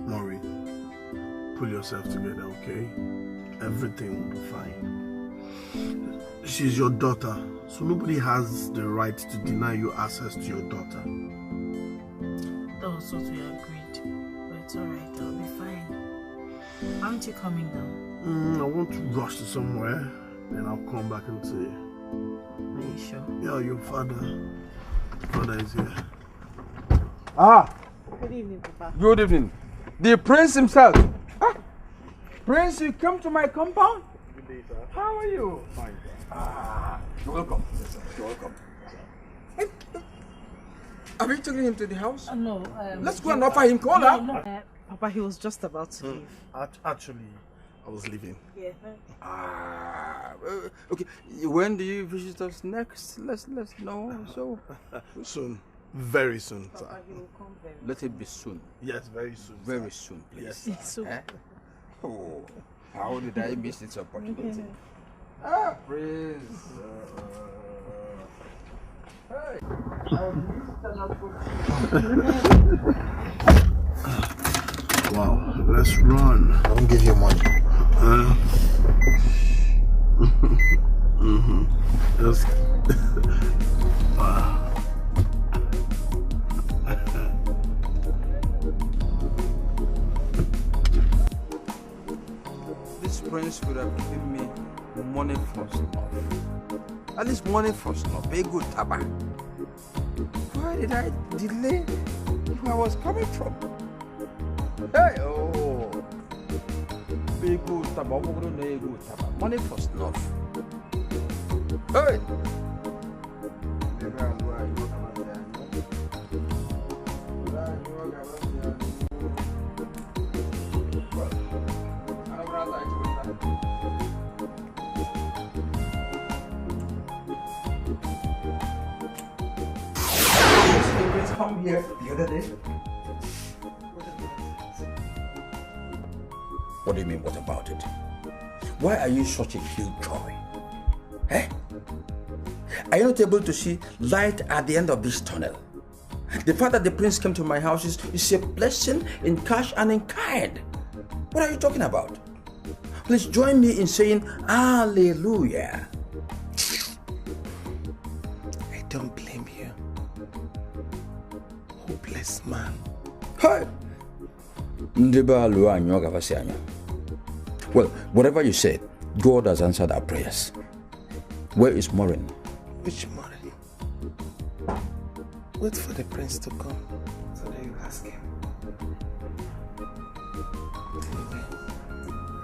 [SPEAKER 6] Maureen, pull yourself together, okay? Everything will be fine. She's your daughter, so nobody has the right to deny you access to your daughter.
[SPEAKER 11] That was what we agreed. But it's alright, I'll be fine. Aren't you coming down?
[SPEAKER 6] I want to rush to somewhere, then I'll come back and see you.
[SPEAKER 11] Are you sure?
[SPEAKER 6] Yeah, your father is here.
[SPEAKER 5] Ah!
[SPEAKER 11] Good evening, Papa.
[SPEAKER 5] Good evening. The prince himself. Ah! Prince, you come to my compound?
[SPEAKER 6] Good day, sir.
[SPEAKER 5] How are you?
[SPEAKER 6] Fine, sir.
[SPEAKER 5] Ah, you're welcome. Yes, sir. You're welcome. Have you taken him to the house?
[SPEAKER 11] No.
[SPEAKER 5] Let's go and offer him cola.
[SPEAKER 11] No. Papa, he was just about to leave.
[SPEAKER 6] Actually, I was leaving.
[SPEAKER 11] Yeah.
[SPEAKER 5] Ah, okay. When do you visit us next? Let's know. So
[SPEAKER 6] soon, very soon, sir.
[SPEAKER 11] Papa, he will come very soon.
[SPEAKER 5] Let it be soon.
[SPEAKER 6] Yes, very soon.
[SPEAKER 5] Very soon, please.
[SPEAKER 6] Yes.
[SPEAKER 11] So,
[SPEAKER 5] Oh, how did I miss this opportunity? Ah, Prince. Hey.
[SPEAKER 6] Wow, let's run.
[SPEAKER 16] I won't give you money.
[SPEAKER 6] Just
[SPEAKER 5] This prince could have given me money for snuff. At least money for snuff, a good taba. Why did I delay where I was coming from? Hey, oh. Big good taba, money for snuff. Hey!
[SPEAKER 14] come here the other day? What do you mean, what about it? Why are you such a killjoy? Eh? Are you not able to see light at the end of this tunnel? The fact that the prince came to my house is a blessing in cash and in kind. What are you talking about? Please join me in saying hallelujah.
[SPEAKER 9] I don't blame you. Hopeless man.
[SPEAKER 14] Hey! Well, whatever you said, God has answered our prayers. Where is Maureen?
[SPEAKER 9] Which Maureen? Wait for the prince to come, so that you ask him.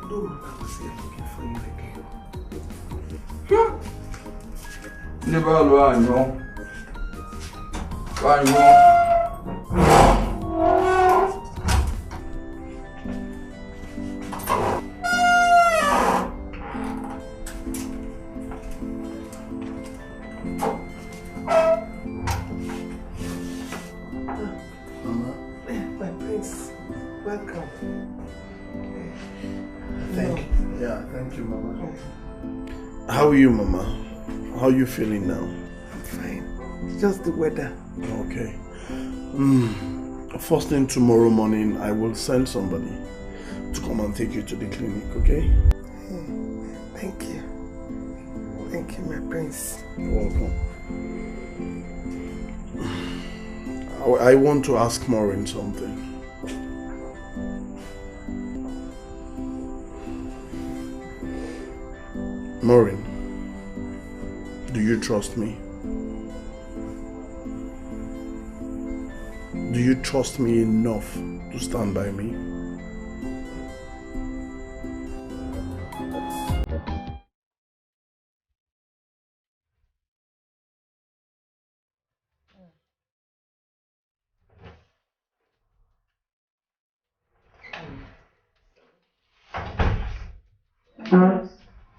[SPEAKER 9] No one was here looking for you again. My prince, welcome.
[SPEAKER 6] Thank you, Mama. How are you, Mama? How are you feeling now?
[SPEAKER 9] I'm fine. It's just the weather.
[SPEAKER 6] Okay. First thing tomorrow morning, I will send somebody to come and take you to the clinic, okay?
[SPEAKER 9] Thank you. Thank you, my prince.
[SPEAKER 6] You're welcome. I want to ask Maureen something. Maureen, do you trust me? Do you trust me enough to stand by me?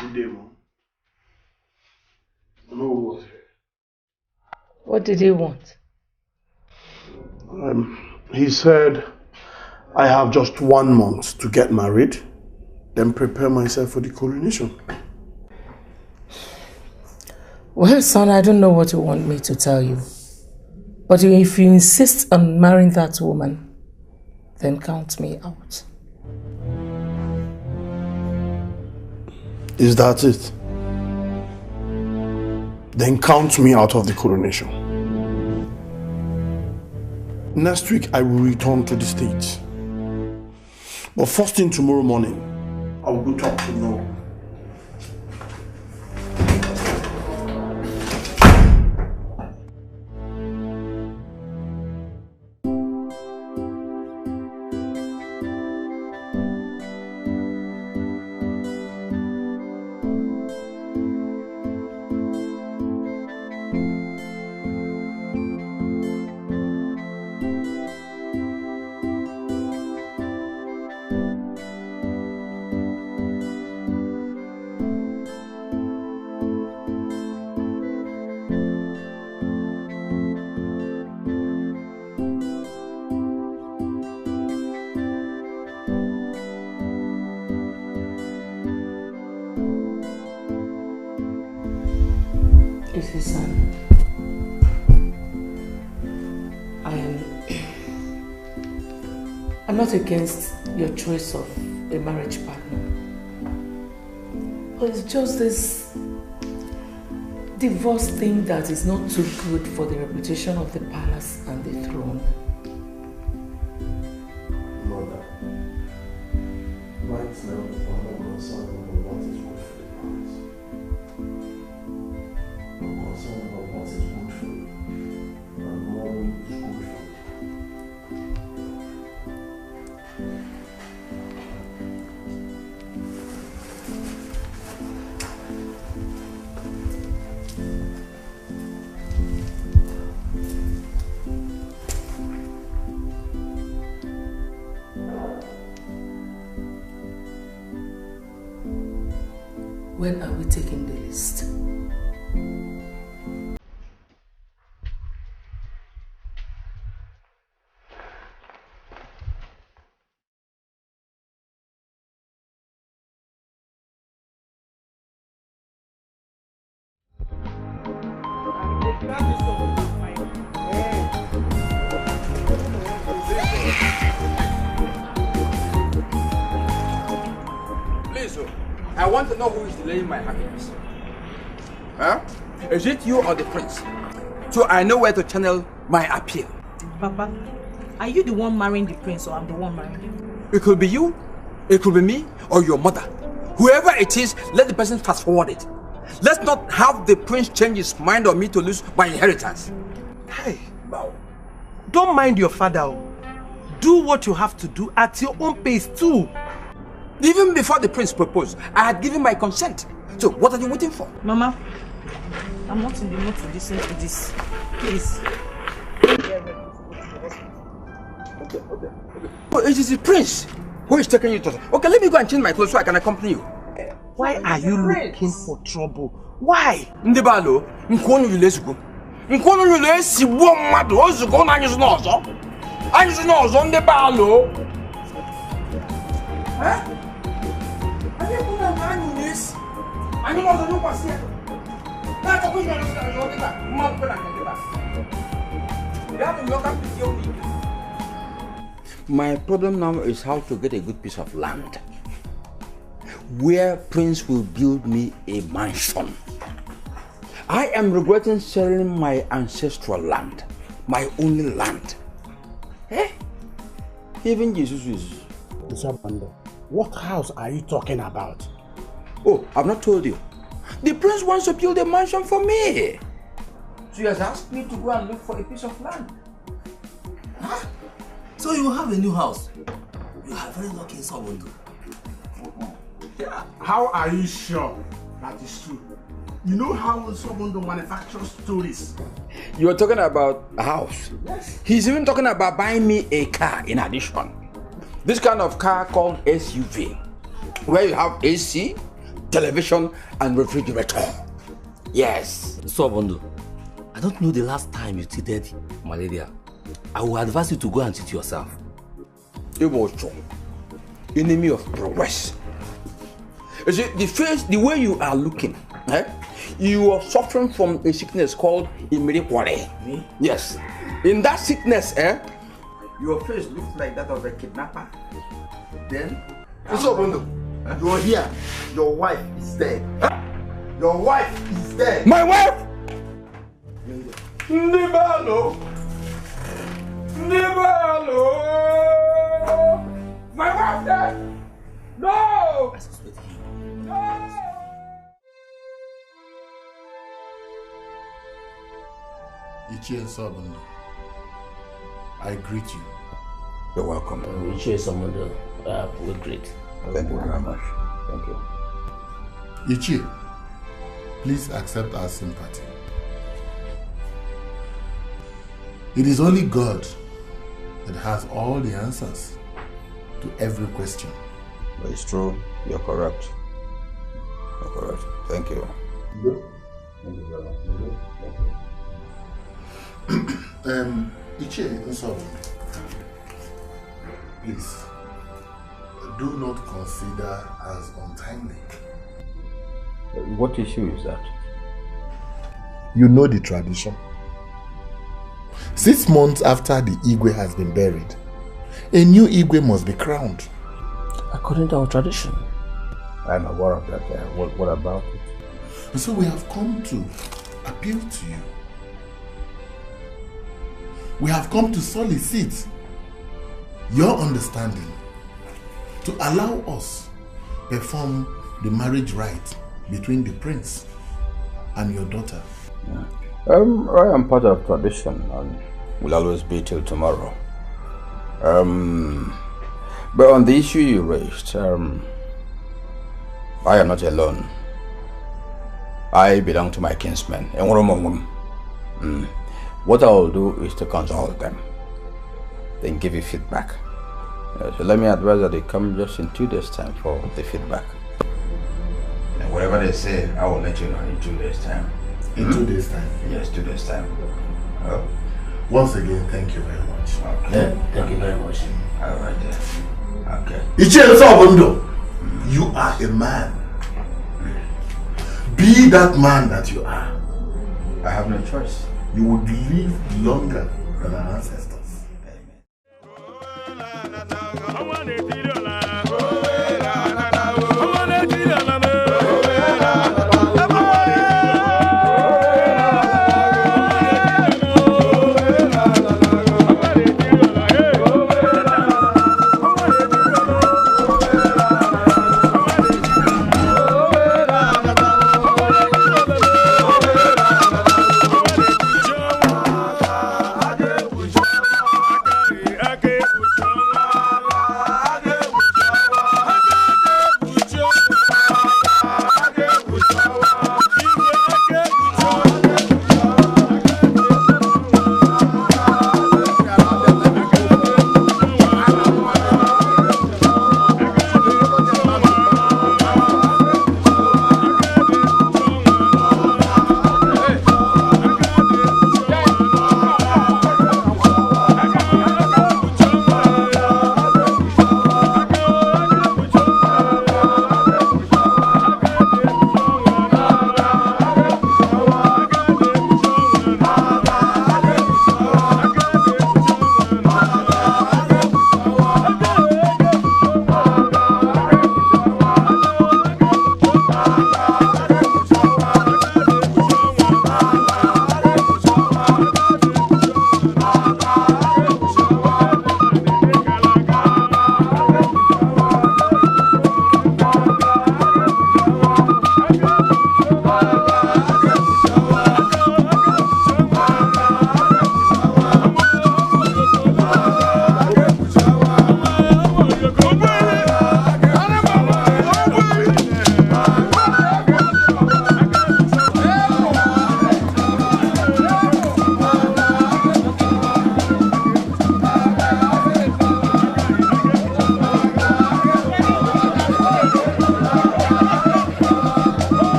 [SPEAKER 6] Good day, Mom. No was here.
[SPEAKER 15] What did he want?
[SPEAKER 6] He said, I have just 1 month to get married, then prepare myself for the coronation.
[SPEAKER 15] Well, son, I don't know what you want me to tell you. But if you insist on marrying that woman, then count me out.
[SPEAKER 6] Is that it? Then count me out of the coronation. Next week, I will return to the States. But first thing tomorrow morning, I will go talk to Noah.
[SPEAKER 15] I'm not against your choice of a marriage partner. But it's just this divorce thing that is not too good for the reputation of the palace and the throne.
[SPEAKER 6] Mother, right now, I'm not concerned about what is good for the palace. I'm concerned about what is good for you, and what is good for you.
[SPEAKER 15] When are we taking the list?
[SPEAKER 5] want to know who is delaying my happiness. Huh? Is it you or the prince? So I know where to channel my appeal.
[SPEAKER 12] Papa, are you the one marrying the prince or I'm the one marrying him?
[SPEAKER 5] It could be you, it could be me, or your mother. Whoever it is, let the person fast forward it. Let's not have the prince change his mind on me to lose my inheritance.
[SPEAKER 9] Hey, don't mind your father. Do what you have to do at your own pace too.
[SPEAKER 5] Even before the prince proposed, I had given my consent. So what are you waiting for?
[SPEAKER 12] Mama, I'm not in the mood to listen to this. Please.
[SPEAKER 5] Okay. But it is the prince who is taking you to... Okay, let me go and change my clothes so I can accompany you.
[SPEAKER 9] Why are you looking for trouble? Why?
[SPEAKER 5] Ndebalo, nkwono yulesugo. Nkwono yulesi bo mmadu ozugo na anyi zuna ozo. Anyi zuna ozo ndebalo. Eh? Ani kuna na anyi yulesi. Ani mo zo kwasi. Na ta kuja na zo ndeba. Ma pena ndeba. Ya to loka piti oni. My problem now is how to get a good piece of land where Prince will build me a mansion. I am regretting selling my ancestral land, my only land. Eh? Even Jesus is...
[SPEAKER 16] What house are you talking about?
[SPEAKER 5] Oh, I've not told you. The prince wants to build a mansion for me. So he has asked me to go and look for a piece of land.
[SPEAKER 3] Huh? So you will have a new house? You are very lucky in Sobondo.
[SPEAKER 16] Yeah. How are you sure that is true? You know how Sobondo manufactures stories.
[SPEAKER 5] You are talking about a house?
[SPEAKER 16] Yes.
[SPEAKER 5] He's even talking about buying me a car in addition. This kind of car called SUV, where you have AC, television, and refrigerator. Yes.
[SPEAKER 3] Sobondo, I don't know the last time you treated malaria. I will advise you to go and treat yourself.
[SPEAKER 5] It was true. Enemy of progress. You see, the way you are looking, you are suffering from a sickness called Imirikwale. Yes. In that sickness, your face looks like that of a kidnapper. Then,
[SPEAKER 6] Sobondo, you're here. Your wife is dead. Your wife is dead.
[SPEAKER 5] My wife? Nibalo. My wife dead. No.
[SPEAKER 3] I suspect him.
[SPEAKER 13] Ichie Sobondo, I greet you.
[SPEAKER 5] You're welcome.
[SPEAKER 3] Ichie Sobondo, we're great.
[SPEAKER 5] Thank you very much. Thank you.
[SPEAKER 13] Ichie, please accept our sympathy. It is only God that has all the answers to every question.
[SPEAKER 5] But it's true. You're correct. You're correct. Thank you. Thank you very much. Thank you.
[SPEAKER 13] Ichie Sobondo, please, do not consider as untimely.
[SPEAKER 5] What issue is that?
[SPEAKER 13] You know the tradition. 6 months after the Igwe has been buried, a new Igwe must be crowned.
[SPEAKER 3] According to our tradition.
[SPEAKER 5] I'm aware of that. What about it?
[SPEAKER 13] And so we have come to appeal to you. We have come to solicit your understanding to allow us perform the marriage rite between the prince and your daughter.
[SPEAKER 5] Yeah. I am part of tradition and will always be till tomorrow. But on the issue you raised, I am not alone. I belong to my kinsmen. What I will do is to consult them, then give you feedback. So let me advise that they come just in 2 days' time for the feedback. And whatever they say, I will let you know in 2 days' time.
[SPEAKER 13] In 2 days' time?
[SPEAKER 5] Yes, 2 days' time.
[SPEAKER 13] Once again, thank you very much.
[SPEAKER 3] Okay. Yeah, thank you very much.
[SPEAKER 5] All right, okay.
[SPEAKER 13] Ichie Sobondo, you are a man. Be that man that you are.
[SPEAKER 5] I have no choice.
[SPEAKER 13] You would live longer than our ancestors.
[SPEAKER 17] Amen.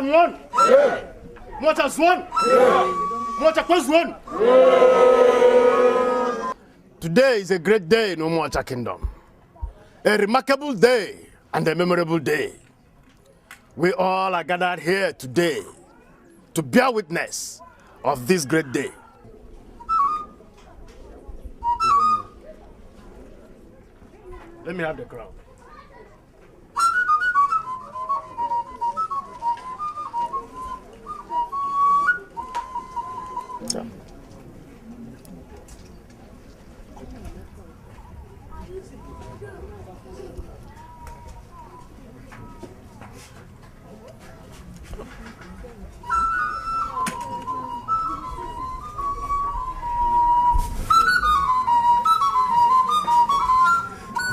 [SPEAKER 6] one. Umwacha's one. Umwacha one. Today is a great day in Umwacha Kingdom. A remarkable day and a memorable day. We all are gathered here today to bear witness of this great day. Let me have the crown. Yeah.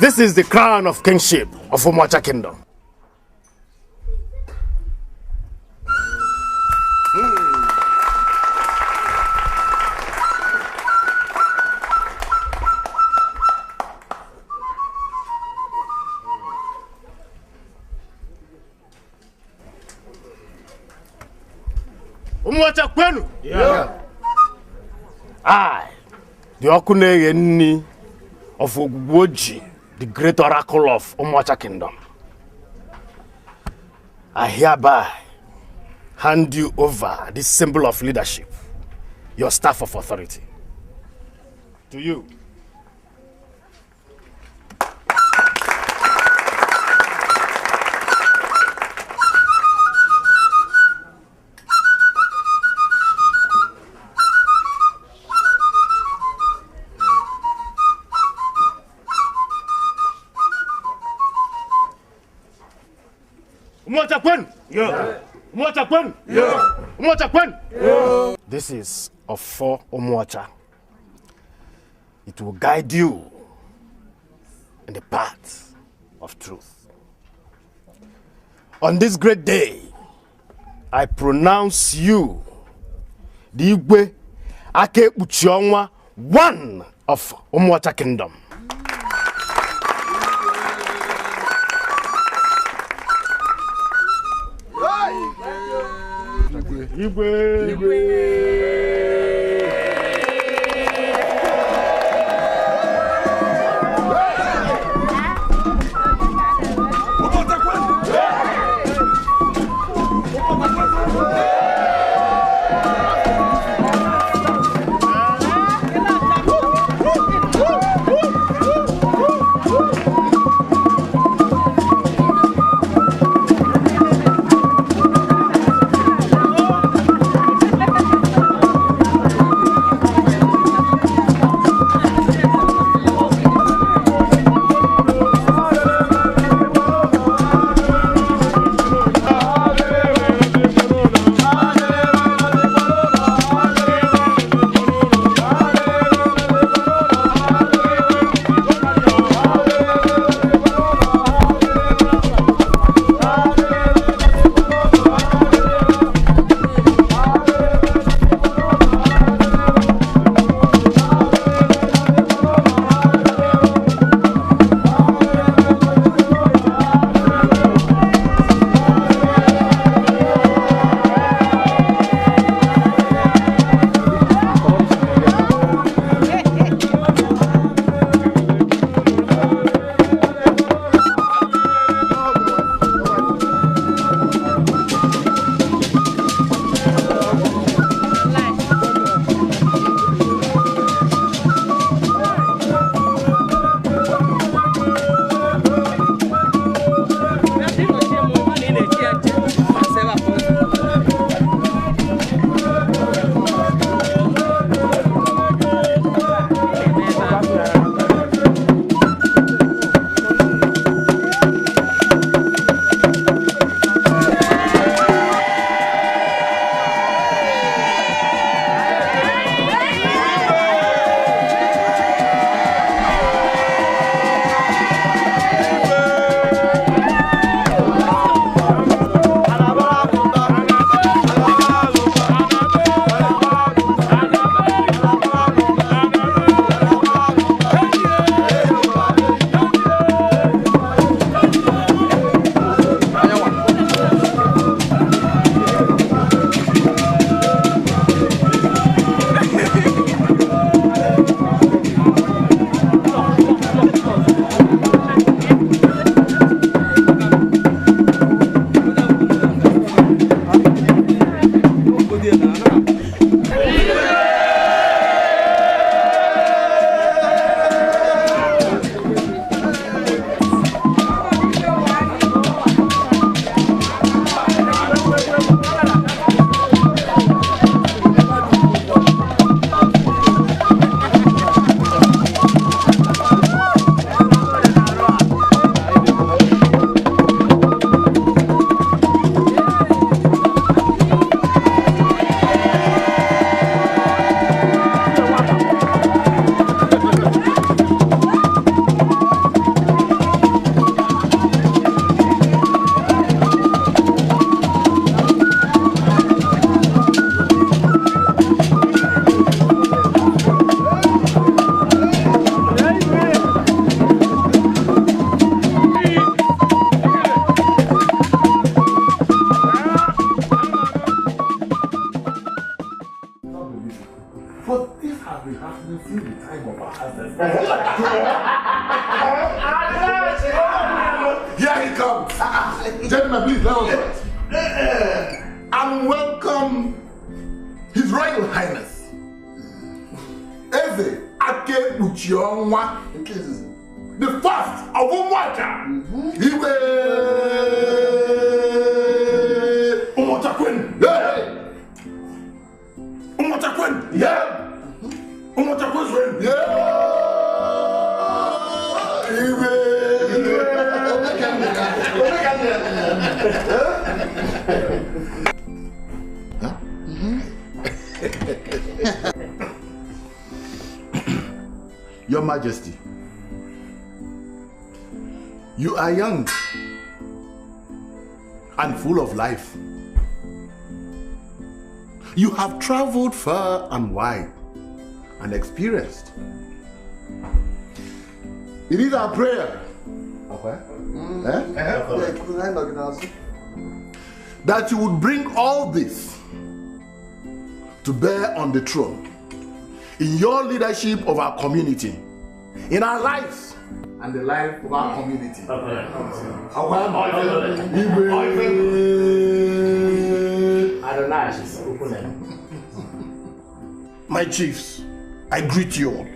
[SPEAKER 6] This is the crown of kingship of Umwacha Kingdom. Umwacha kwenu? Yeah. I, the Okuneye Nni of Ogwoji, the great oracle of Umwacha Kingdom, I hereby hand you over this symbol of leadership, your staff of authority. To you. This is of for Umwacha. It will guide you in the path of truth. On this great day, I pronounce you the Igwe Ake Uchionwa, one of Umwacha Kingdom. Igwe.
[SPEAKER 13] For this has been happening since the time of our ancestors. Here he comes. Gentlemen, please let us wait. And welcome His Royal Highness Eze Ake Uchionwa, the first of Umwata. Iwe Umotakwen. Umotakwen. Yeah. Umotakwen. Yeah. Iwe. Your Majesty, you are young and full of life. You have traveled far and wide and experienced. It is our prayer that you would bring all this to bear on the throne in your leadership of our community, in our lives and the life of our community. My chiefs, I greet you all.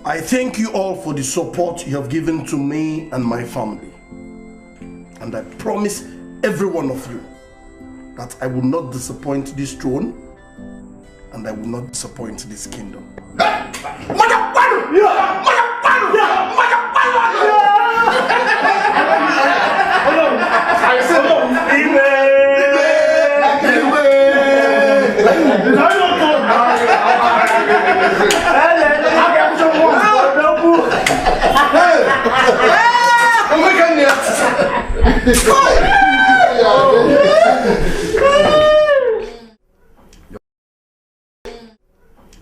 [SPEAKER 13] I thank you all for the support you have given to me and my family. And I promise every one of you that I will not disappoint this throne and I will not disappoint this kingdom.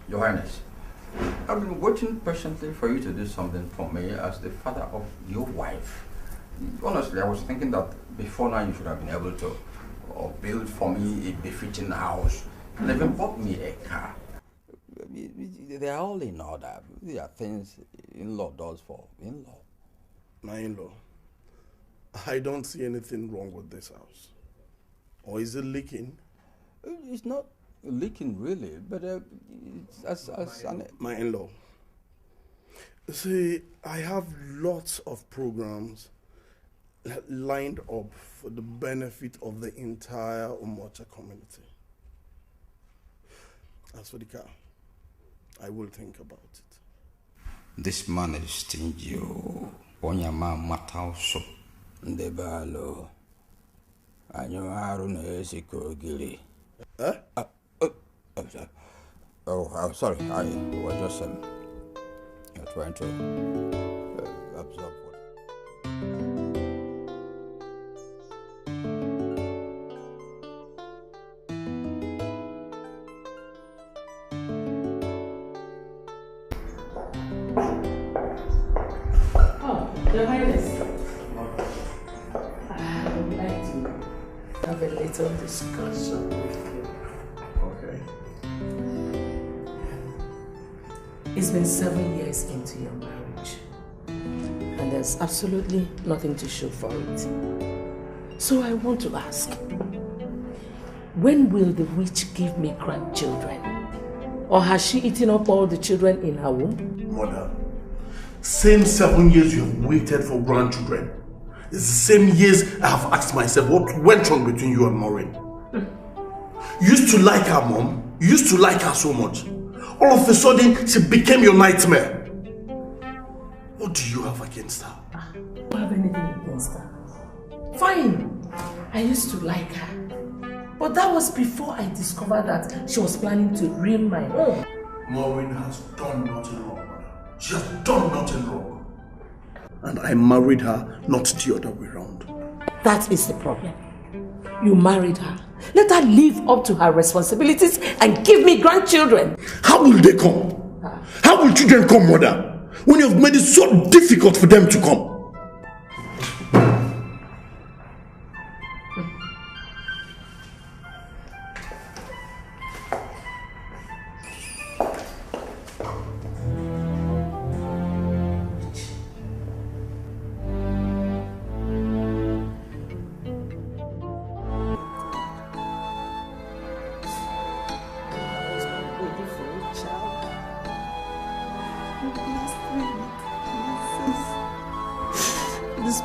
[SPEAKER 14] Your Highness, I've been waiting patiently for you to do something for me as the father of your wife. Honestly, I was thinking that before now you should have been able to build for me a befitting house and even bought me a car. They are all in order. They are things in-law does for in-law.
[SPEAKER 6] My in-law, I don't see anything wrong with this house. Or is it leaking?
[SPEAKER 14] It's not leaking really, but it's
[SPEAKER 6] my in-law. See, I have lots of programs lined up for the benefit of the entire Umoja community. As for the car, I will think about it.
[SPEAKER 14] This man is stingy. Onyama matauso ndebalo. Anyo haru na esiko gili. I'm sorry. I was just trying to absorb what.
[SPEAKER 15] Your Highness, I would like to have a little discussion with you.
[SPEAKER 6] Okay.
[SPEAKER 15] It's been 7 years into your marriage, and there's absolutely nothing to show for it. So I want to ask, when will the witch give me grandchildren? Or has she eaten up all the children in her womb?
[SPEAKER 6] Mother, same 7 years you have waited for grandchildren. It's the same years I have asked myself what went wrong between you and Maureen. You used to like her, Mom. You used to like her so much. All of a sudden, she became your nightmare. What do you have against her?
[SPEAKER 15] I don't have anything against her. Fine. I used to like her. But that was before I discovered that she was planning to ruin my home.
[SPEAKER 6] Maureen has done nothing wrong, Mother. She has done nothing wrong. And I married her, not the other way around.
[SPEAKER 15] That is the problem. You married her. Let her live up to her responsibilities and give me grandchildren.
[SPEAKER 6] How will they come? How will children come, Mother? When you've made it so difficult for them to come?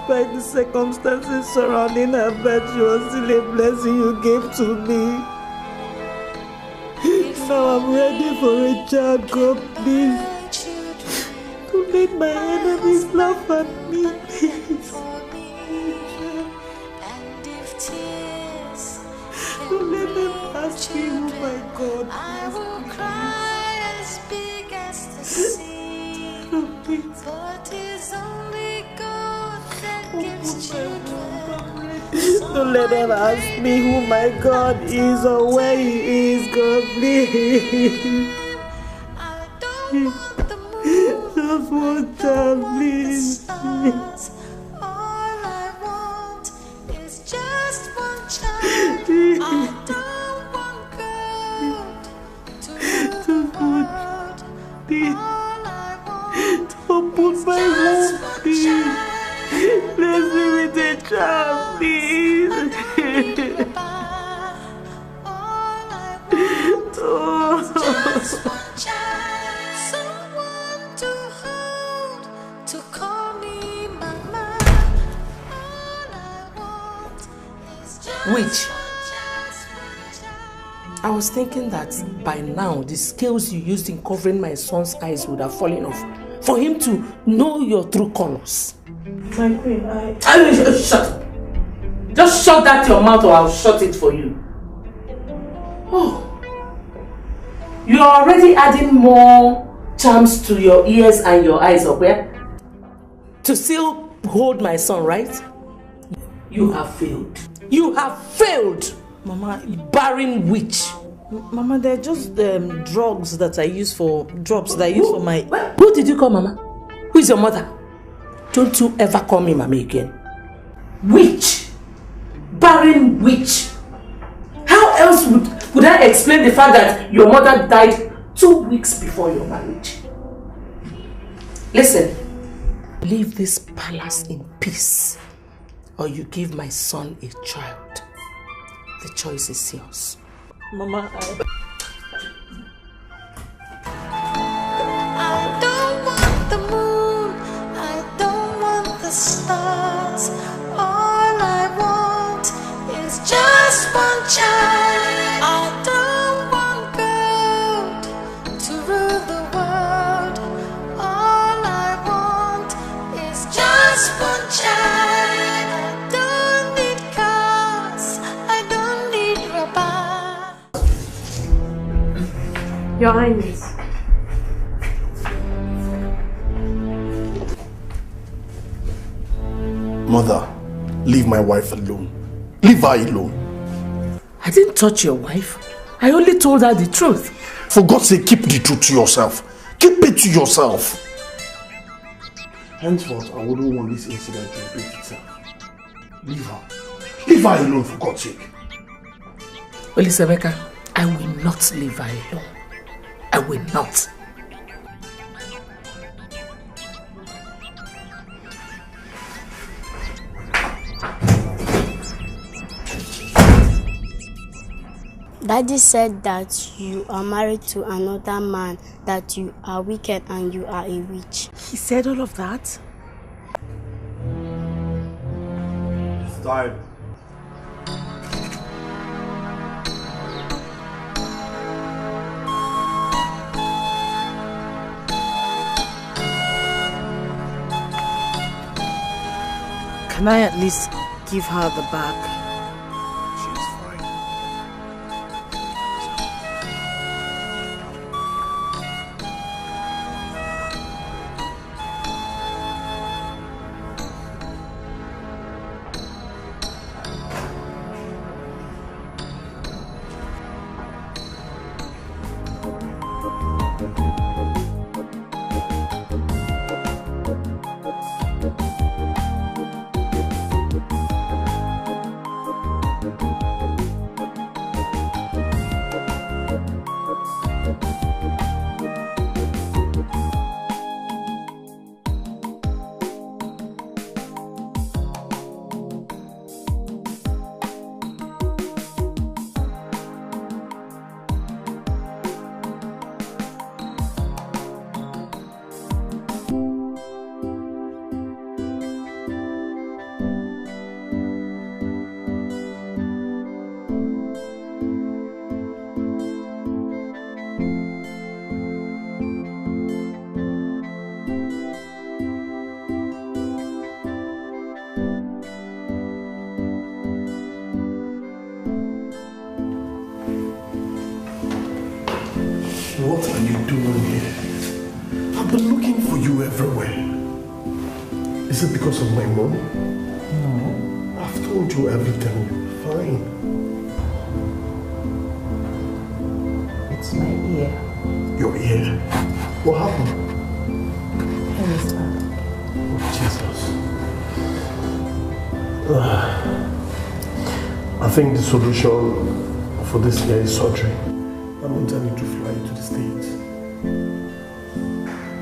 [SPEAKER 11] despite the circumstances surrounding her birth, she was still a blessing you gave to me. Now I'm ready for a child, God, please. Don't let my enemies laugh at me, please. Don't let them ask me, oh my God.
[SPEAKER 10] I will cry as big as the sea, but it's only God that gives children.
[SPEAKER 11] Don't let them ask me who my God is or where he is, God, please. Just one child, please.
[SPEAKER 10] All I want is just one child. I don't want God to rule the world. All I want
[SPEAKER 11] Don't put my home, please. Bless me with a child, please.
[SPEAKER 10] just one child, someone to hold, to call me mama. All I want is just
[SPEAKER 15] Which? I was thinking that by now the scales you used in covering my son's eyes would have fallen off for him to know your true colors.
[SPEAKER 11] My queen,
[SPEAKER 15] Shut up. Just shut that your mouth or I'll shut it for you. Oh. You're already adding more charms to your ears and your eyes, okay? To still hold my son, right? You have failed. You have failed!
[SPEAKER 11] Mama,
[SPEAKER 15] barren witch.
[SPEAKER 11] Mama, they're just drugs that I use for my...
[SPEAKER 15] Who did you call Mama? Who is your mother? Don't you ever call me Mama again. Witch! Barren witch! How else would I explain the fact that your mother died 2 weeks before your marriage? Listen, leave this palace in peace or you give my son a child. The choice is yours.
[SPEAKER 11] Mama,
[SPEAKER 10] I don't want the moon, I don't want the stars. All I want is just one child. I don't want God to rule the world. All I want is just one child. I don't need cars, I don't need robots.
[SPEAKER 17] Your Highness.
[SPEAKER 6] Mother, leave my wife alone. Leave her alone.
[SPEAKER 15] I didn't touch your wife. I only told her the truth.
[SPEAKER 6] For God's sake, keep the truth to yourself. Keep it to yourself. Henceforth, I wouldn't want this incident to repeat itself. Leave her. Leave her alone, for God's sake.
[SPEAKER 15] Elisabeka, I will not leave her alone. I will not.
[SPEAKER 17] Daddy said that you are married to another man, that you are wicked and you are a witch.
[SPEAKER 11] He said all of that?
[SPEAKER 4] It's time.
[SPEAKER 11] Can I at least give her the bag?
[SPEAKER 9] what are you doing here? I've been looking for you everywhere. Is it because of my mom? No. I've told you everything. Fine.
[SPEAKER 11] It's my ear.
[SPEAKER 9] Your ear? What happened? Oh, Jesus. I think the solution for this year is surgery. I'm intending to fly you to the States.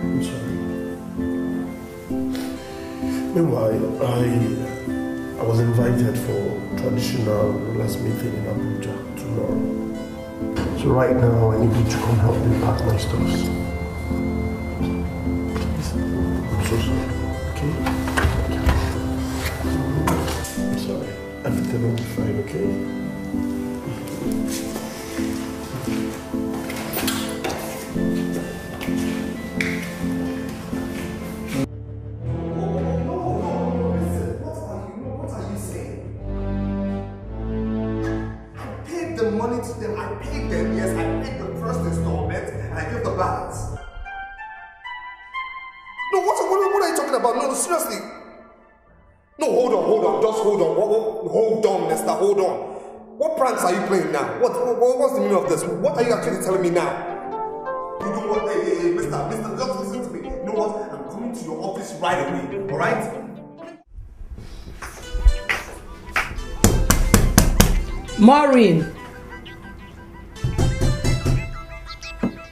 [SPEAKER 9] I'm sorry. Meanwhile, I was invited for traditional last meeting in Abuja tomorrow. So right now I need you to come help me pack my stuff. I'm so sorry. Okay? I'm sorry. Everything will be fine, okay?
[SPEAKER 6] Seriously. No, hold on. Just hold on. Hold on, mister. Hold on. What pranks are you playing now? What's the meaning of this? What are you actually telling me now? You know what? Hey, mister, just listen to me. You know what? I'm coming to your office right away. Alright?
[SPEAKER 15] Maureen!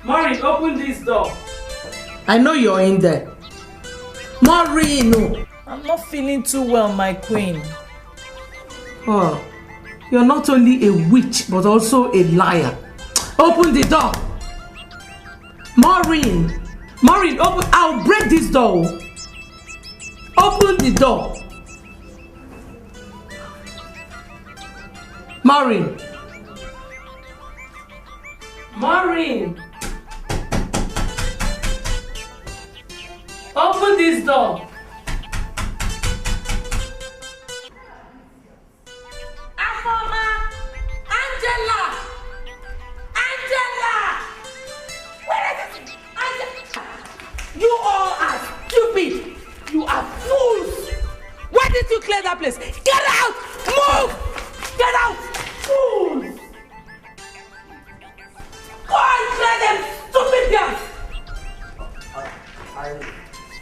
[SPEAKER 15] Maureen, open this door. I know you're in there. Maureen!
[SPEAKER 11] I'm not feeling too well, my queen.
[SPEAKER 15] Oh, you're not only a witch, but also a liar. Open the door. Maureen! Maureen, open. I'll break this door. Open the door. Maureen! Maureen! Open this door. Afoma! Angela! Where is it? Angela! You all are stupid! You are fools! Why did you clear that place? Get out! Move! Get out! Fools! Go and clear them, stupid girls!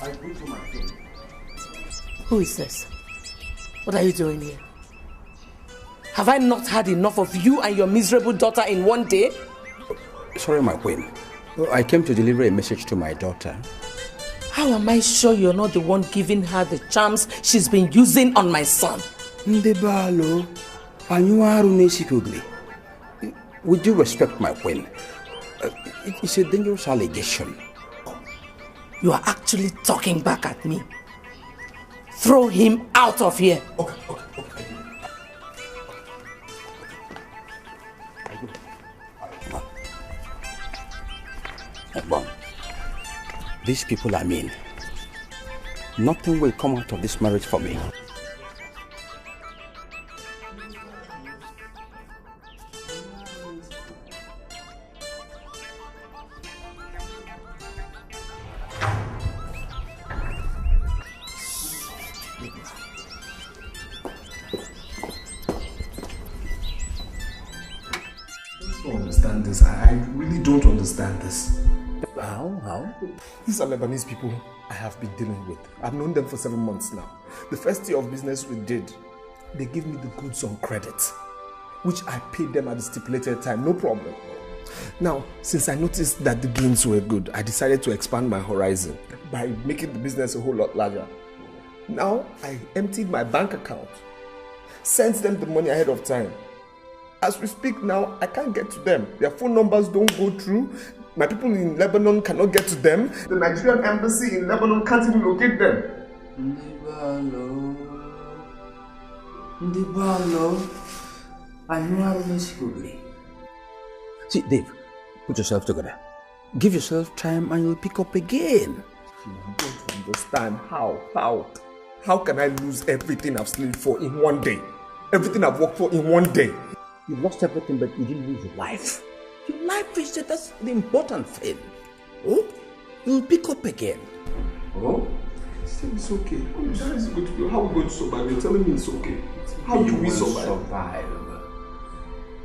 [SPEAKER 14] I go to my phone.
[SPEAKER 15] Who is this? What are you doing here? Have I not had enough of you and your miserable daughter in one day?
[SPEAKER 14] Sorry, my queen. I came to deliver a message to my daughter.
[SPEAKER 15] How am I sure you're not the one giving her the charms she's been using on my son?
[SPEAKER 14] Ndebalo, with due respect, my queen, it's a dangerous allegation.
[SPEAKER 15] You are actually talking back at me. Throw him out of here.
[SPEAKER 14] Okay. Well, these people are mean. Nothing will come out of this marriage for me.
[SPEAKER 6] I really don't understand this.
[SPEAKER 14] How?
[SPEAKER 6] These are Lebanese people I have been dealing with. I've known them for 7 months now. The first year of business we did, they gave me the goods on credit, which I paid them at the stipulated time, no problem. Now, since I noticed that the gains were good, I decided to expand my horizon by making the business a whole lot larger. Now, I emptied my bank account, sent them the money ahead of time. As we speak now, I can't get to them. Their phone numbers don't go through. My people in Lebanon cannot get to them. The Nigerian embassy in Lebanon can't even locate them.
[SPEAKER 14] See, Dave, put yourself together. Give yourself time and you'll pick up again.
[SPEAKER 6] You don't understand how can I lose everything I've slaved for in one day? Everything I've worked for in one day?
[SPEAKER 14] You lost everything, but you didn't lose your life. Life is that's the important thing. Oh? You'll pick up again. Oh?
[SPEAKER 4] Still, it's okay. How are we going to survive? You're telling me it's okay. How do we survive?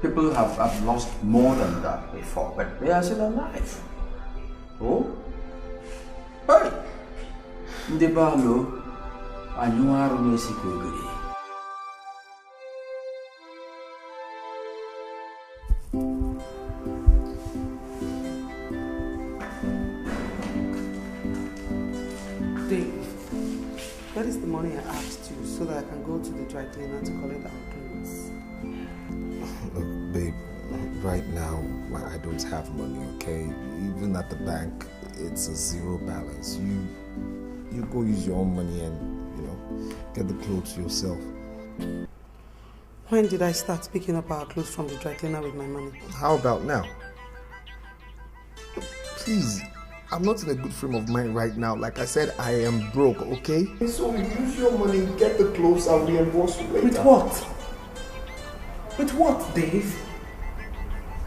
[SPEAKER 14] People have lost more than that before, but they are still alive. Oh? Hey! Ndebalo, anyuaru mesikogiri.
[SPEAKER 2] That is the money I asked you so that I can go to the dry cleaner to collect our clothes.
[SPEAKER 3] Look, babe, right now I don't have money, okay? Even at the bank, it's a zero balance. You go use your own money and, you know, get the clothes yourself.
[SPEAKER 2] When did I start picking up our clothes from the dry cleaner with my money?
[SPEAKER 3] How about now? Please, I'm not in a good frame of mind right now. Like I said, I am broke, okay?
[SPEAKER 4] So use your money, get the clothes, and reimburse you later.
[SPEAKER 2] With what? With what, Dave?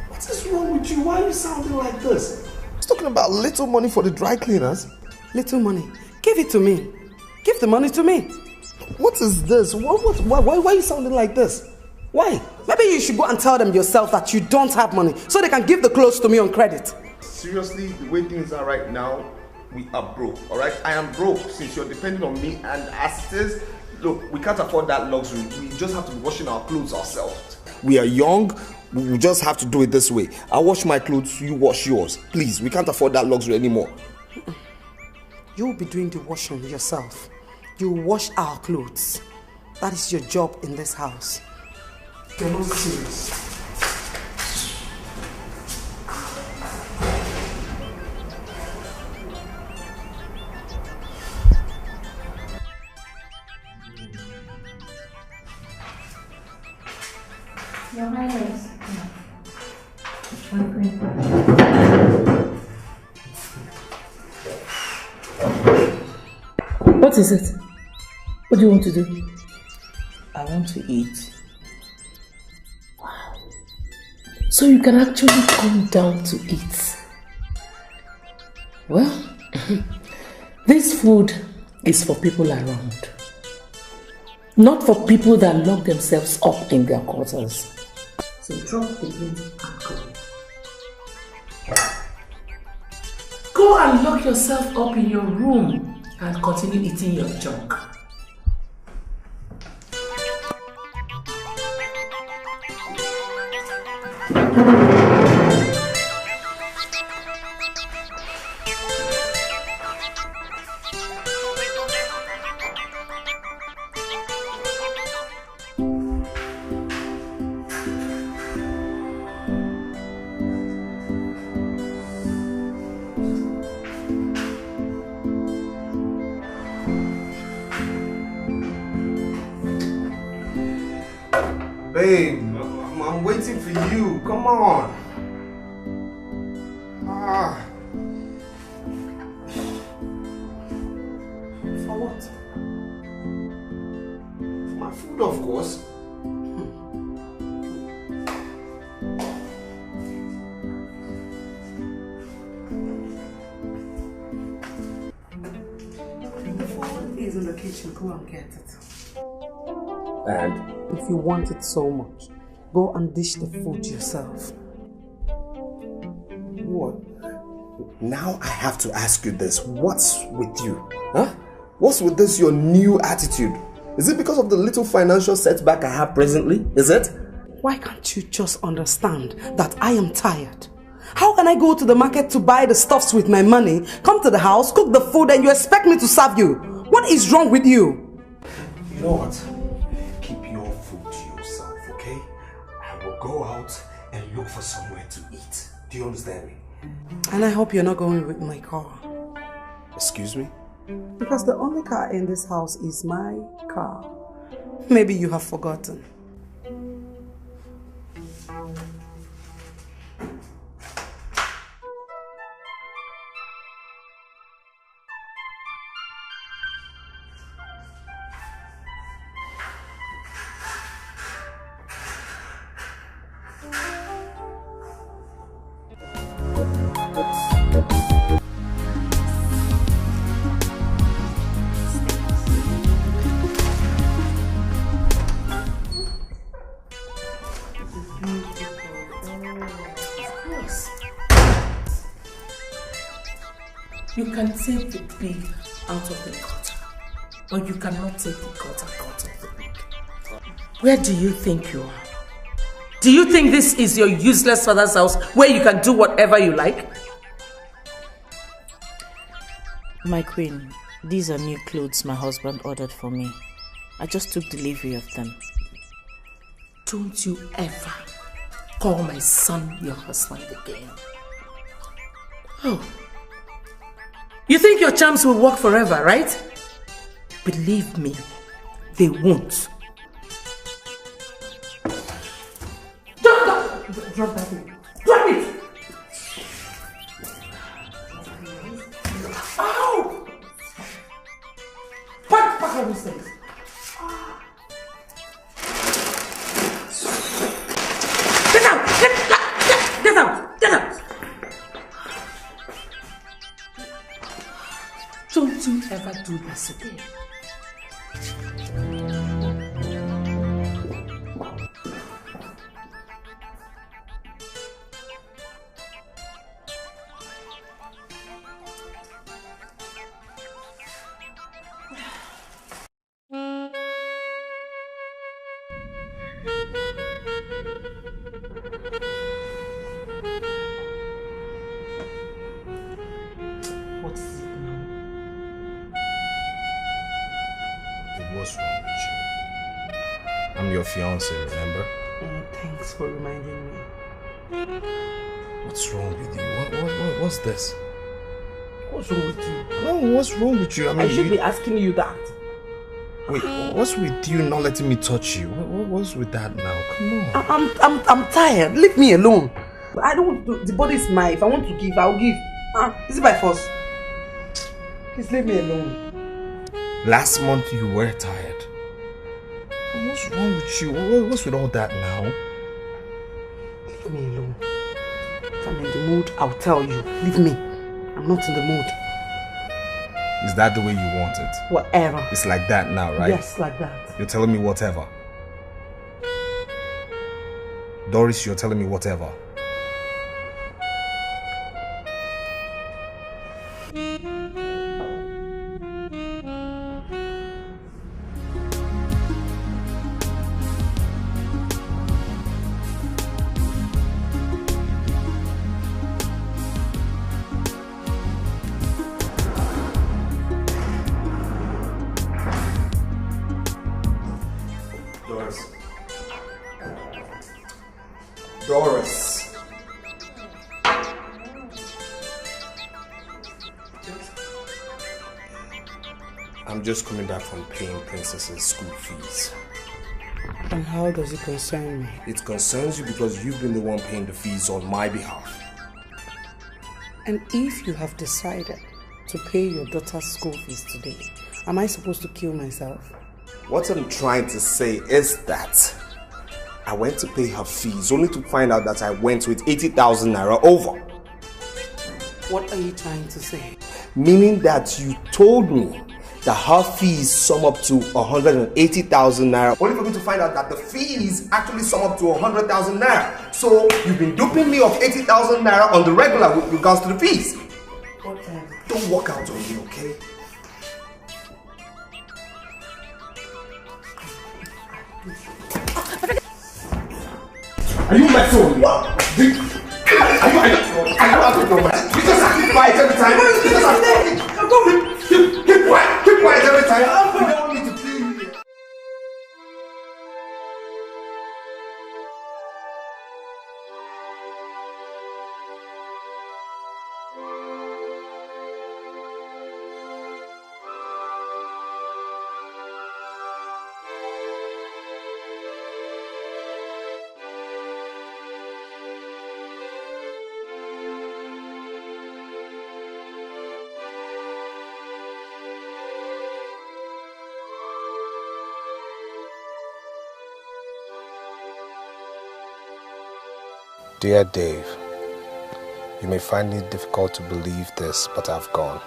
[SPEAKER 4] What is wrong with you? Why are you sounding like this?
[SPEAKER 3] He's talking about little money for the dry cleaners.
[SPEAKER 2] Little money? Give it to me. Give the money to me.
[SPEAKER 3] What is this? Why are you sounding like this?
[SPEAKER 2] Why? Maybe you should go and tell them yourself that you don't have money so they can give the clothes to me on credit.
[SPEAKER 4] Seriously, the way things are right now, we are broke, alright? I am broke since you're depending on me, and as it is, look, we can't afford that luxury. We just have to be washing our clothes ourselves.
[SPEAKER 3] We are young, we just have to do it this way. I wash my clothes, you wash yours. Please, we can't afford that luxury anymore.
[SPEAKER 2] You will be doing the washing yourself. You wash our clothes. That is your job in this house.
[SPEAKER 4] You're not serious.
[SPEAKER 18] Your Highness.
[SPEAKER 15] What is it? What do you want to do?
[SPEAKER 14] I want to eat.
[SPEAKER 15] Wow. So you can actually come down to eat. Well, this food is for people around. Not for people that lock themselves up in their quarters. So drop the game and go. Go and lock yourself up in your room and continue eating your junk.
[SPEAKER 4] Babe, I'm waiting for you. Come on.
[SPEAKER 2] For what?
[SPEAKER 4] My food, of course.
[SPEAKER 2] The food is in the kitchen. Go and get it.
[SPEAKER 14] And
[SPEAKER 2] if you want it so much, go and dish the food yourself.
[SPEAKER 4] What? Now I have to ask you this. What's with you? Huh? What's with this your new attitude? Is it because of the little financial setback I have presently? Is it?
[SPEAKER 2] Why can't you just understand that I am tired? How can I go to the market to buy the stuffs with my money, come to the house, cook the food, and you expect me to serve you? What is wrong with you?
[SPEAKER 4] You know what? Go out and look for somewhere to eat. Do you understand me?
[SPEAKER 2] And I hope you're not going with my car.
[SPEAKER 4] Excuse me?
[SPEAKER 2] Because the only car in this house is my car. Maybe you have forgotten.
[SPEAKER 15] You can take the pig out of the gutter, but you cannot take the gutter out of the pig. Where do you think you are? Do you think this is your useless father's house where you can do whatever you like?
[SPEAKER 11] My queen, these are new clothes my husband ordered for me. I just took delivery of them.
[SPEAKER 15] Don't you ever call my son your husband again. Oh. You think your charms will work forever, right? Believe me, they won't. Drop that thing. Drop it! Ow! Pack all these things. Get out! Get out! Get out! Don't you ever do this again.
[SPEAKER 3] Fiance, remember?
[SPEAKER 2] Thanks for reminding me.
[SPEAKER 3] What's wrong with you? What's this?
[SPEAKER 2] What's wrong with you?
[SPEAKER 3] No, what's wrong with you?
[SPEAKER 2] I should be asking you that.
[SPEAKER 3] Wait, what's with you not letting me touch you? What's with that now? Come on.
[SPEAKER 2] I'm tired. Leave me alone. I don't want to. The body is mine. If I want to give, I'll give. Is it by force? Please leave me alone.
[SPEAKER 3] Last month you were tired. What's wrong with you? What's with all that now?
[SPEAKER 2] Leave me alone. If I'm in the mood, I'll tell you. Leave me. I'm not in the mood.
[SPEAKER 3] Is that the way you want it?
[SPEAKER 2] Whatever.
[SPEAKER 3] It's like that now, right?
[SPEAKER 2] Yes, like that.
[SPEAKER 3] You're telling me whatever. Doris, you're telling me whatever.
[SPEAKER 4] Doris.
[SPEAKER 3] I'm just coming back from paying Princess's school fees.
[SPEAKER 2] And how does it concern me?
[SPEAKER 3] It concerns you because you've been the one paying the fees on my behalf.
[SPEAKER 2] And if you have decided to pay your daughter's school fees today, am I supposed to kill myself?
[SPEAKER 3] What I'm trying to say is that I went to pay her fees only to find out that I went with 80,000 naira over.
[SPEAKER 2] What are you trying to say?
[SPEAKER 3] Meaning that you told me that her fees sum up to 180,000 naira. Only for me to find out that the fees actually sum up to 100,000 naira. So you've been duping me of 80,000 naira on the regular with regards to the fees. Don't walk out on me, okay?
[SPEAKER 4] Are you messing with me? What? Are you out of your mind? You just keep quiet every time. Keep quiet every time. You don't need to play me.
[SPEAKER 3] Dear Dave,
[SPEAKER 18] You may find it difficult to believe this, but I've gone.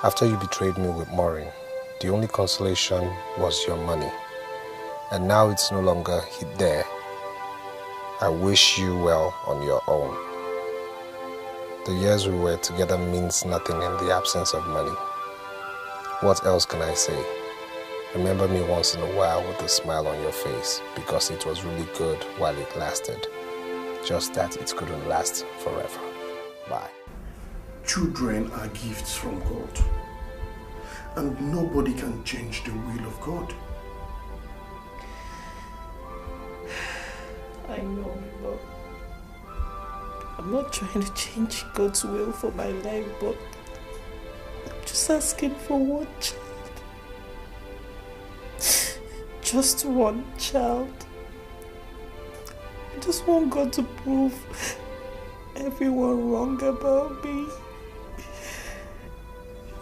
[SPEAKER 18] After you betrayed me with Maureen, the only consolation was your money. And now it's no longer there. I wish you well on your own. The years we were together means nothing in the absence of money. What else can I say? Remember me once in a while with a smile on your face, because it was really good while it lasted. Just that it couldn't last forever. Bye.
[SPEAKER 7] Children are gifts from God, and nobody can change the will of God.
[SPEAKER 11] I know, but I'm not trying to change God's will for my life, but I'm just asking for one child. Just one child. I just want God to prove everyone wrong about me.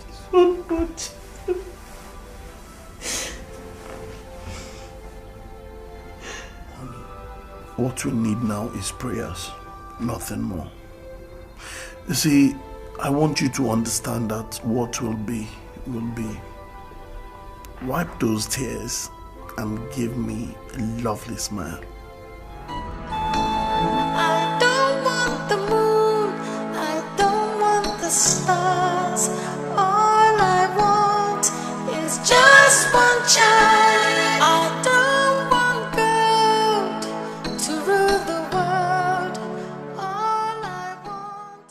[SPEAKER 11] Just one more child.
[SPEAKER 7] What we need now is prayers, nothing more. You see, I want you to understand that what will be, will be. Wipe those tears and give me a lovely smile.
[SPEAKER 10] I don't want the moon, I don't want the stars. All I want is just one child. I don't want gold to rule the world. All I want.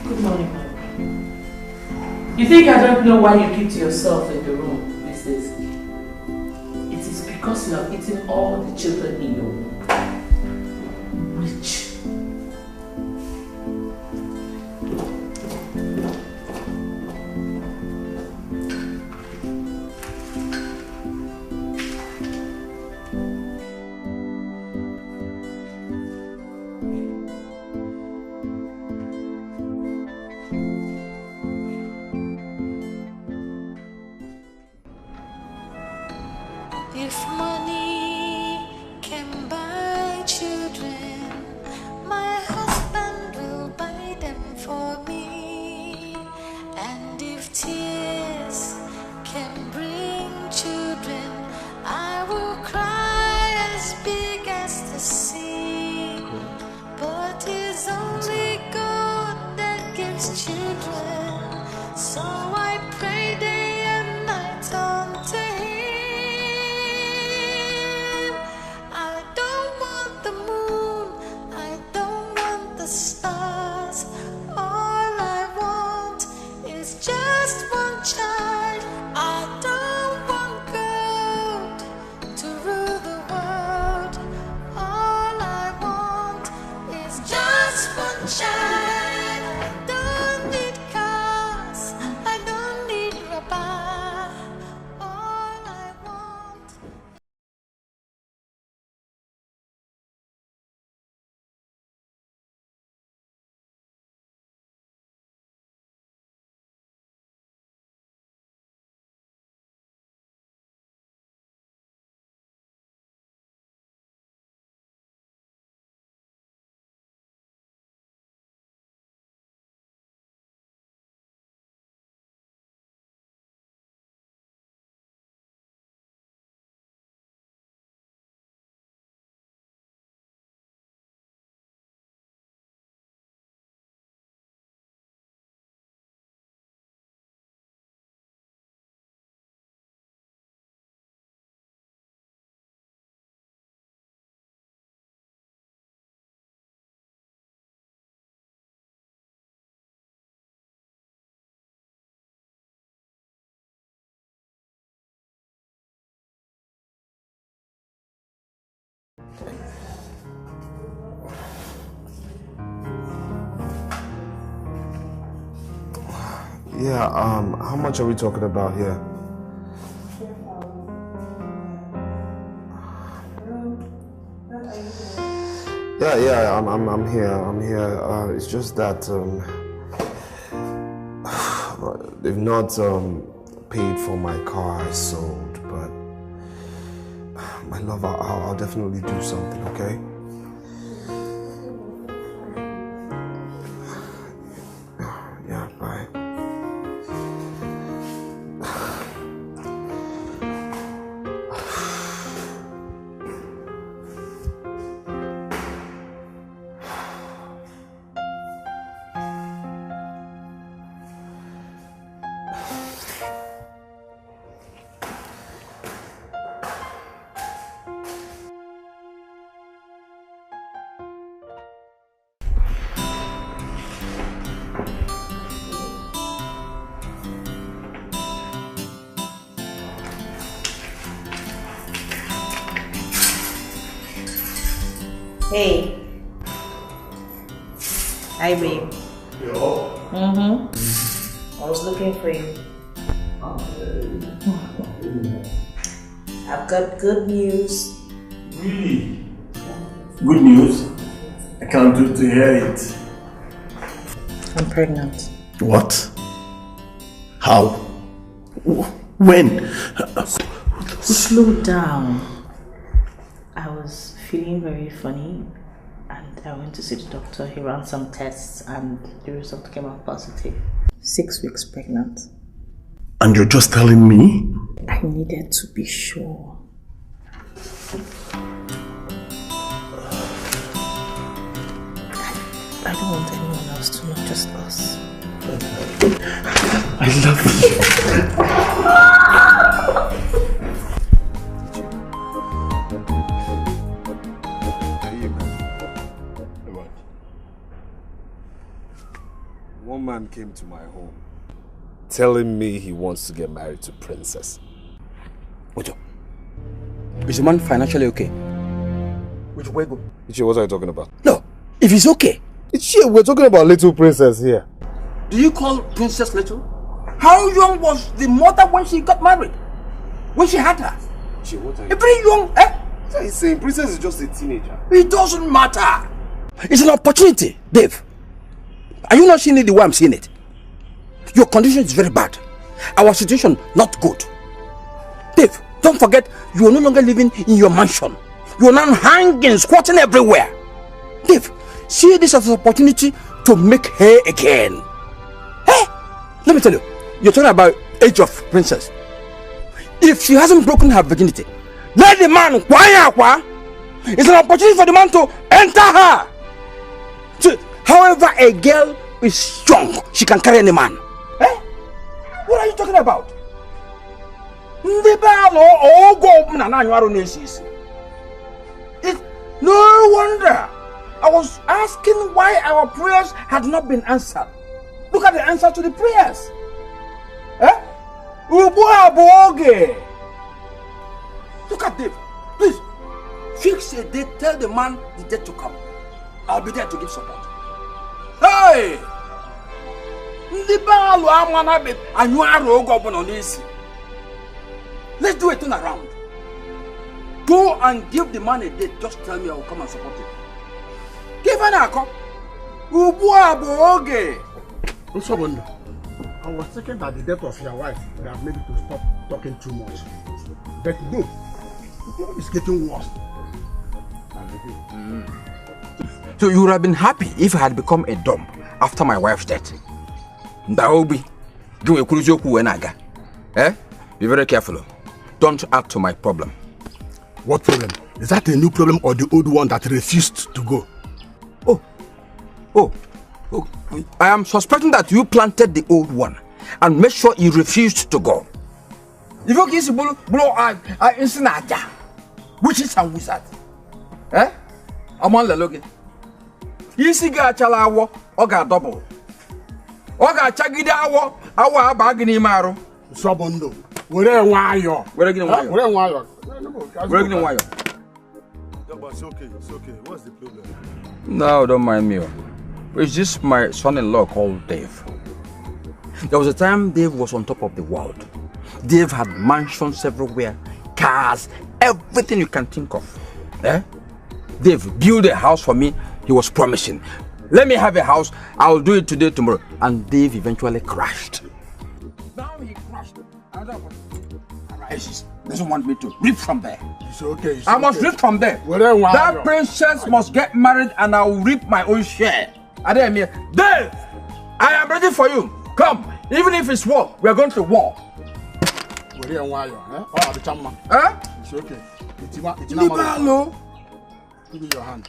[SPEAKER 15] Good morning, ma'am. You think I don't know why you keep to yourself in the room these days? It is because you have eaten all the children in your womb. Rich.
[SPEAKER 10] If money can buy children, my husband will buy them for me. And if tears can bring children, I will cry as big as the sea. But it's only God that gives children, so I pray day and night unto Him. I don't want the moon, I don't want the stars. All I want is just one child. I don't want gold to rule the world. All I want is just one child. I don't need cars, I don't need rubber. All I want.
[SPEAKER 3] Yeah, how much are we talking about here? Yeah, I'm here. It's just that they've not
[SPEAKER 18] paid for my car I sold, but my love, I'll definitely do something, okay? Yeah, bye.
[SPEAKER 1] Hey. Hi, babe.
[SPEAKER 6] Yo.
[SPEAKER 1] I was looking for you. I've got good news.
[SPEAKER 6] Really? Good news? I can't wait to hear it.
[SPEAKER 1] I'm pregnant.
[SPEAKER 6] What? How? When?
[SPEAKER 1] Slow down. I was feeling very funny and I went to see the doctor. He ran some tests and the result came out positive. 6 weeks pregnant.
[SPEAKER 6] And you're just telling me?
[SPEAKER 1] I needed to be sure. I don't want anyone else to know, just us.
[SPEAKER 6] I love you.
[SPEAKER 18] One man came to my home telling me he wants to get married to Princess.
[SPEAKER 19] Ojo, is the man financially okay? Which way go?
[SPEAKER 18] Ichi, what are you talking about?
[SPEAKER 19] No, if he's okay.
[SPEAKER 20] Ichi, we're talking about little princess here.
[SPEAKER 19] Do you call Princess little? How young was the mother when she got married? When she had her?
[SPEAKER 18] Ichi, what are you
[SPEAKER 19] very young, eh?
[SPEAKER 18] So he's saying Princess is just a teenager.
[SPEAKER 19] It doesn't matter. It's an opportunity, Dave. Are you not seeing it the way I'm seeing it? Your condition is very bad. Our situation not good. Dave, don't forget you are no longer living in your mansion. You are now hanging, squatting everywhere. Dave, see this as an opportunity to make hay again. Hey, let me tell you, you're talking about age of princess. If she hasn't broken her virginity, let the man it's an opportunity for the man to enter her. So, however, a girl is strong, she can carry any man. Eh? What are you talking about? It's no wonder. I was asking why our prayers had not been answered. Look at the answer to the prayers. Eh? Look at Dave. Please, fix a date, tell the man the date to come. I'll be there to give support. Hey! Let's do a turn around. Go and give the man a date. Just tell me I will come and support him. Give an account.
[SPEAKER 16] I was thinking that the death of your wife would have made you to stop talking too much. But no, it's getting worse.
[SPEAKER 19] So you would have been happy if I had become a dumb after my wife's death. Ndaobi, do a kurujoku enaga. Eh? Be very careful. Don't add to my problem.
[SPEAKER 16] What problem? Is that a new problem or the old one that refused to go?
[SPEAKER 19] Oh, I am suspecting that you planted the old one and made sure he refused to go. If you kiss blow insinaja, which is a wizard. Eh? I'm on the login. You see, got chalawo, or got double. Or got chagida our bargaining maro.
[SPEAKER 16] Sobondo. Where are you?
[SPEAKER 19] Where are you? Where are you?
[SPEAKER 20] It's okay, it's okay. What's the problem?
[SPEAKER 19] No, don't mind me. It's just my son-in-law called Dave. There was a time Dave was on top of the world. Dave had mansions everywhere, cars, everything you can think of. Eh? Dave built a house for me. He was promising, let me have a house, I'll do it today, tomorrow. And Dave eventually crashed. Now he crashed
[SPEAKER 5] Arises. Doesn't want me to rip from there.
[SPEAKER 16] It's okay.
[SPEAKER 5] I must rip from there. That princess must get married and I will reap my own share. Dave, I am ready for you. Come. Even if it's war, we are going to war.
[SPEAKER 16] It's okay. It's
[SPEAKER 5] Libalo.
[SPEAKER 16] Give me your hand.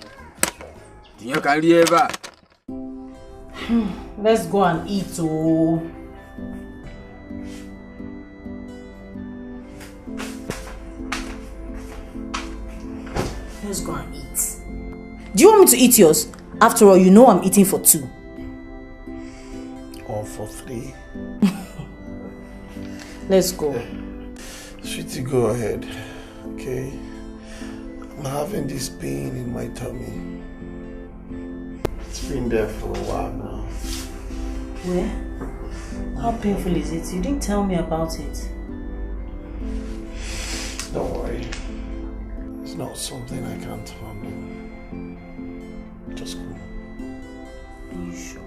[SPEAKER 5] You can leave.
[SPEAKER 12] Let's go and eat. Oh. Let's go and eat. Do you want me to eat yours? After all, you know I'm eating for 2.
[SPEAKER 9] Or for 3.
[SPEAKER 12] Let's go.
[SPEAKER 9] Sweetie, go ahead. Okay? I'm having this pain in my tummy. It's been there for a while now.
[SPEAKER 12] Where? How painful is it? You didn't tell me about it.
[SPEAKER 9] Don't worry. It's not something I can't handle. Just go.
[SPEAKER 12] Are you sure?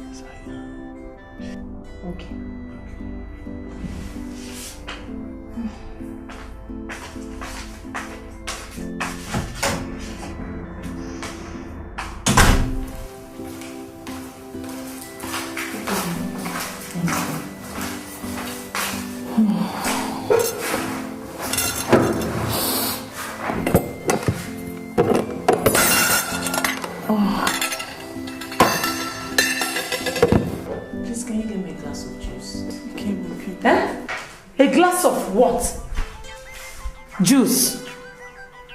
[SPEAKER 9] Yes, I am.
[SPEAKER 12] Okay. Please, can you give me a glass of juice?
[SPEAKER 11] Okay.
[SPEAKER 12] Eh? A glass of what? Juice?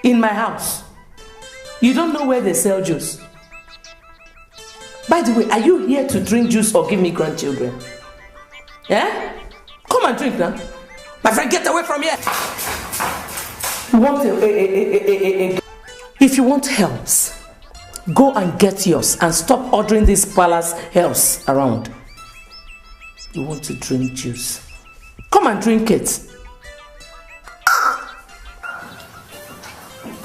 [SPEAKER 12] In my house? You don't know where they sell juice? By the way, are you here to drink juice or give me grandchildren? Yeah? Come and drink now. My friend, get away from here. You want If you want helps, go and get yours and stop ordering these palace helps around. You want to drink juice? Come and drink it.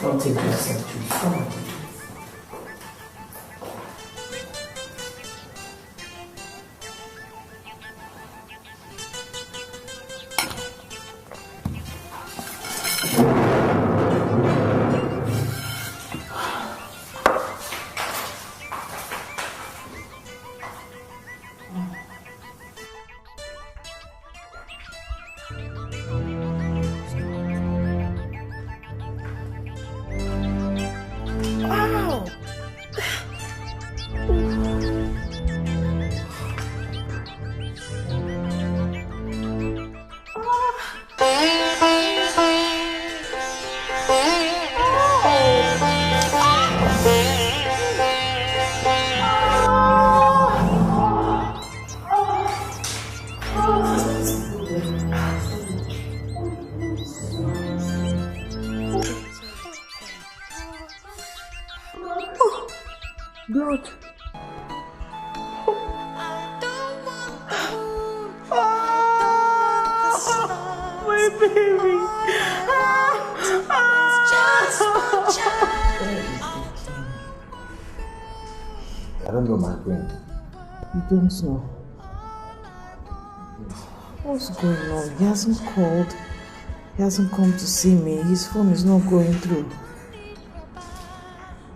[SPEAKER 12] Don't take yourself juice. Come on.
[SPEAKER 11] Blood. My baby.
[SPEAKER 3] I don't know my friend.
[SPEAKER 12] You don't know. What's going on? He hasn't called. He hasn't come to see me. His phone is not going through.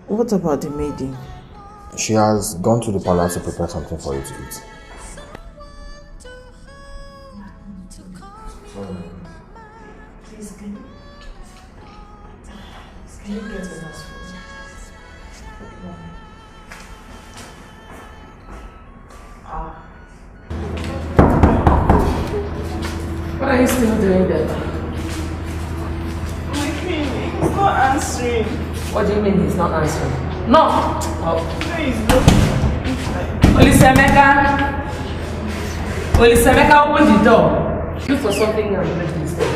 [SPEAKER 12] What about the maiden?
[SPEAKER 3] She has gone to the palace to prepare something for you to eat.
[SPEAKER 12] Please, can you get us food? What are you still doing there?
[SPEAKER 11] My queen, he's not answering.
[SPEAKER 12] What do you mean he's not answering? No! Oh.
[SPEAKER 11] Please, look.
[SPEAKER 12] Olisemeka! Olisemeka, open the door. Look for something and break this door.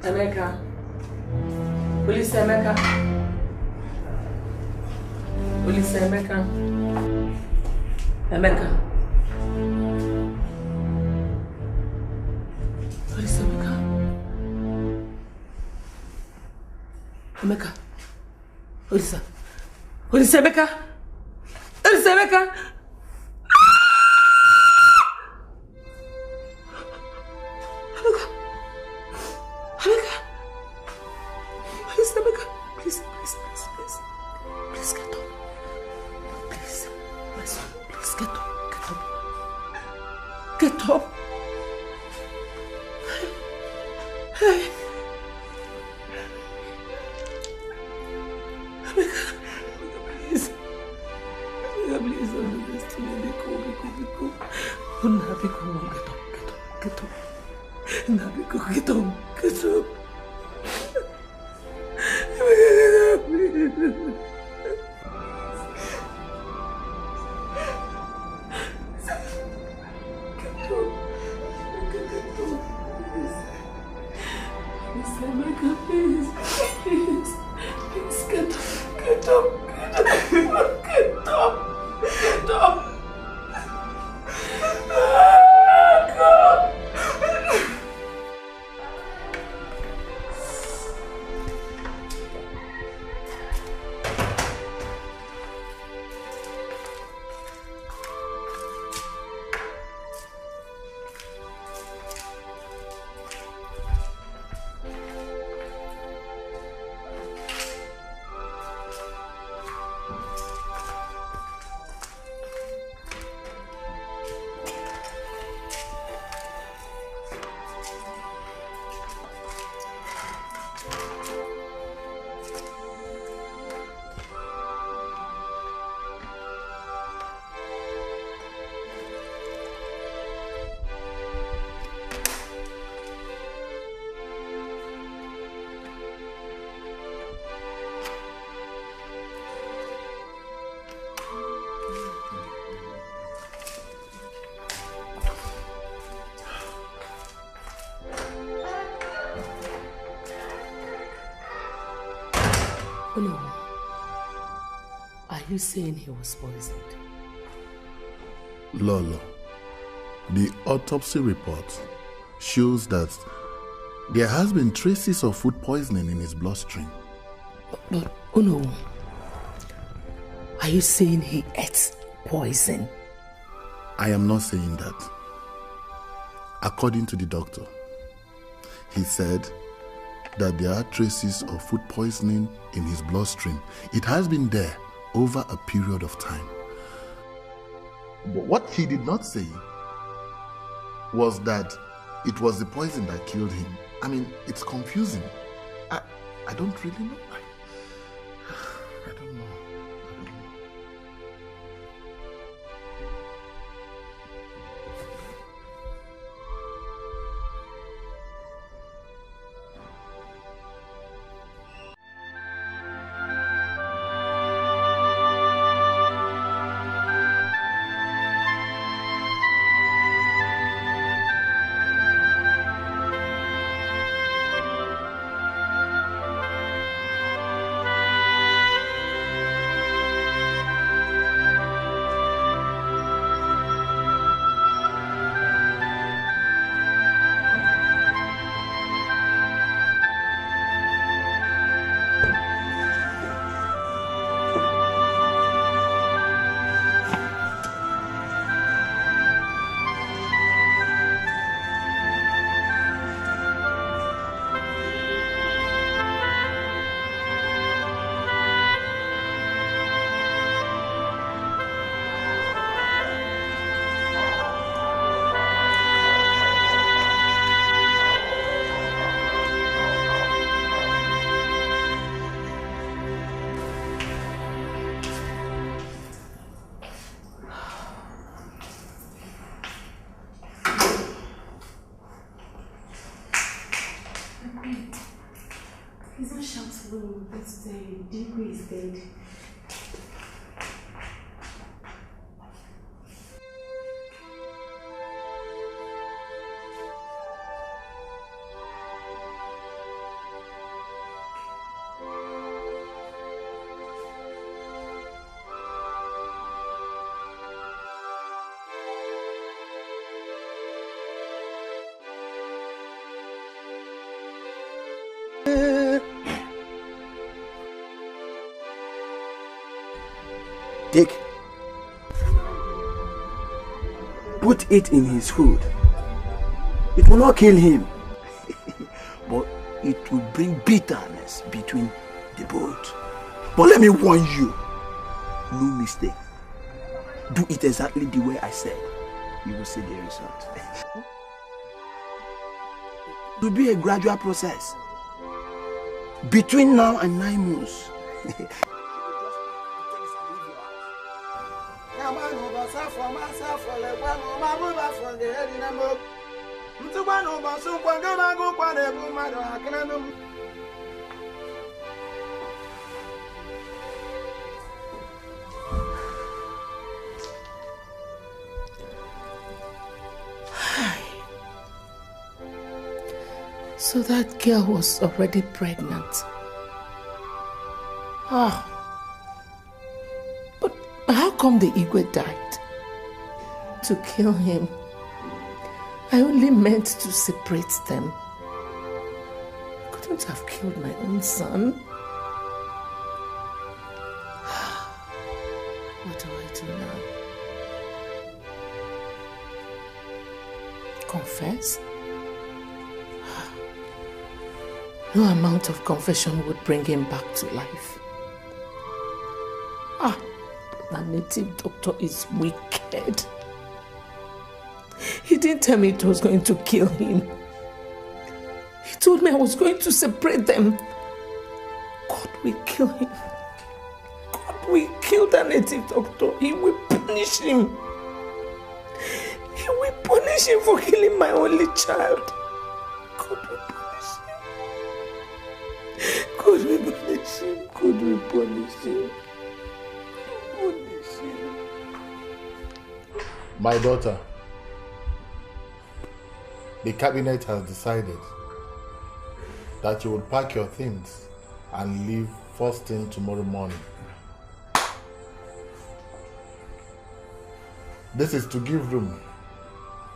[SPEAKER 12] Emeka. Olisemeka. Olisemeka. Emeka. Olisemeka.
[SPEAKER 15] Emeka. Olisa. Olisa, Emeka. Olisa, Emeka. Emeka. Please, Emeka. Please get up. Please, my son, please get up. Get up. Hey. Emeka, please. Emeka, please, don't do this to me. Biko. Biko, get up. Biko, get up. No. Are you saying he was poisoned?
[SPEAKER 13] Lolo, the autopsy report shows that there has been traces of food poisoning in his bloodstream.
[SPEAKER 15] But oh no. Are you saying he ate poison?
[SPEAKER 13] I am not saying that. According to the doctor, he said that there are traces of food poisoning in his bloodstream. It has been there over a period of time. But what he did not say was that it was the poison that killed him. I mean, it's confusing. I don't really know. I don't know.
[SPEAKER 11] He's not shouting, but Dikeh is dead.
[SPEAKER 19] Take. Put it in his food. It will not kill him. But it will bring bitterness between the both. But let me warn you. No mistake. Do it exactly the way I said. You will see the result. It will be a gradual process. Between now and 9 months.
[SPEAKER 15] So that girl was already pregnant. Ah. But how come the Igwe died? To kill him. I only meant to separate them. I couldn't have killed my own son. What do I do now? Confess? No amount of confession would bring him back to life. Ah, that native doctor is wicked. He didn't tell me it was going to kill him. He told me I was going to separate them. God will kill him. God will kill that native doctor. He will punish him. He will punish him for killing my only child. God will punish him. God will punish him. God will punish him. Punish him.
[SPEAKER 13] My daughter, the cabinet has decided that you will pack your things and leave first thing tomorrow morning. This is to give room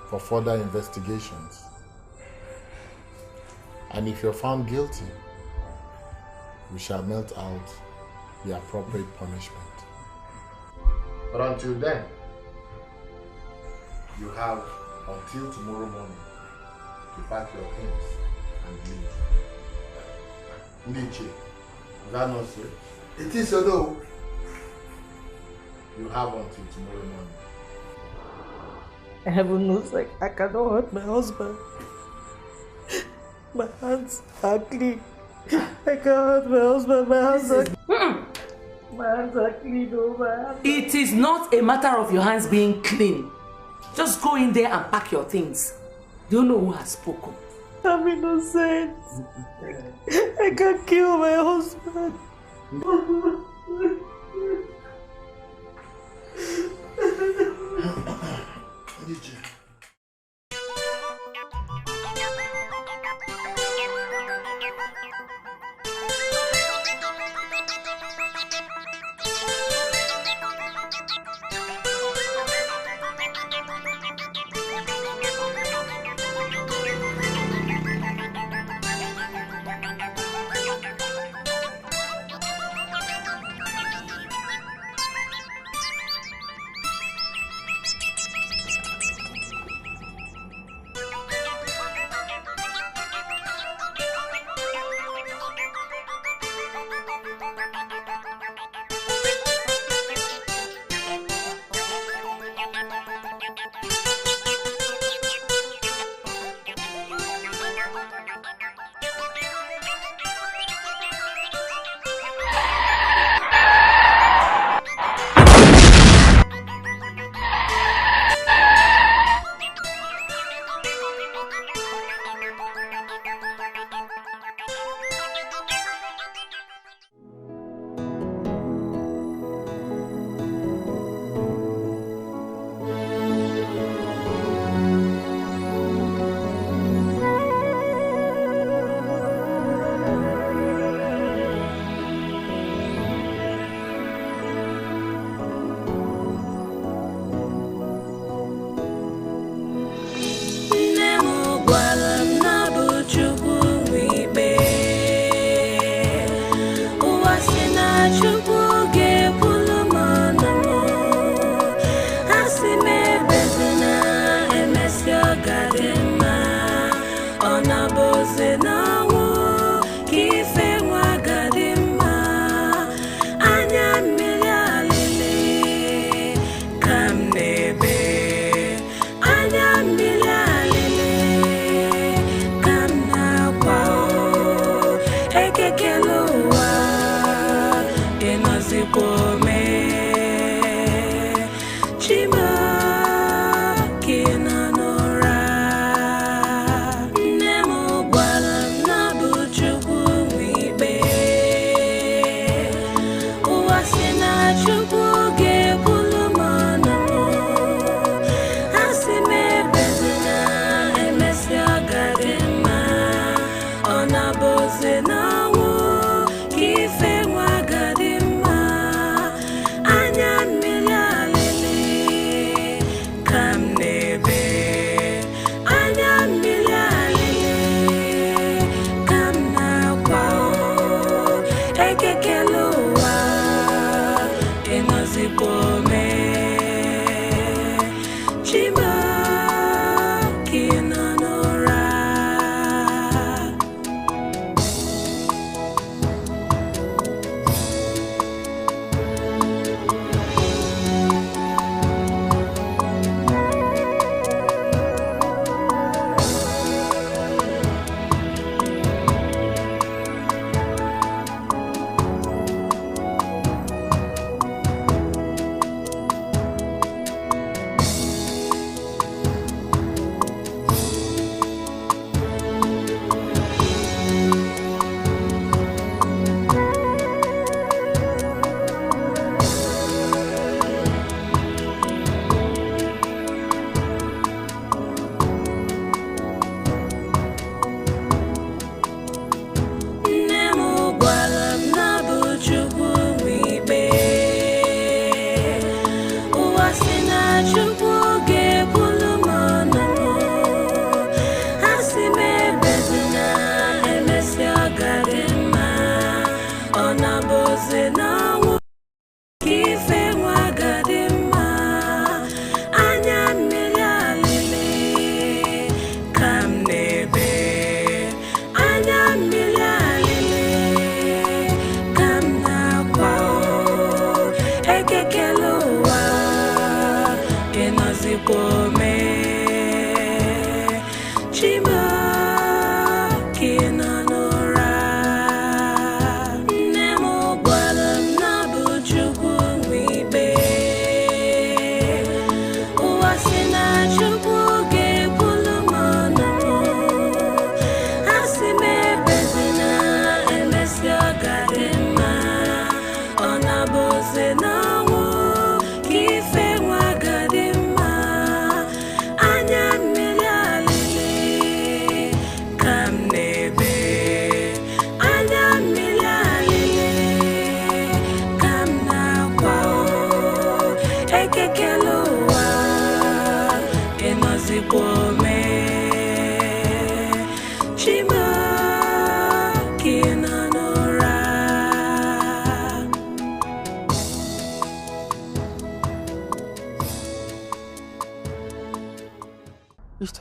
[SPEAKER 13] for further investigations. And if you're found guilty, we shall melt out the appropriate punishment. But until then, you have until tomorrow morning to pack your things and leave. Niche, is that not so? It is so though. You have until tomorrow morning.
[SPEAKER 11] Heaven knows, like, I cannot hurt my husband. My hands are clean. I can't hurt my husband. My hands are clean. My hands are clean, oh, my hands.
[SPEAKER 15] It is not a matter of your hands being clean. Just go in there and pack your things. Do you know who has spoken?
[SPEAKER 11] I'm innocent. I can't kill my husband.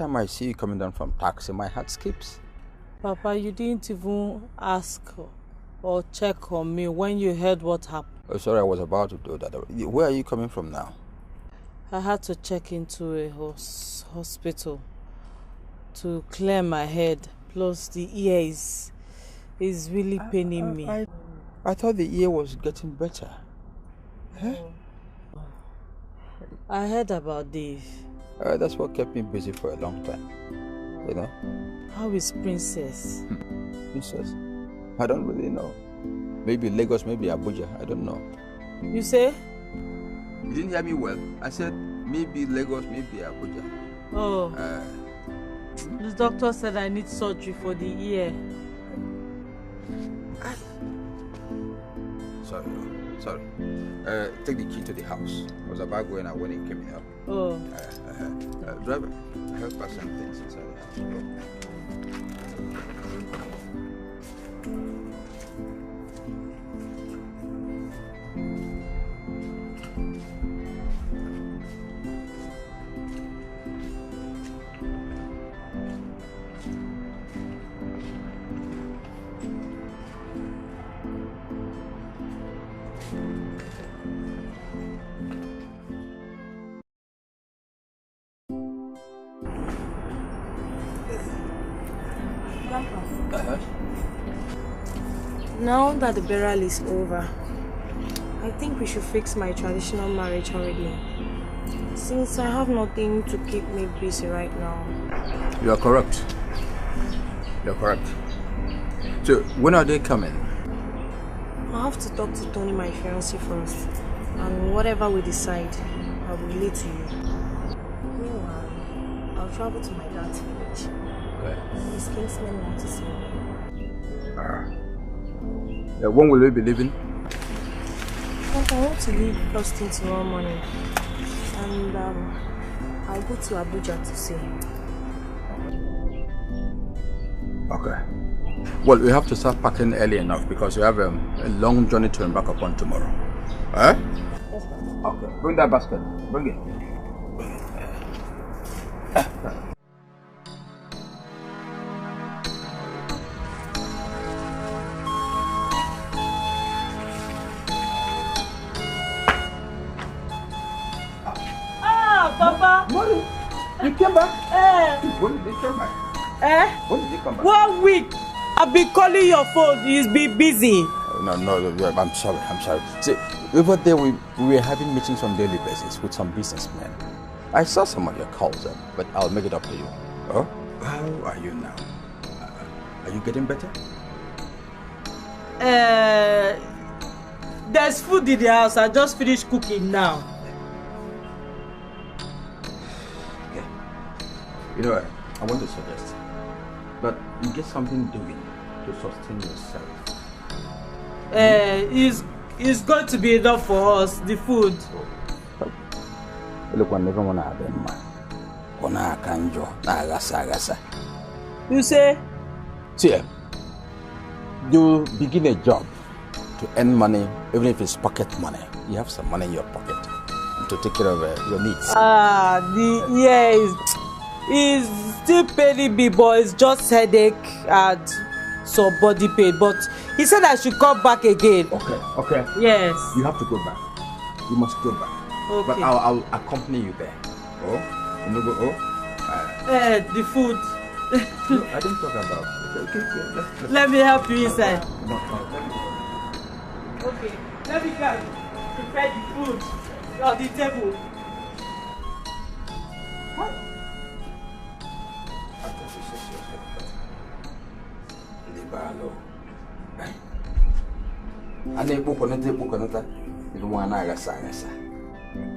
[SPEAKER 21] time I see you coming down from taxi, my heart skips.
[SPEAKER 11] Papa, you didn't even ask or check on me when you heard what happened.
[SPEAKER 21] Oh, sorry, I was about to do that. Where are you coming from now?
[SPEAKER 11] I had to check into a hospital to clear my head. Plus, the ear is really paining me.
[SPEAKER 21] I thought the ear was getting better. Huh?
[SPEAKER 11] I heard about this.
[SPEAKER 21] That's what kept me busy for a long time. You know?
[SPEAKER 11] How is Princess?
[SPEAKER 21] Princess? I don't really know. Maybe Lagos, maybe Abuja. I don't know.
[SPEAKER 11] You say?
[SPEAKER 21] You didn't hear me well. I said maybe Lagos, maybe Abuja.
[SPEAKER 11] Oh. The doctor said I need surgery for the ear.
[SPEAKER 21] Sorry. Take the key to the house. I was about going out when it came up.
[SPEAKER 11] Oh.
[SPEAKER 21] Driver, help us some things inside the house.
[SPEAKER 1] Now that the burial is over, I think we should fix my traditional marriage already. Since I have nothing to keep me busy right now.
[SPEAKER 21] You are correct. You're correct. So, when are they coming?
[SPEAKER 1] I have to talk to Tony, my fiancé, first. And whatever we decide, I will relate to you. Meanwhile, I'll travel to my dad's village.
[SPEAKER 21] Okay.
[SPEAKER 1] His kinsmen want to see me.
[SPEAKER 21] When will we be leaving?
[SPEAKER 1] I want to leave first thing tomorrow morning. And I'll go to Abuja to see him.
[SPEAKER 21] Okay. Well, we have to start packing early enough because we have a long journey to embark upon tomorrow. Eh?
[SPEAKER 1] Yes, sir.
[SPEAKER 21] Okay. Bring that basket. Bring it.
[SPEAKER 11] Papa!
[SPEAKER 21] Mommy, you came back? When did you come back? When did you come back?
[SPEAKER 11] 1 week. I've been calling your phone. You've been busy.
[SPEAKER 21] No, I'm sorry. See, over there we were having meetings on a daily basis with some businessmen. I saw some of your calls, but I'll make it up to you. Oh? How are you now? Are you getting better?
[SPEAKER 11] There's food in the house. I just finished cooking now.
[SPEAKER 21] You know what? I want to suggest that you get something doing to sustain yourself.
[SPEAKER 11] It's going to be enough for us, the food.
[SPEAKER 21] Look, one never want to have them.
[SPEAKER 11] You say?
[SPEAKER 21] See, you begin a job to earn money, even if it's pocket money. You have some money in your pocket to take care of your needs.
[SPEAKER 11] He's still paying me, but it's just headache and some body pain. But he said I should come back again.
[SPEAKER 21] Okay.
[SPEAKER 11] Yes.
[SPEAKER 21] You have to go back. You must go back.
[SPEAKER 11] Okay.
[SPEAKER 21] But I'll accompany you there. Oh? You know,
[SPEAKER 11] the food.
[SPEAKER 21] No, I didn't talk about it. Okay.
[SPEAKER 11] Let me help you inside.
[SPEAKER 21] No.
[SPEAKER 11] Okay. Let me go prepare the food on the table. What?
[SPEAKER 21] Ane bukonete ilu mwana agasa.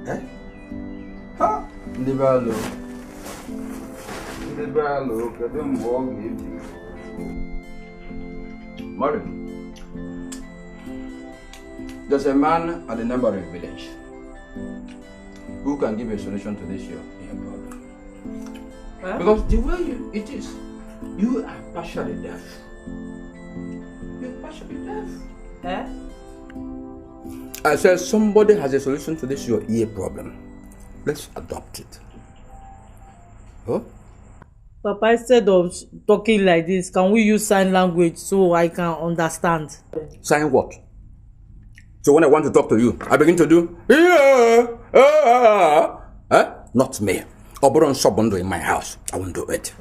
[SPEAKER 21] Eh? Ha? Ndibalo kadem wog nidi. Mari. There's a man at the neighboring village who can give a solution to this your problem. Huh? Because the way it is, you are partially deaf. You're partially deaf.
[SPEAKER 11] Eh?
[SPEAKER 21] I said somebody has a solution to this your ear problem. Let's adopt it. Huh?
[SPEAKER 11] Papa, instead of talking like this, can we use sign language so I can understand?
[SPEAKER 19] Sign what? So when I want to talk to you, I begin to do not me. Oberon Sobondo in my house. I won't do it.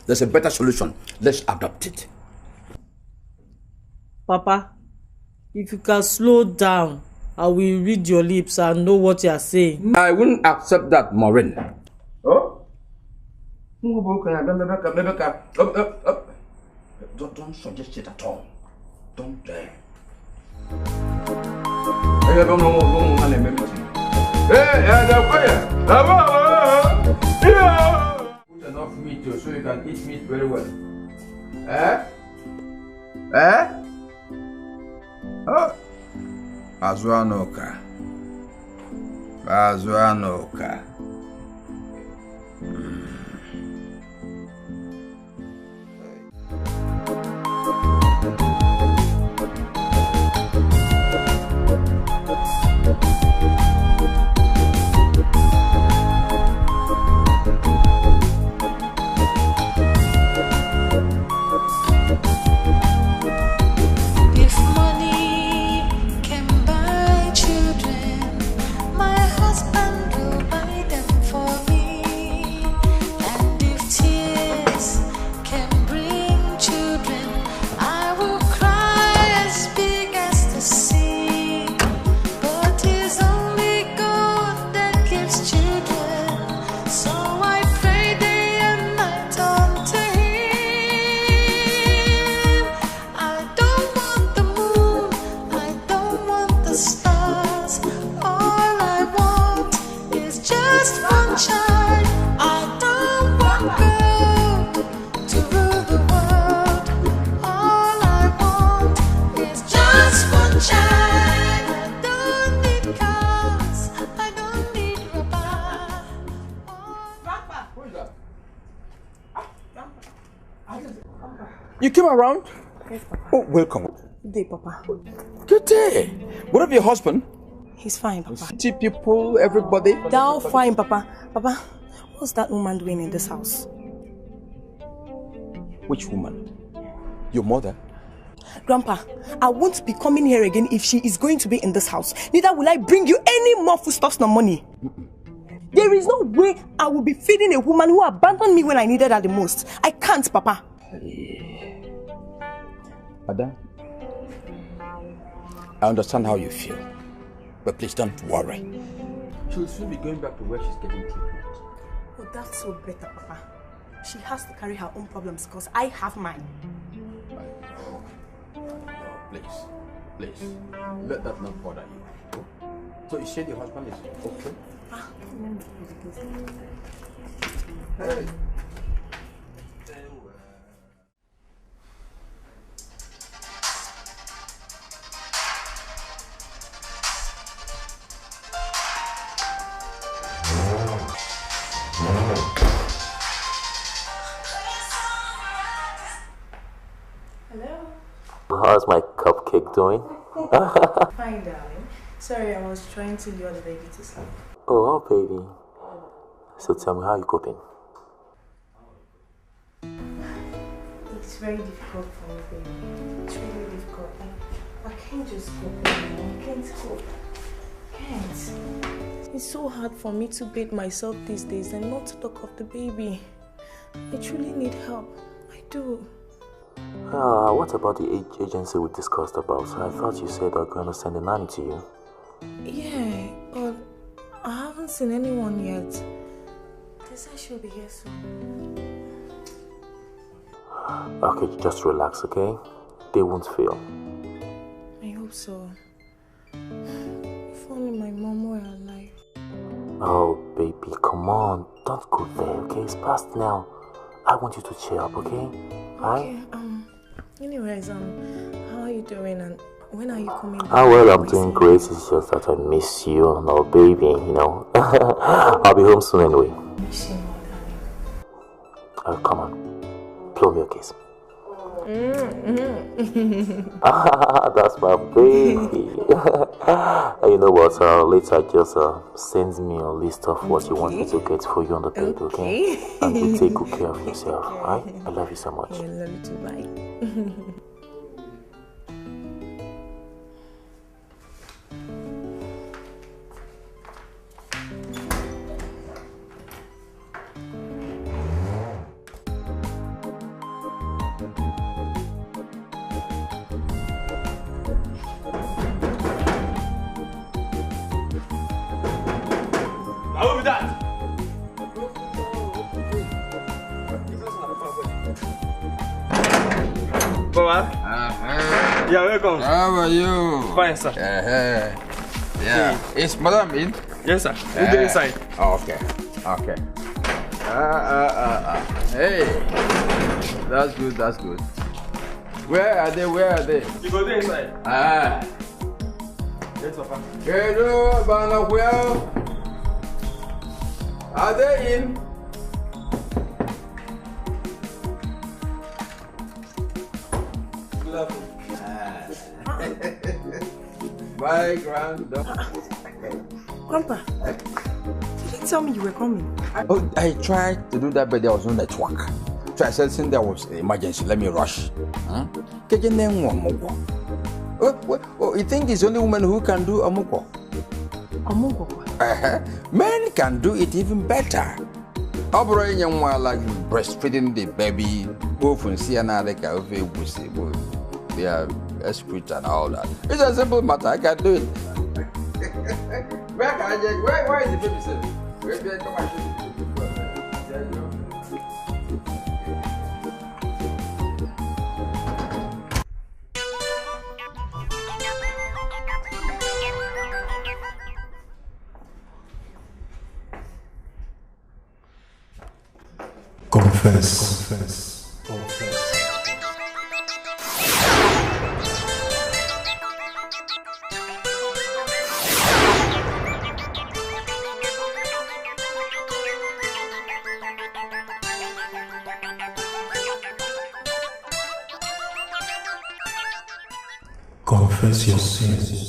[SPEAKER 19] There's a better solution. Let's adopt it.
[SPEAKER 11] Papa, if you can slow down, I will read your lips and know what you are saying.
[SPEAKER 19] I wouldn't accept that, Maureen. Oh? Don't suggest it at all. Don't dare. Put enough meat so you can eat meat very well. Oh. Azuanoka. You came around?
[SPEAKER 17] Yes, Papa.
[SPEAKER 19] Oh, welcome.
[SPEAKER 17] Good day, Papa.
[SPEAKER 19] Good day. What of your husband?
[SPEAKER 17] He's fine, Papa.
[SPEAKER 19] City people, everybody?
[SPEAKER 17] They're all fine, Papa. Papa, what's that woman doing in this house?
[SPEAKER 19] Which woman? Your mother?
[SPEAKER 17] Grandpa, I won't be coming here again if she is going to be in this house. Neither will I bring you any more foodstuffs nor money. There is no way I will be feeding a woman who abandoned me when I needed her the most. I can't, Papa.
[SPEAKER 19] Ada, I understand how you feel, but please don't worry. She'll soon be going back to where she's getting treatment.
[SPEAKER 17] Oh, that's so better, Papa. She has to carry her own problems because I have mine. Please,
[SPEAKER 19] let that not bother you. So you said your husband is okay? Hey.
[SPEAKER 8] How's my cupcake doing?
[SPEAKER 17] Fine, darling. Sorry, I was trying to lure the baby to sleep.
[SPEAKER 8] Oh, baby. So tell me, how are you coping?
[SPEAKER 17] It's very difficult for me, baby. It's really difficult. I can't just cope anymore. I can't cope. Can't. It's so hard for me to bathe myself these days and not to talk of the baby. I truly need help. I do.
[SPEAKER 8] What about the agency we discussed about? I thought you said they were going to send a nanny to you.
[SPEAKER 17] Yeah, but I haven't seen anyone yet. They said she'll be here soon.
[SPEAKER 8] Okay, just relax, okay? They won't fail.
[SPEAKER 17] I hope so. If only my mom were alive.
[SPEAKER 8] Oh, baby, come on. Don't go there, okay? It's past now. I want you to cheer up, okay?
[SPEAKER 17] Okay, anyways, how are you doing and when are you coming back?
[SPEAKER 8] Well, I'm doing great. It's just that I miss you and our baby, you know. I'll be home soon anyway.
[SPEAKER 17] I miss you more, darling.
[SPEAKER 8] Come on. Blow me a kiss. That's my baby. You know what? Later, just send me a list of what you want me to get for you on the bed, okay? And you take good care of yourself, alright? I love you so much.
[SPEAKER 17] I love you too, bye.
[SPEAKER 5] Yeah, welcome.
[SPEAKER 14] How are you?
[SPEAKER 5] Fine, sir.
[SPEAKER 14] Yeah. Is Madam in?
[SPEAKER 5] Yes, sir. We'll go inside.
[SPEAKER 14] Okay. Hey. That's good. Where are they?
[SPEAKER 5] You go there inside. Yes, Papa.
[SPEAKER 14] Hello, Banakwell. Are they in? My granddaughter.
[SPEAKER 17] Grandpa, you didn't tell me you were coming.
[SPEAKER 19] I tried to do that, but there was no network. So I said, since there was an emergency, let me rush. Oh, you think it's the only woman who can do amuko?
[SPEAKER 17] Amuko?
[SPEAKER 19] Men can do it even better. Operating young one like breastfeeding the baby, both in Siena, like a they are excrete and all that. It's a simple matter. I can do it. Where is the baby sitting? Come on.
[SPEAKER 22] Confess. Confess your sins.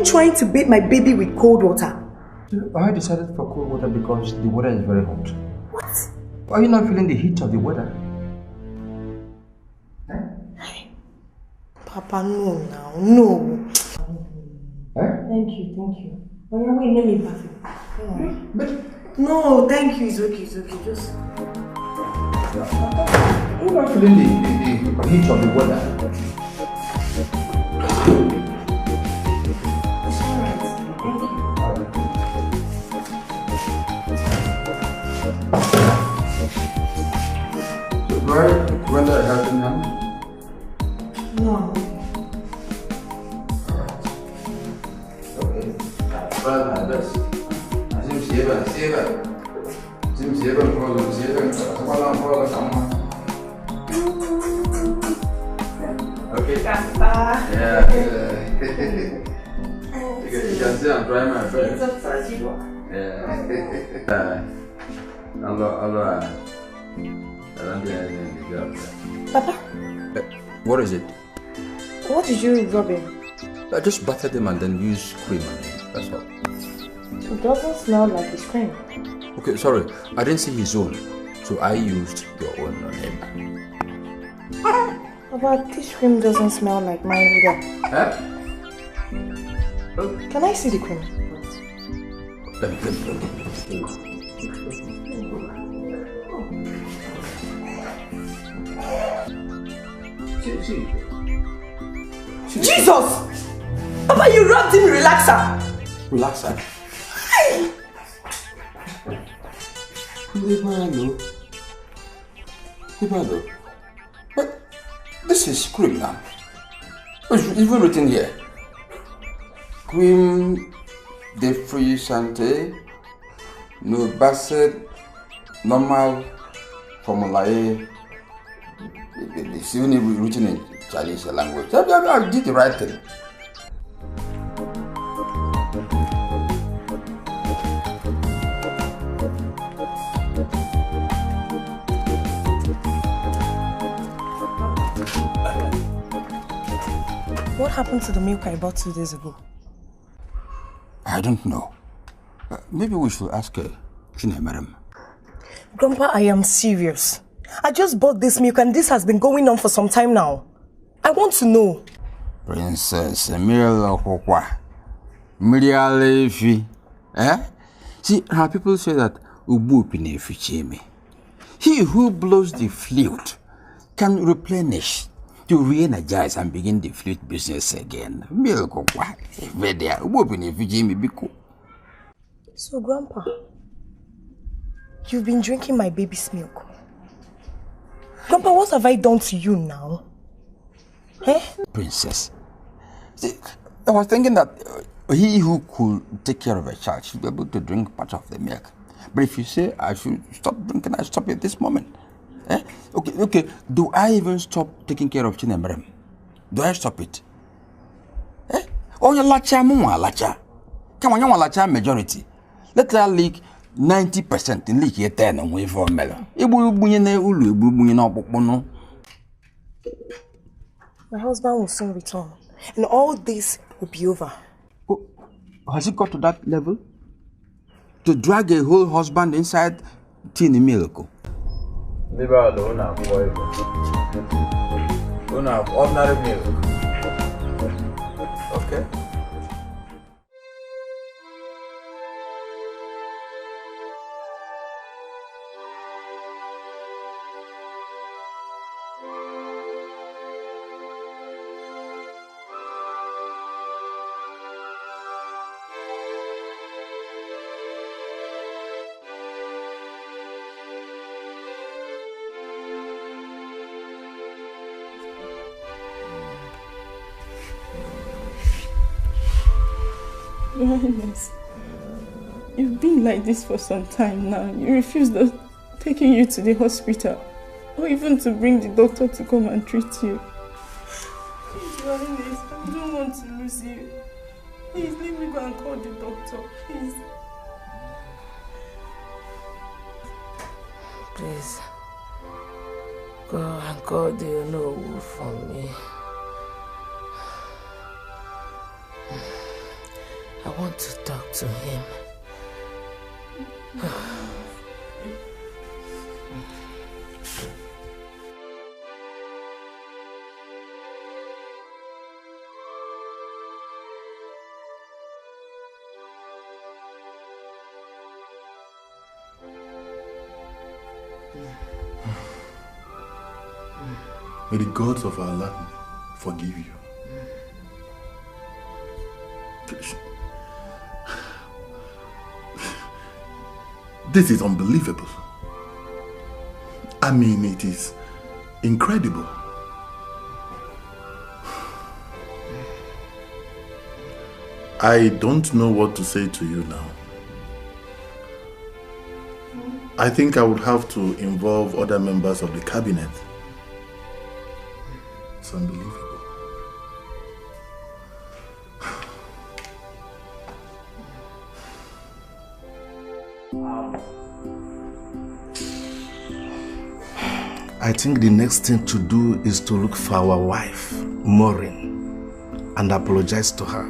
[SPEAKER 17] Trying to bathe my baby with cold water.
[SPEAKER 19] I decided for cold water because the weather is very hot.
[SPEAKER 17] What?
[SPEAKER 19] Are you not feeling the heat of the weather?
[SPEAKER 17] Papa, no. Thank you. Oh, yeah, wait, let me bath it. No, thank you. It's okay. Just.
[SPEAKER 19] You're not feeling the heat of the weather. Right? When did I have them now?
[SPEAKER 17] No.
[SPEAKER 19] Alright. Okay. Well, that's. Okay. Yeah. You can see I'm trying my best. Yeah. Hello.
[SPEAKER 17] Papa?
[SPEAKER 19] What is it?
[SPEAKER 17] What did you rub in?
[SPEAKER 19] I just buttered them and then used cream on them. That's all.
[SPEAKER 17] It doesn't smell like his cream.
[SPEAKER 19] Okay, sorry. I didn't see his own. So I used your own on him.
[SPEAKER 17] But this cream doesn't smell like mine either.
[SPEAKER 19] Huh?
[SPEAKER 17] Can I see the cream? Jesus! Papa, you rubbed him relaxer!
[SPEAKER 19] Relax, sir. But this is cream now. It's even written here. Cream de free santé, no basset, normal, formula A. It's even written in Chinese language. I did the right thing.
[SPEAKER 17] What happened to the milk I bought 2 days ago?
[SPEAKER 19] I don't know. Maybe we should ask Chinemerem.
[SPEAKER 17] Grandpa, I am serious. I just bought this milk and this has been going on for some time now. I want to know.
[SPEAKER 19] Princess Emil Okwa. Mirialefi. Eh? See, how people say that Ubu Pinefichemi. He who blows the flute can replenish, to re-energize and begin the flute business again.
[SPEAKER 17] So, Grandpa, you've been drinking my baby's milk. Grandpa, what have I done to you now? Eh?
[SPEAKER 19] Princess, see, I was thinking that he who could take care of a child should be able to drink part of the milk. But if you say I should stop drinking, I stop at this moment. Eh? Okay. Do I even stop taking care of Chinemerem? Do I stop it? Eh? Oh, you lacha mwa lacha. Come on, you want lacha majority. Let her leak 90% in leak here 10 and wait for a melon.
[SPEAKER 17] My husband will soon return, and all this will be over.
[SPEAKER 19] Oh, has it got to that level? To drag a whole husband inside Tini Milko?
[SPEAKER 14] Leave her alone now, boy. Don't have ordinary milk. Okay.
[SPEAKER 2] Your Highness, you've been like this for some time now. You refused us taking you to the hospital, or even to bring the doctor to come and treat you. Please, Your Highness, I don't want to lose you. Please, let me go and call the doctor, please.
[SPEAKER 15] Please, go and call the Nollywood for me. I want to talk to him.
[SPEAKER 13] May the gods of our land forgive you. This is unbelievable. I mean, it is incredible. I don't know what to say to you now. I think I would have to involve other members of the cabinet. It's unbelievable.
[SPEAKER 6] I think the next thing to do is to look for our wife, Maureen, and apologize to her.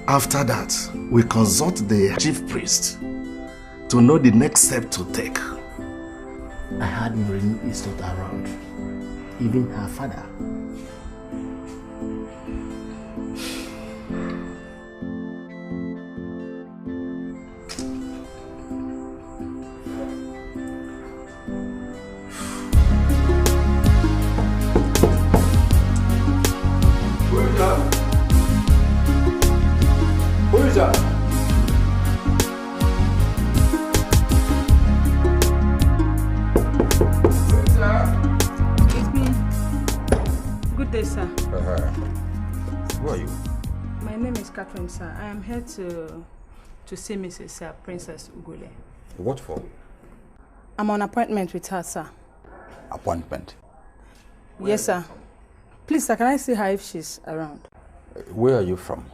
[SPEAKER 6] After that, we consult the chief priest to know the next step to take.
[SPEAKER 22] I heard Maureen is not around, even her father.
[SPEAKER 21] Officer!
[SPEAKER 2] It's me. Good day, sir.
[SPEAKER 21] Who are you?
[SPEAKER 2] My name is Catherine, sir. I am here to see Mrs. Princess Ugule.
[SPEAKER 21] What for?
[SPEAKER 2] I'm on appointment with her, sir.
[SPEAKER 21] Appointment?
[SPEAKER 2] Yes, sir. Please, sir, can I see her if she's around?
[SPEAKER 21] Where are you from?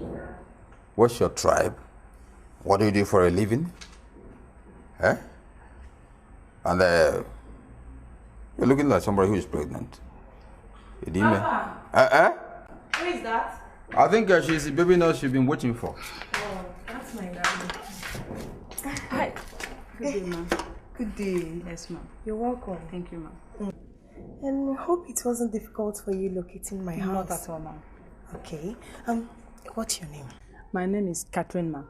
[SPEAKER 21] What's your tribe? What do you do for a living? Eh? And you're looking like somebody who is pregnant.
[SPEAKER 2] Papa! Who is that?
[SPEAKER 21] I think she's the baby nurse you've been waiting for.
[SPEAKER 2] Oh, that's my daddy. Hi. Good day, ma'am.
[SPEAKER 17] Good day.
[SPEAKER 2] Yes, ma'am.
[SPEAKER 17] You're welcome.
[SPEAKER 2] Thank you, ma'am.
[SPEAKER 17] And I hope it wasn't difficult for you locating my house.
[SPEAKER 2] Not at all, ma'am.
[SPEAKER 17] Okay. What's your name?
[SPEAKER 2] My name is Catherine, ma'am.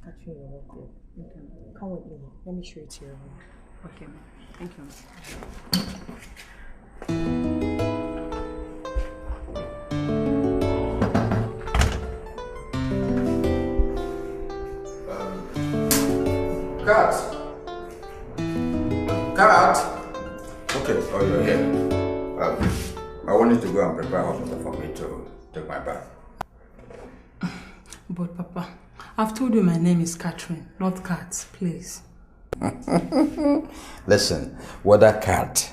[SPEAKER 17] Catherine, you're welcome. Okay. Come with me. Let me show you to your room.
[SPEAKER 2] Okay, ma'am. Thank you, ma'am.
[SPEAKER 21] Cat! Cat! Okay, oh, you're here. I wanted to go and prepare hot water for me to take my bath.
[SPEAKER 2] But, Papa, I've told you my name is Catherine, not Cat, please.
[SPEAKER 21] Listen, whether Cat,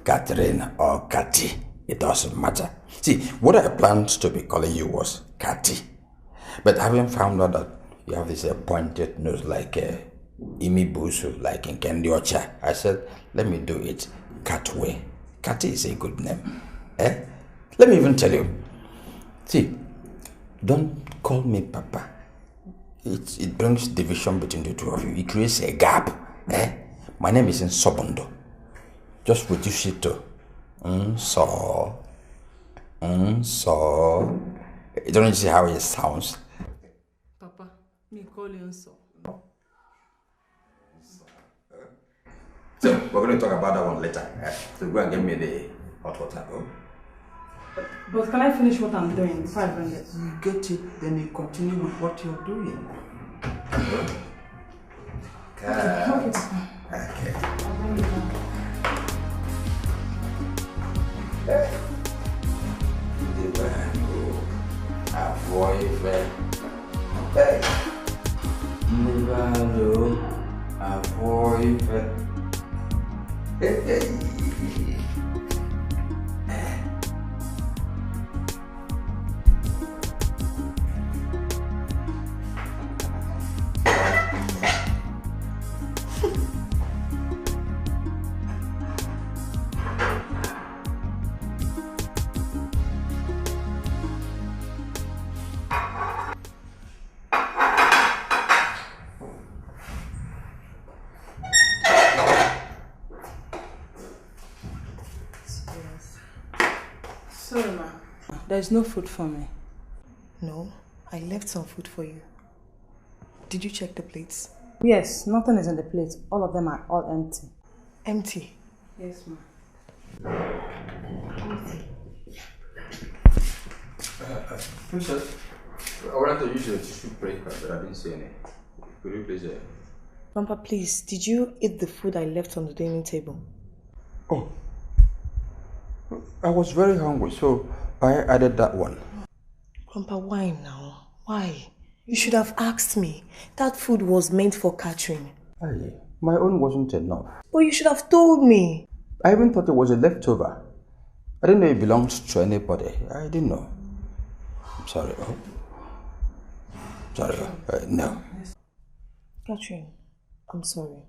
[SPEAKER 21] Catherine, or Catty, it doesn't matter. See, what I planned to be calling you was Catty. But having found out that you have this pointed nose like Imi Busu, like in Kendi Ocha, I said, let me do it Catway. Catty is a good name. Eh? Let me even tell you. See, don't call me Papa. It brings division between the two of you. It creates a gap. Eh? My name is in Sobondo. Just reduce it to so. You don't see how it sounds.
[SPEAKER 2] Papa, me call you so.
[SPEAKER 21] So we're going to talk about that one later. So go and get me the hot water.
[SPEAKER 2] But can I finish what I'm doing before I bring it?
[SPEAKER 21] You get it, then you continue with what you're doing.
[SPEAKER 2] Sorry, ma. There's no food for me.
[SPEAKER 17] No, I left some food for you. Did you check the plates?
[SPEAKER 2] Yes, nothing is in the plates. All of them are all empty.
[SPEAKER 17] Empty?
[SPEAKER 2] Yes, ma.
[SPEAKER 21] Princess, I wanted to use your tissue paper, but I didn't see any. Could you please?
[SPEAKER 17] Grandpa, please, did you eat the food I left on the dining table?
[SPEAKER 21] Oh, I was very hungry, so I added that one.
[SPEAKER 17] Grandpa, why now? Why? You should have asked me. That food was meant for Catherine.
[SPEAKER 21] Aye, my own wasn't enough.
[SPEAKER 17] But you should have told me.
[SPEAKER 21] I even thought it was a leftover. I didn't know it belonged to anybody. I didn't know. I'm sorry. Oh. Sorry. No.
[SPEAKER 17] Catherine, I'm sorry.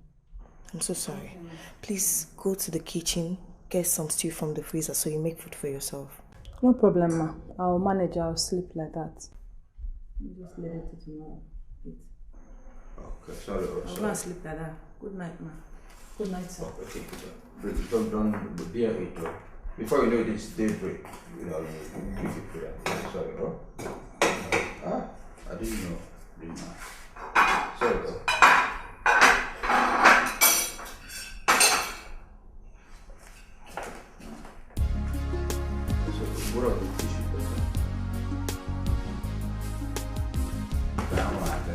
[SPEAKER 17] I'm so sorry. Please go to the kitchen, get some stew from the freezer so you make food for yourself.
[SPEAKER 2] No problem, ma. I'll manage. I'll sleep like that. Just leave it to tomorrow.
[SPEAKER 21] Okay, sorry.
[SPEAKER 2] I'll go and sleep like that. Good night, ma. Good night, sir.
[SPEAKER 21] Okay, don't be a hater. Before you know this daybreak, you know, you give it prayer. Sorry, oh? I didn't know. Sorry, oh. So, what are the tissue paper? That one.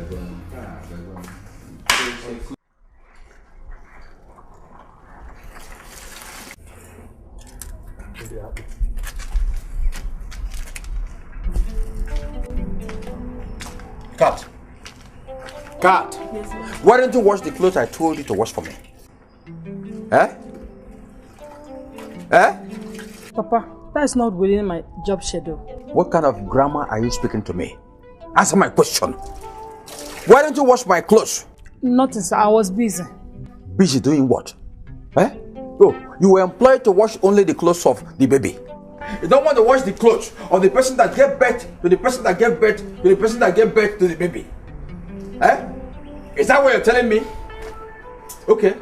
[SPEAKER 19] Cut. Cut.
[SPEAKER 11] Yes, sir.
[SPEAKER 19] Why don't you wash the clothes I told you to wash for me? Eh? Eh?
[SPEAKER 11] Papa, that's not within my job schedule.
[SPEAKER 19] What kind of grammar are you speaking to me? Answer my question. Why don't you wash my clothes?
[SPEAKER 11] Nothing, sir. I was busy.
[SPEAKER 19] Busy doing what? Eh? Oh, you were employed to wash only the clothes of the baby. You don't want to wash the clothes of the person that gave birth to the person that gave birth to the person that gave birth to the baby. Eh? Is that what you're telling me? Okay.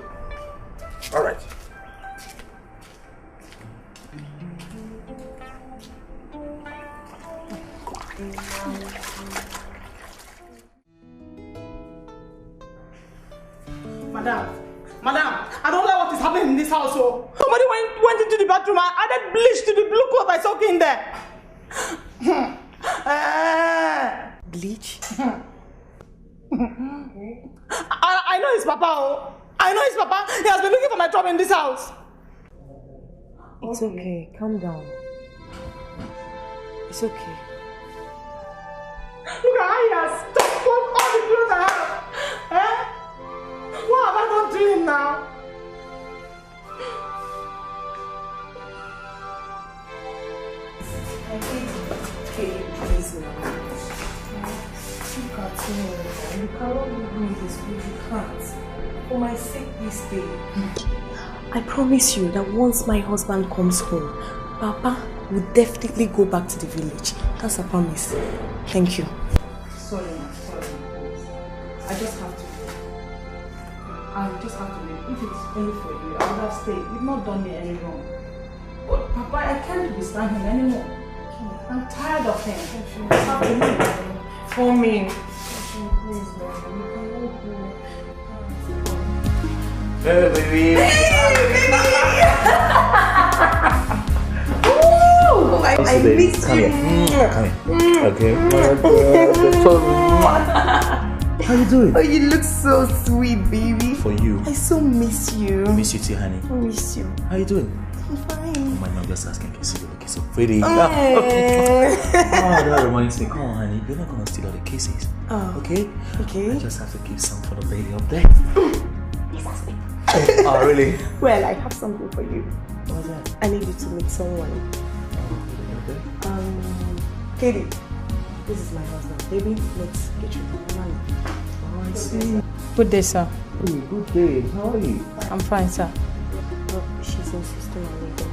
[SPEAKER 19] All right.
[SPEAKER 17] Madam, I don't know what is happening in this house. Oh. Somebody went into the bathroom and added bleach to the blue cloth I saw in there.
[SPEAKER 1] Bleach?
[SPEAKER 17] I know his papa. Oh. I know his papa. He has been looking for my trouble in this house.
[SPEAKER 1] It's okay. Calm down. It's okay.
[SPEAKER 17] Look at how he has stuck all the clothes I have. Eh? What have I done to him now?
[SPEAKER 1] Okay, please now. Look at me. You cannot leave me this way. You can't. For my sake, please stay. I promise you that once my husband comes home, Papa will definitely go back to the village. That's a promise. Thank you.
[SPEAKER 11] Sorry, ma. Sorry. I just have to. leave. If it's only for you, I would have stayed. You've not done me any wrong. But Papa, I can't withstand him anymore. I'm tired of him. I have to leave. For me.
[SPEAKER 14] Hey, baby.
[SPEAKER 1] I miss you.
[SPEAKER 14] Come here. Okay. How you doing?
[SPEAKER 1] Oh, you look so sweet, baby.
[SPEAKER 14] For you.
[SPEAKER 1] I so miss you.
[SPEAKER 14] Miss you too, honey.
[SPEAKER 1] I miss you.
[SPEAKER 14] How you doing?
[SPEAKER 1] I'm fine.
[SPEAKER 14] Oh my God, just asking because you're looking so pretty.
[SPEAKER 1] Oh,
[SPEAKER 14] that reminds me. Come on, honey. You're not gonna steal all the kisses.
[SPEAKER 1] Oh.
[SPEAKER 14] Okay?
[SPEAKER 1] Okay.
[SPEAKER 14] I just have to keep some for the lady up there. Oh, really?
[SPEAKER 1] Well, I have something for you.
[SPEAKER 14] What's that?
[SPEAKER 1] I need you to meet someone. Katie, this is my husband. Baby, let's get you to the man.
[SPEAKER 14] Oh, I see.
[SPEAKER 11] Good day, sir.
[SPEAKER 14] Hey, good day. How are you?
[SPEAKER 11] I'm fine, sir.
[SPEAKER 1] Oh, she's insisting on leaving.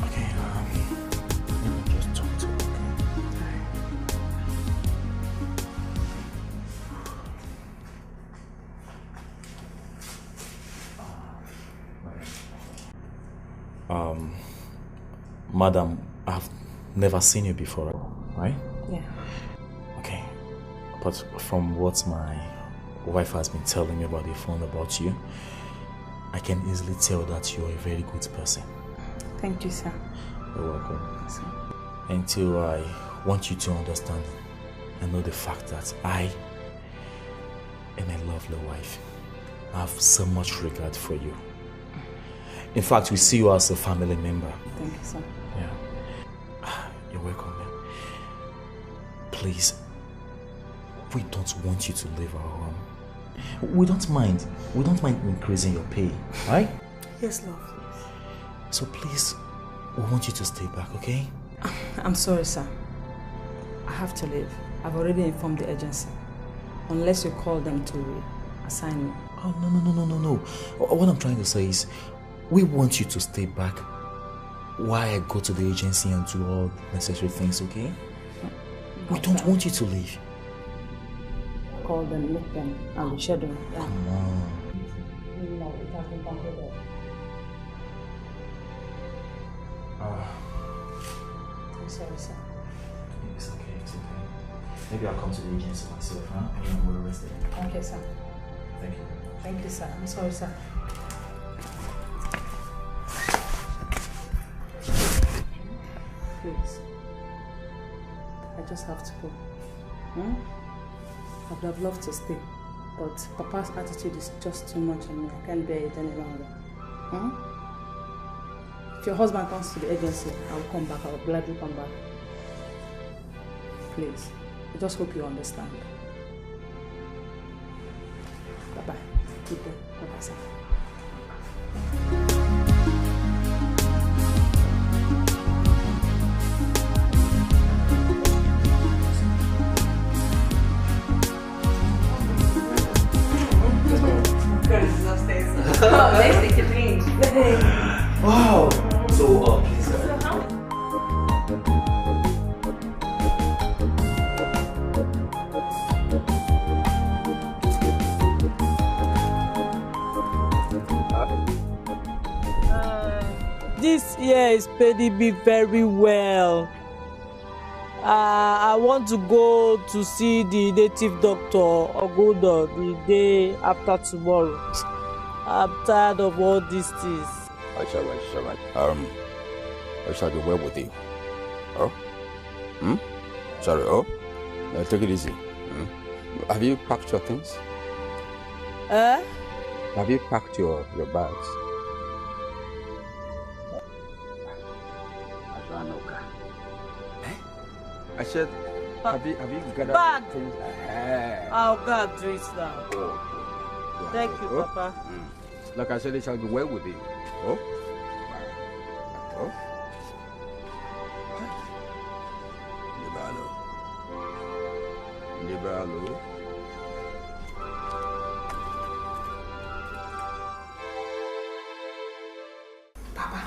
[SPEAKER 14] Okay, let me just talk to her, Madam, I've never seen you before, right?
[SPEAKER 1] Yeah.
[SPEAKER 14] Okay. But from what my wife has been telling me about the phone about you, I can easily tell that you're a very good person.
[SPEAKER 11] Thank you, sir.
[SPEAKER 14] You're welcome. Until I want you to understand and know the fact that I am a lovely wife. I have so much regard for you. In fact, we see you as a family member.
[SPEAKER 11] Thank you, sir.
[SPEAKER 14] Yeah. You're welcome, man. Please, we don't want you to leave our home. We don't mind. We don't mind increasing your pay, right?
[SPEAKER 1] Yes, love.
[SPEAKER 14] So please, we want you to stay back, okay?
[SPEAKER 11] I'm sorry, sir. I have to leave. I've already informed the agency. Unless you call them to assign me.
[SPEAKER 14] Oh, no. What I'm trying to say is, we want you to stay back while I go to the agency and do all necessary things, okay? We don't want you to leave.
[SPEAKER 11] Call them, meet them, and we schedule. Yeah.
[SPEAKER 14] Come on.
[SPEAKER 11] No, it has been completed. I'm sorry, sir.
[SPEAKER 14] It's okay. Maybe I'll come to the agency myself, huh? And then we'll arrest it.
[SPEAKER 11] Okay, sir.
[SPEAKER 14] Thank you.
[SPEAKER 11] Thank you, sir. I'm sorry, sir. Please. I just have to go. I would have loved to stay, but Papa's attitude is just too much on me. I can't bear it any longer. If your husband comes to the agency, I'll come back. I'll gladly come back. Please. I just hope you understand. Bye-bye. Good day. Bye-bye, sir.
[SPEAKER 1] Let's take a drink.
[SPEAKER 3] Wow. So, please, sir.
[SPEAKER 11] This year is paying me very well. I want to go to see the native doctor Ogodo the day after tomorrow. I'm tired of all these things.
[SPEAKER 21] I shall be well with you. Oh? Sorry, take it easy. Have you packed your things? Have you packed your bags? I said, have you gathered things?
[SPEAKER 11] I'll go and do it now. Thank you, Papa.
[SPEAKER 21] Like I said, it shall be well with you. Oh? Libalo.
[SPEAKER 17] Papa,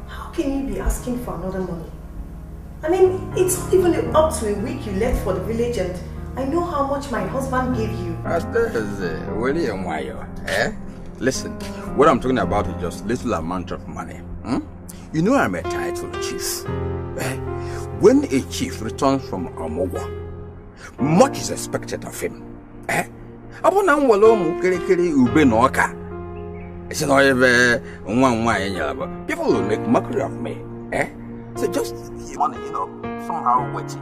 [SPEAKER 17] how can you be asking for another money? I mean, it's not even up to a week you left for the village and I know how much my husband gave you.
[SPEAKER 21] Listen, what I'm talking about is just little amount of money. You know I'm a titled chief. When a chief returns from Amowa, much is expected of him. People will make mockery of me. So just money, somehow witty.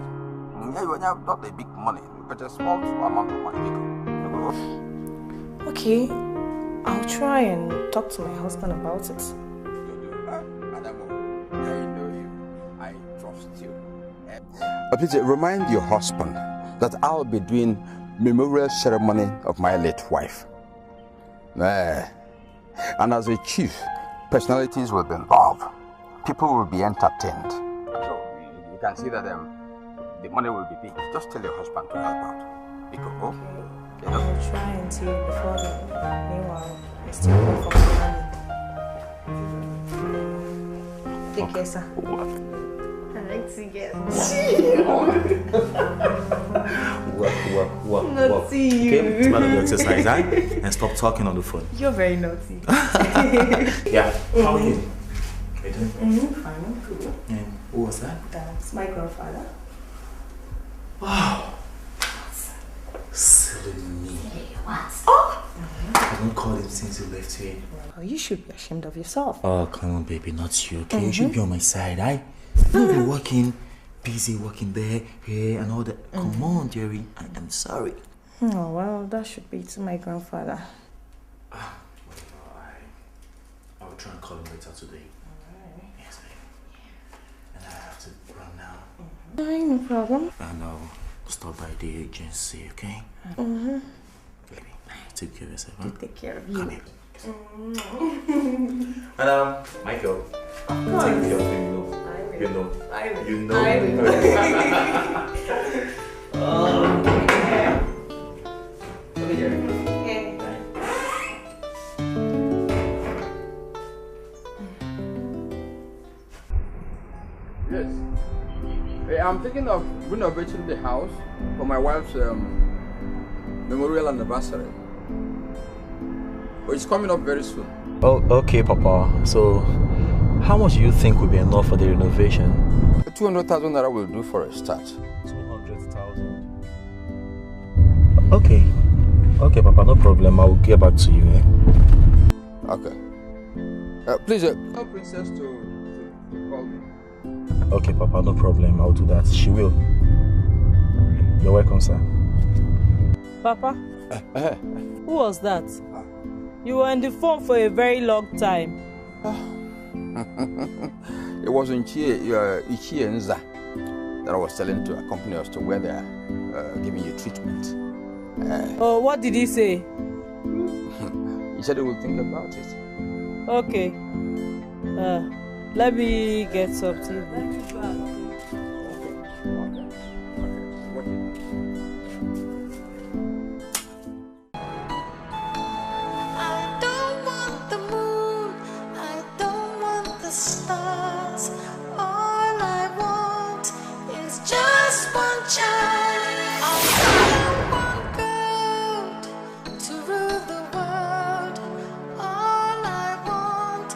[SPEAKER 21] You have not a big money, but a small amount of money.
[SPEAKER 17] Okay, I'll try and talk to my husband about it.
[SPEAKER 21] I know you. I trust you. Please remind your husband that I'll be doing memorial ceremony of my late wife. And as a chief, personalities will be involved. People will be entertained. So you can see that the money will be big. Just tell your husband to help out. Because,
[SPEAKER 17] I'll try and see it before then. Meanwhile, I still wait for my money. Take care, sir. I like to get
[SPEAKER 14] Work.
[SPEAKER 17] Naughty you.
[SPEAKER 14] Okay, it's part of the exercise, right? And stop talking on the phone.
[SPEAKER 17] You're very naughty.
[SPEAKER 14] Yeah, how are you?
[SPEAKER 17] Fine, I'm cool.
[SPEAKER 14] And who was that?
[SPEAKER 17] That's my grandfather.
[SPEAKER 14] Wow. Silly me.
[SPEAKER 17] What? Oh!
[SPEAKER 14] I haven't called him since you left here.
[SPEAKER 17] Well, you should be ashamed of yourself.
[SPEAKER 14] Oh, come on, baby, not you, okay? You should be on my side, right? You'll be working, busy working there, here, and all that. Come on, Jerry, I am sorry.
[SPEAKER 17] Oh, well, that should be to my grandfather.
[SPEAKER 14] I will try and call him later today. Alright. Yes, baby. And I have to run now.
[SPEAKER 17] No problem.
[SPEAKER 14] And I'll stop by the agency, okay? Baby, take care of yourself, huh?
[SPEAKER 17] Take care of you.
[SPEAKER 14] Come here. And Michael, take care of him, you know.
[SPEAKER 17] I will.
[SPEAKER 14] You know. Over here.
[SPEAKER 21] Yes. I'm thinking of renovating the house for my wife's memorial anniversary. But it's coming up very soon.
[SPEAKER 14] Oh, okay, Papa. So, how much do you think will be enough for the renovation?
[SPEAKER 21] 200,000 naira will do for a start.
[SPEAKER 14] 200,000. Okay. Okay, Papa, no problem. I will get back to you, eh?
[SPEAKER 21] Okay. Please, tell Princess to call me.
[SPEAKER 14] Okay, Papa, no problem. I'll do that. She will. You're welcome, sir.
[SPEAKER 11] Papa? Who was that? You were on the phone for a very long time.
[SPEAKER 21] It was Ichie Nza that I was telling to accompany us to where they are giving you treatment.
[SPEAKER 11] Oh, what did he say?
[SPEAKER 21] He said he will think about it.
[SPEAKER 11] Okay. Let me get something.
[SPEAKER 10] I don't want the moon, I don't want the stars. All I want is just one child. I don't want gold to rule the world. All I want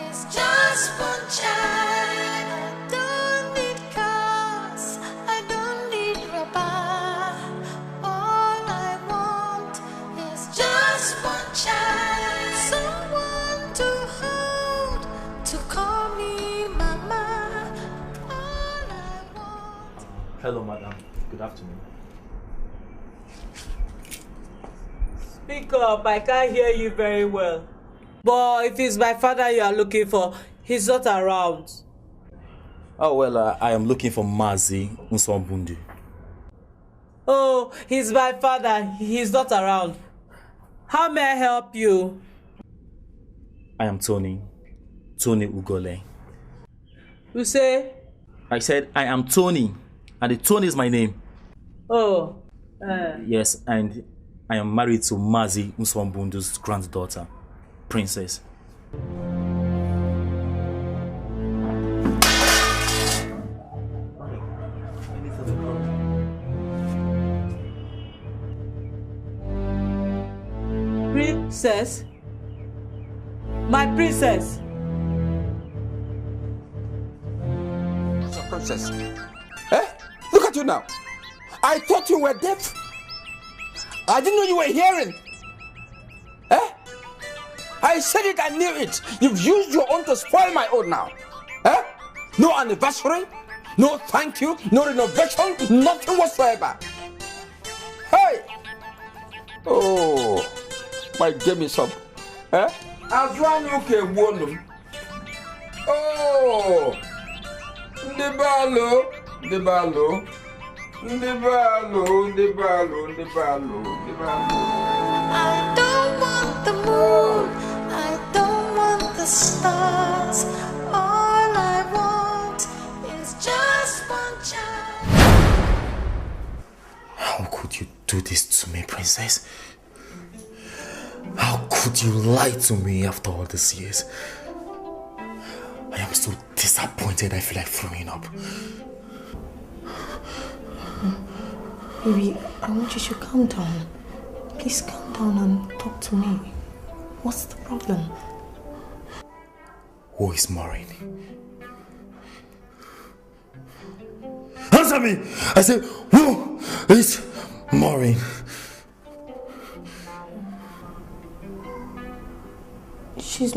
[SPEAKER 10] is just one child. I don't need cars, I don't need rubber. All I want is just one child. Someone to hold, to call me mama. All I want.
[SPEAKER 14] Hello, madam. Good afternoon.
[SPEAKER 11] Speak up, I can't hear you very well. But if it's my father you are looking for, he's not around.
[SPEAKER 14] Oh, well, I am looking for Mazi Nsambundu.
[SPEAKER 11] Oh, he's my father, he's not around. How may I help you?
[SPEAKER 14] I am Tony Ugole.
[SPEAKER 11] You say?
[SPEAKER 14] I said I am Tony, and the Tony is my name.
[SPEAKER 11] Oh,
[SPEAKER 14] Yes, and I am married to Mazi Nsambundu's granddaughter, Princess.
[SPEAKER 11] Princess? My princess?
[SPEAKER 21] It's a princess. Look at you now. I thought you were deaf. I didn't know you were hearing. I said it, I knew it. You've used your own to spoil my own now. No anniversary, no thank you, no renovation, nothing whatsoever. Hey! Oh, my Jamie sub. Ezuruonye ke wonu. Oh, Ndebalo.
[SPEAKER 10] I don't want the moon, I don't want the stars. All I want is just one child.
[SPEAKER 14] How could you do this to me, Princess? How could you lie to me after all these years? I am so disappointed, I feel like throwing up.
[SPEAKER 1] Baby, I want you to calm down. Please calm down and talk to me. What's the problem?
[SPEAKER 14] Who is Maureen? Answer me! I said, who is Maureen?
[SPEAKER 1] She's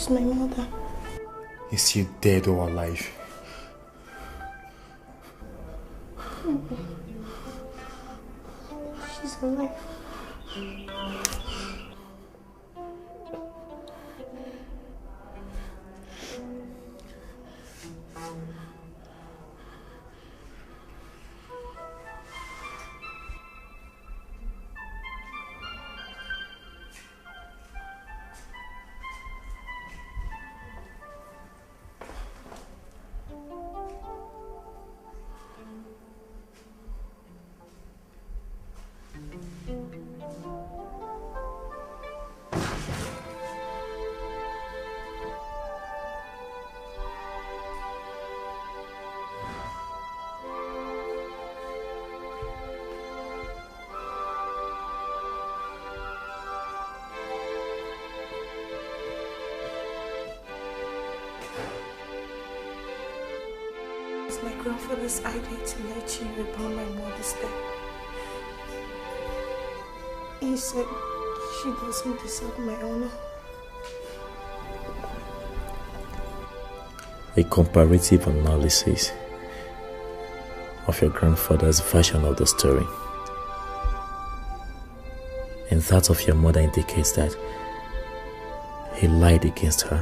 [SPEAKER 1] my mother.
[SPEAKER 14] Is she dead or alive?
[SPEAKER 1] She's alive. It's my grandfather's idea to lie to you about my mother's death. He said she doesn't deserve my honor.
[SPEAKER 14] a comparative analysis of your grandfather's version of the story. And that of your mother indicates that he lied against her.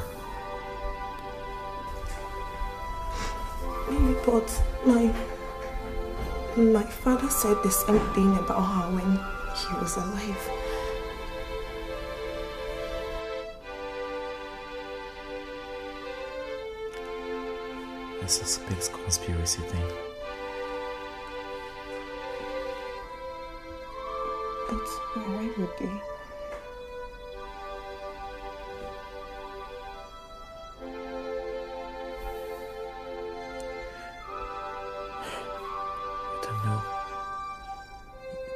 [SPEAKER 17] But my father said the same thing about her when he was alive.
[SPEAKER 14] I suspect conspiracy thing.
[SPEAKER 17] But why would they?
[SPEAKER 14] I don't know.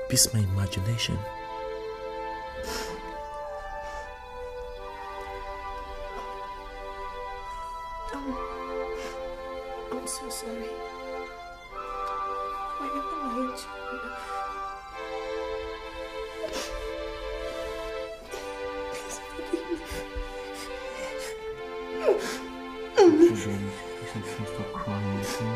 [SPEAKER 14] It beats my imagination.
[SPEAKER 17] I'm so sorry. I ever lied to you.
[SPEAKER 14] Stop crying, listen.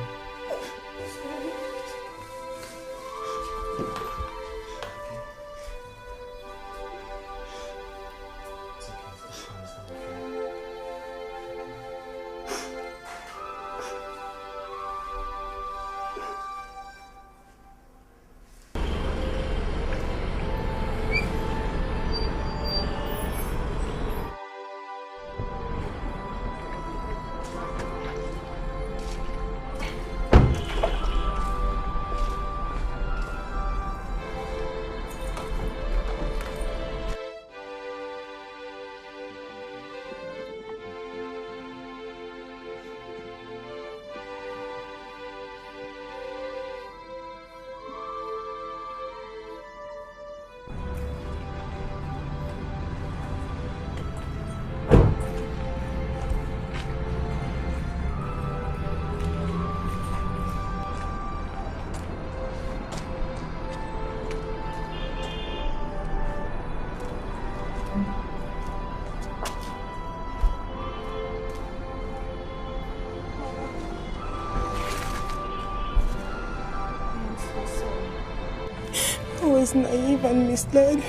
[SPEAKER 17] I was naive and misled.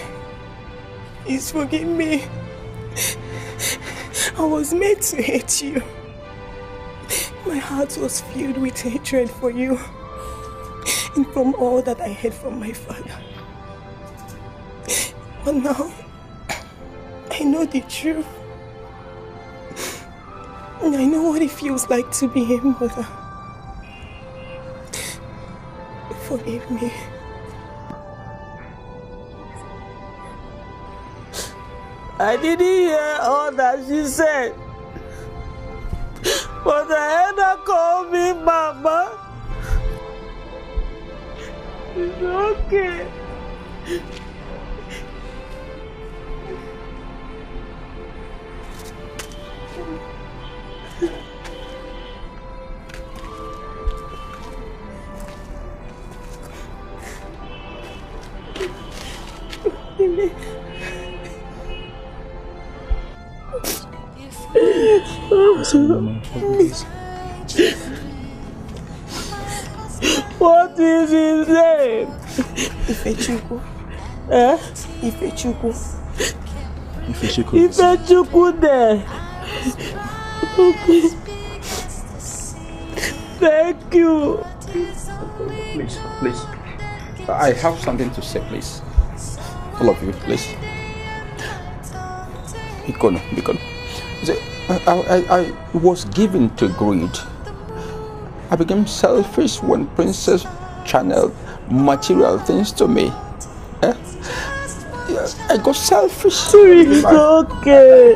[SPEAKER 17] Please forgive me. I was made to hate you. My heart was filled with hatred for you and from all that I heard from my father. But now, I know the truth. And I know what it feels like to be a mother. Forgive me.
[SPEAKER 11] I didn't hear all that she said, but I heard her call me Mama. It's okay. What is his name?
[SPEAKER 17] Ifechukwu.
[SPEAKER 11] Eh?
[SPEAKER 17] Ifechukwu.
[SPEAKER 11] Ifechukwu there. Okay. Thank you.
[SPEAKER 21] Please, please. I have something to say, please. All of you, please. Bikono. I was given to greed. I became selfish when Princess channeled material things to me. I got selfish.
[SPEAKER 11] It's okay.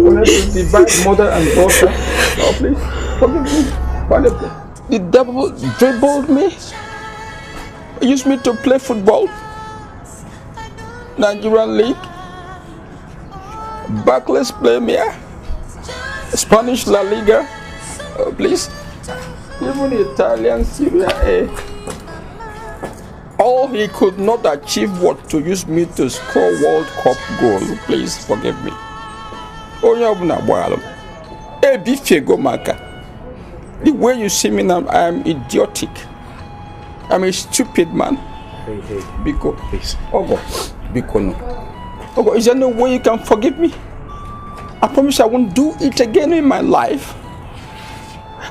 [SPEAKER 21] When I divide mother and daughter, oh, please forgive me. The devil dribbled me, used me to play football, Nigerian League, Barclays Premier, Spanish La Liga, please, even Italian Serie A. All he could not achieve was to use me to score World Cup goal. Please forgive me. Onya obuna bwalo. Ebi fiego maka.
[SPEAKER 5] The way you see me now, I am idiotic. I'm a stupid man.
[SPEAKER 19] Hey.
[SPEAKER 5] Biko.
[SPEAKER 19] Please.
[SPEAKER 5] Ogo. Biko no. Ogo, is there no way you can forgive me? I promise I won't do it again in my life.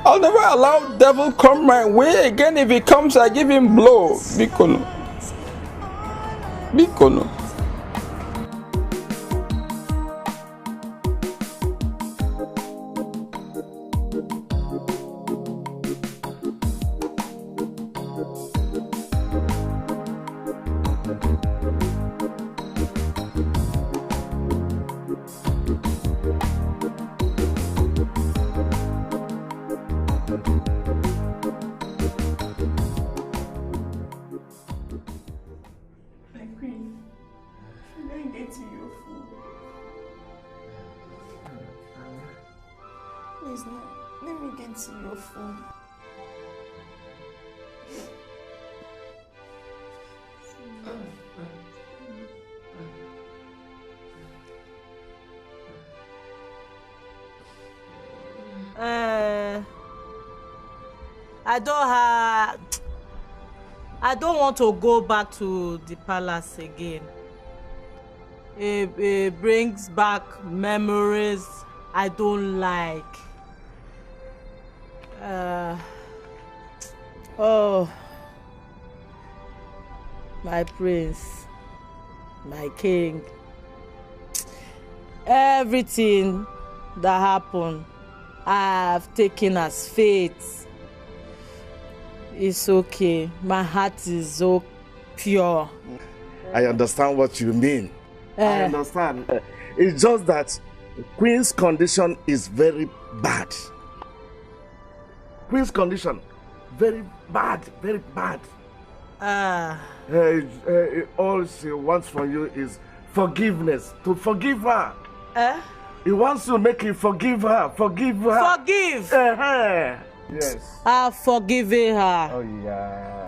[SPEAKER 5] I'll never allow devil come my way again. If he comes, I give him blow. Biko no. Biko no.
[SPEAKER 11] I don't want to go back to the palace again. It brings back memories I don't like. Oh, my prince, my king. Everything that happened, I have taken as fate. It's okay. My heart is so pure.
[SPEAKER 4] I understand what you mean. I understand. It's just that Queen's condition is very bad. Queen's condition, very bad, very bad. All she wants from you is forgiveness. To forgive her. He wants to make you forgive her. Forgive her.
[SPEAKER 11] Forgive?
[SPEAKER 4] Yes.
[SPEAKER 11] I've forgiven her.
[SPEAKER 4] Oh, yeah.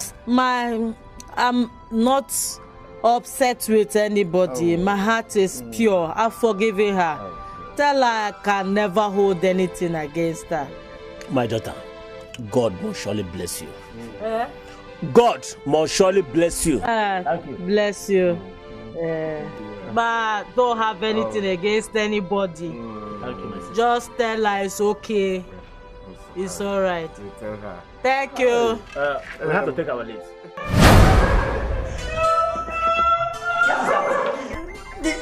[SPEAKER 11] I'm not upset with anybody. My heart is pure. I've forgiven her. Tell her I can never hold anything against her.
[SPEAKER 19] My daughter, God will surely bless you. God must surely bless you.
[SPEAKER 11] Thank you. Bless you. But don't have anything against anybody.
[SPEAKER 19] Thank you, my sister.
[SPEAKER 11] Just tell her it's okay. It's all right.
[SPEAKER 4] Tell her.
[SPEAKER 11] Thank you.
[SPEAKER 19] We have to take our leave.
[SPEAKER 9] The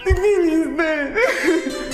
[SPEAKER 9] bill is there.